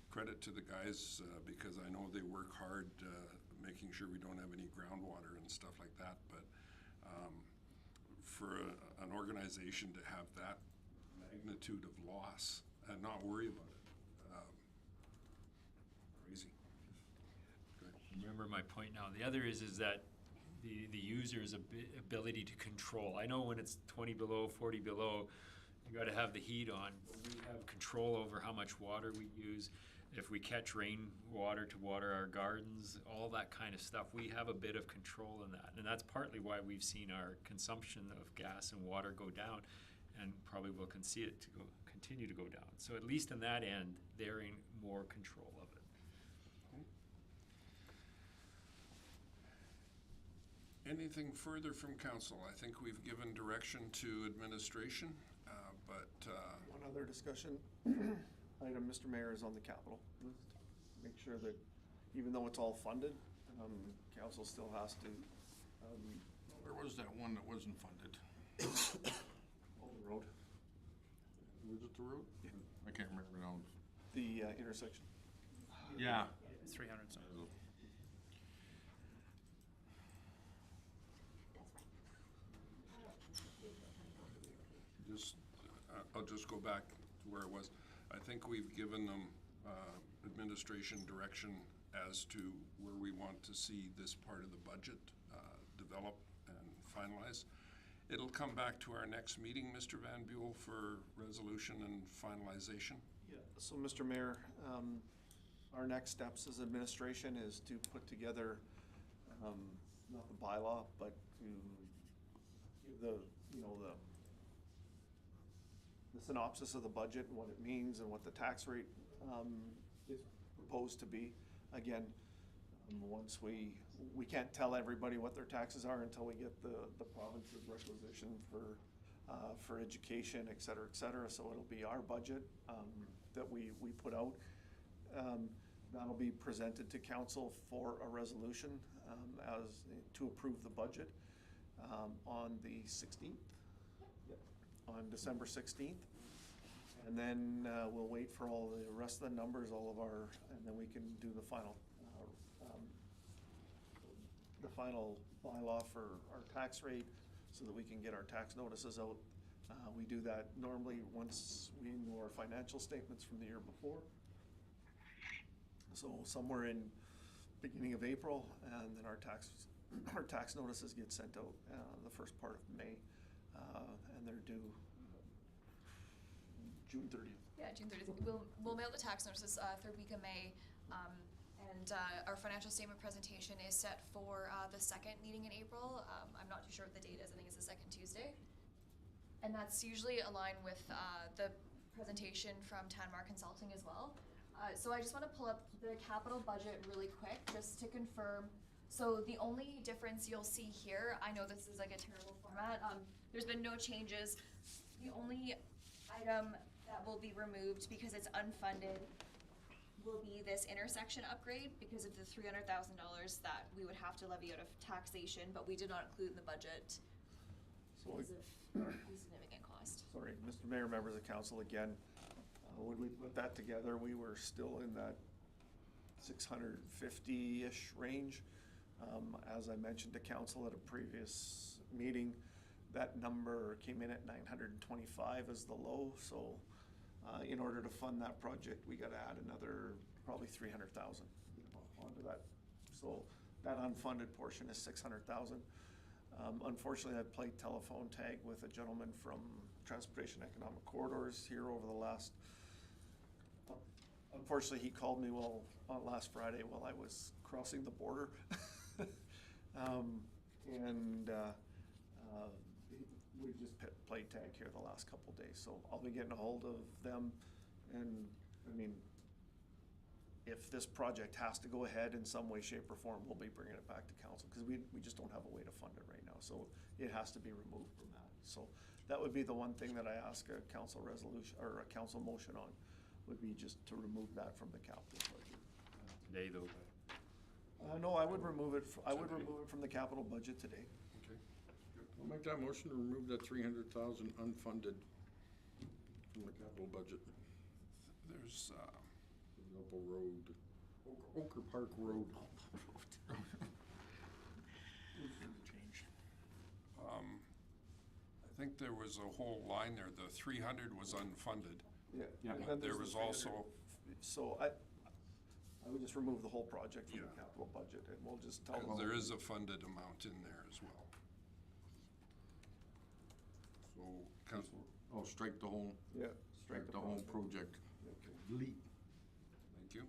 credit to the guys, because I know they work hard making sure we don't have any groundwater and stuff like that. But for an organization to have that magnitude of loss and not worry about it, crazy. Remember my point now. The other is that the user's ability to control. I know when it's 20 below, 40 below, you got to have the heat on. We have control over how much water we use. If we catch rainwater to water our gardens, all that kind of stuff, we have a bit of control in that. And that's partly why we've seen our consumption of gas and water go down, and probably will continue to go down. So at least in that end, they're in more control of it. Anything further from council? I think we've given direction to administration, but One other discussion item, Mr. Mayor, is on the capital list. Make sure that even though it's all funded, council still has to, There was that one that wasn't funded. the road, Was it the road? Yeah. I can't remember now. the intersection. Yeah. 300 something. just, I'll just go back to where it was. I think we've given them administration direction as to where we want to see this part of the budget develop and finalize. It'll come back to our next meeting, Mr. Van Buell, for resolution and finalization. Yeah. So, Mr. Mayor, our next steps as administration is to put together, not the bylaw, but to give the synopsis of the budget and what it means and what the tax rate is proposed to be. Again, once we can't tell everybody what their taxes are until we get the province's requisition for education, et cetera, et cetera. So it'll be our budget that we put out. That'll be presented to council for a resolution to approve the budget on the 16th, on December 16th. And then, we'll wait for all the rest of the numbers, and then we can do the final bylaw for our tax rate, so that we can get our tax notices out. We do that normally once we know our financial statements from the year before. So somewhere in beginning of April, and then our tax notices get sent out, the first part of May, and they're due June 30th. Yeah, June 30th. We'll mail the tax notices, third week of May. And our financial statement presentation is set for the second meeting in April. I'm not too sure what the date is. I think it's the second Tuesday. And that's usually aligned with the presentation from Tanmar Consulting as well. So I just want to pull up the capital budget really quick just to confirm. So the only difference you'll see here, I know this is like a terrible format. There's been no changes. The only item that will be removed because it's unfunded will be this intersection upgrade because of the $300,000 that we would have to levy out of taxation, but we did not include in the budget So, because of the significant cost. sorry, Mr. Mayor, members of council, again, when we put that together, we were still in that 650-ish range. As I mentioned to council at a previous meeting, that number came in at 925 as the low, so in order to fund that project, we gotta add another probably 300,000 onto that. So that unfunded portion is 600,000. Unfortunately, I played telephone tag with a gentleman from Transportation Economic Corridors here over the last, unfortunately, he called me on last Friday while I was crossing the border. We've just played tag here the last couple days, so I'll be getting a hold of them. And, I mean, if this project has to go ahead in some way, shape, or form, we'll be bringing it back to council, because we just don't have a way to fund it right now, so it has to be removed from that. So that would be the one thing that I ask a council resolution, or a council motion on, would be just to remove that from the capital budget. Today, though. No, I would remove it, from the capital budget today. Okay. I'll make that motion to remove that 300,000 unfunded from the capital budget. There's, Opal Road, Oker Park Road. I think there was a whole line there, the 300 was unfunded. Yeah. But And there there's was the 300. also, So I would just remove the whole project from the Yeah. capital budget, and we'll just tell them. because there is a funded amount in there as well. So, council, Oh, strike the whole, Yeah. strike the whole project. Delete. thank you.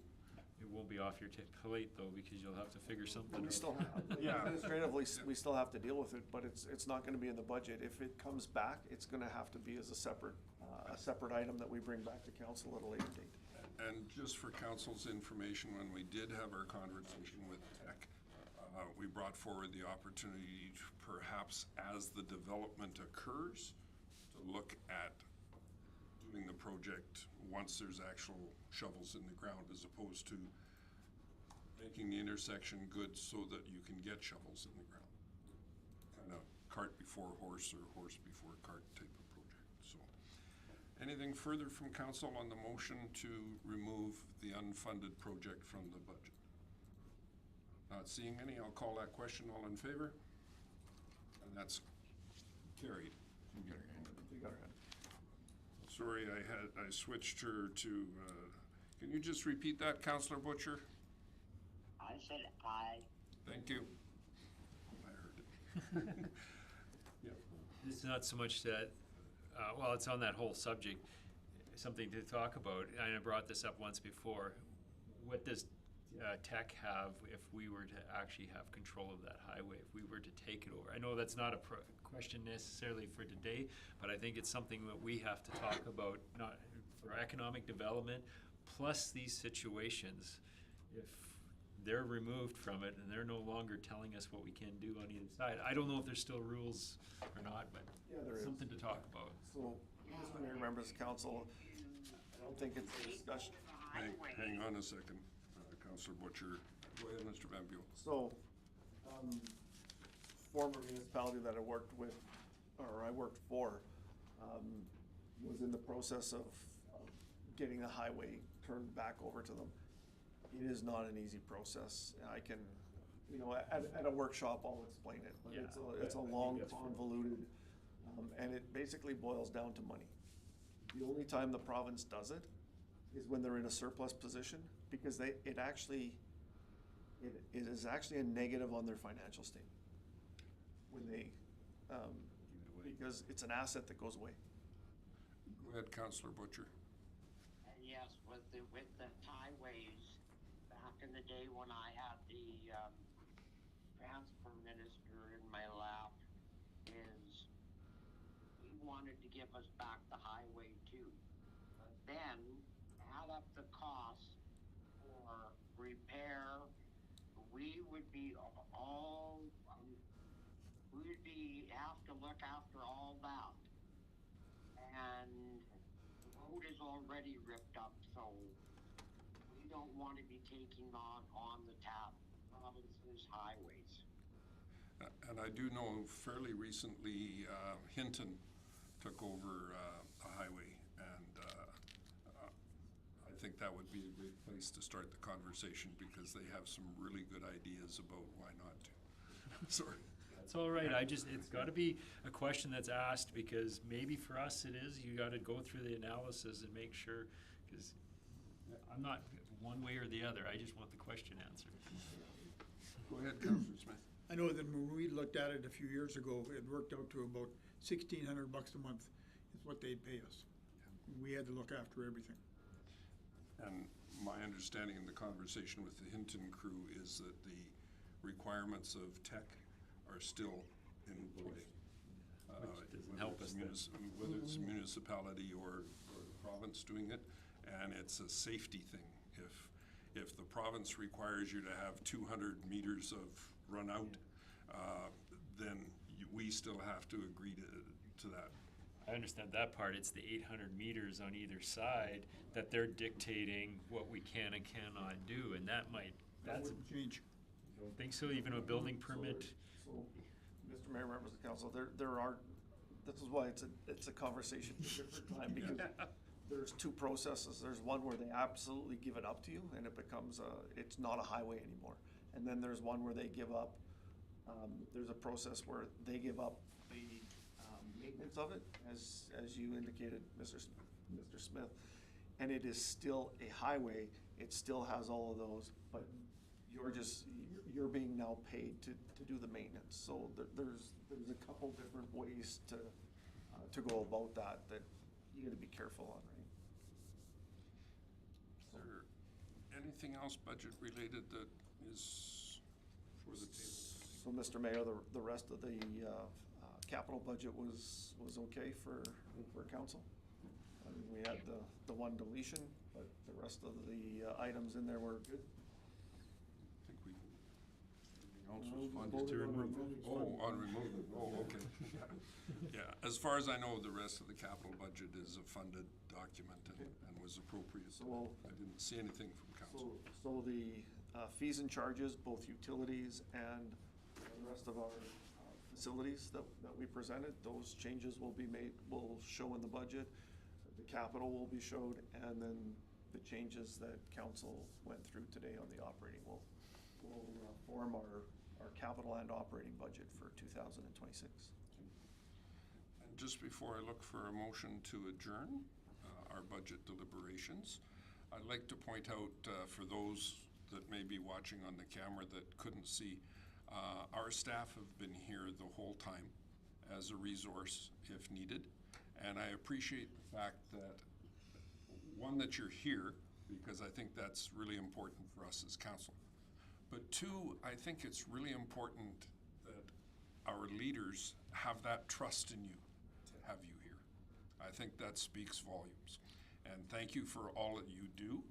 It won't be off your plate, though, because you'll have to figure something We out. still, administratively, we still have to deal with it, but it's not gonna be in the budget. If it comes back, it's gonna have to be as a separate item that we bring back to council at a later date. And just for council's information, when we did have our conversation with Tech, we brought forward the opportunity to perhaps, as the development occurs, to look at doing the project once there's actual shovels in the ground, as opposed to making the intersection good so that you can get shovels in the ground. Kind of cart before horse, or horse before cart type of project, so. Anything further from council on the motion to remove the unfunded project from the budget? Not seeing any, I'll call that question. All in favor? And that's carried. You got her hand. Sorry, I switched her to, can you just repeat that, Councillor Butcher? I said aye. Thank you. I heard it. Yeah. It's not so much that, well, it's on that whole subject, something to talk about, and I brought this up once before. What does Tech have if we were to actually have control of that highway, if we were to take it over? I know that's not a question necessarily for today, but I think it's something that we have to talk about, not for economic development, plus these situations. If they're removed from it and they're no longer telling us what we can do on either side, I don't know if there's still rules or not, but Yeah, there is. something to talk about. So, Mr. Mayor, members of council, I don't think it's a discussion. Hang on a second, Councillor Butcher. Go ahead, Mr. Van Buell. So, former municipality that I worked with, or I worked for, was in the process of getting the highway turned back over to them. It is not an easy process. I can, you know, at a workshop, I'll explain it. But it's a long, convoluted, and it basically boils down to money. The only time the province does it is when they're in a surplus position, because it is actually a negative on their financial statement. When they, because it's an asset that goes away. Go ahead, Councillor Butcher. And yes, with the highways, back in the day when I had the transport minister in my lap, is he wanted to give us back the highway too. But then add up the costs for repair, we would be all, have to look after all that. And the road is already ripped up, so we don't want to be taking on the province's highways. And I do know fairly recently, Hinton took over a highway, and I think that would be a great place to start the conversation, because they have some really good ideas about why not to. Sorry. That's all right. It's got to be a question that's asked, because maybe for us it is. You got to go through the analysis and make sure, because I'm not one way or the other. I just want the question answered. Go ahead, Councillor Smith. I know that when we looked at it a few years ago, it worked out to about $1,600 a month is what they'd pay us. We had to look after everything. And my understanding in the conversation with the Hinton crew is that the requirements of tech are still in play. Which doesn't help us then. Whether it's a municipality or the province doing it, and it's a safety thing. If the province requires you to have 200 meters of run out, then we still have to agree to that. I understand that part. It's the 800 meters on either side that they're dictating what we can and cannot do, and that wouldn't change. I don't think so, even a building permit. So, Mr. Mayor, members of the council, there are, this is why it's a conversation for a different time, because there's two processes. There's one where they absolutely give it up to you, and it becomes it's not a highway anymore. And then there's one where they give up, there's a process where they give up the maintenance of it, as you indicated, Mr. Smith, and it is still a highway. It still has all of those, but you're being now paid to do the maintenance. So there's a couple different ways to go about that you got to be careful on, right? Is there anything else budget related that is for the table? So, Mr. Mayor, the rest of the capital budget was okay for council. I mean, we had the one deletion, but the rest of the items in there were good. I think everything else was funded to remove. On removal. Oh, okay. Yeah, as far as I know, the rest of the capital budget is a funded document and was appropriate. So I didn't see anything from council. So the fees and charges, both utilities and the rest of our facilities that we presented, those changes will show in the budget. The capital will be showed, and then the changes that council went through today on the operating will form our capital and operating budget for 2026. And just before I look for a motion to adjourn our budget deliberations, I'd like to point out for those that may be watching on the camera that couldn't see, our staff have been here the whole time as a resource if needed. And I appreciate the fact that, one, that you're here, because I think that's really important for us as council. But two, I think it's really important that our leaders have that trust in you to have you here. I think that speaks volumes. And thank you for all that you do.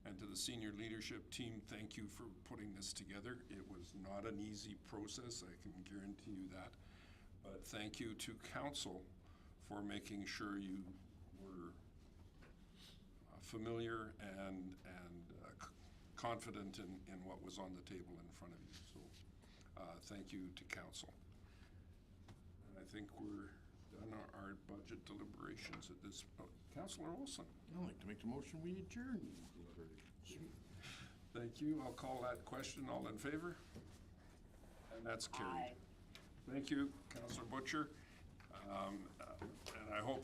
And to the senior leadership team, thank you for putting this together. It was not an easy process, I can guarantee you that. But thank you to council for making sure you were familiar and confident in what was on the table in front of you. So thank you to council. And I think we're done our budget deliberations at this, Councillor Olson. I'd like to make the motion, we adjourn. Thank you. I'll call that question. All in favor? And that's carried. Aye. Thank you, Councillor Butcher. And I hope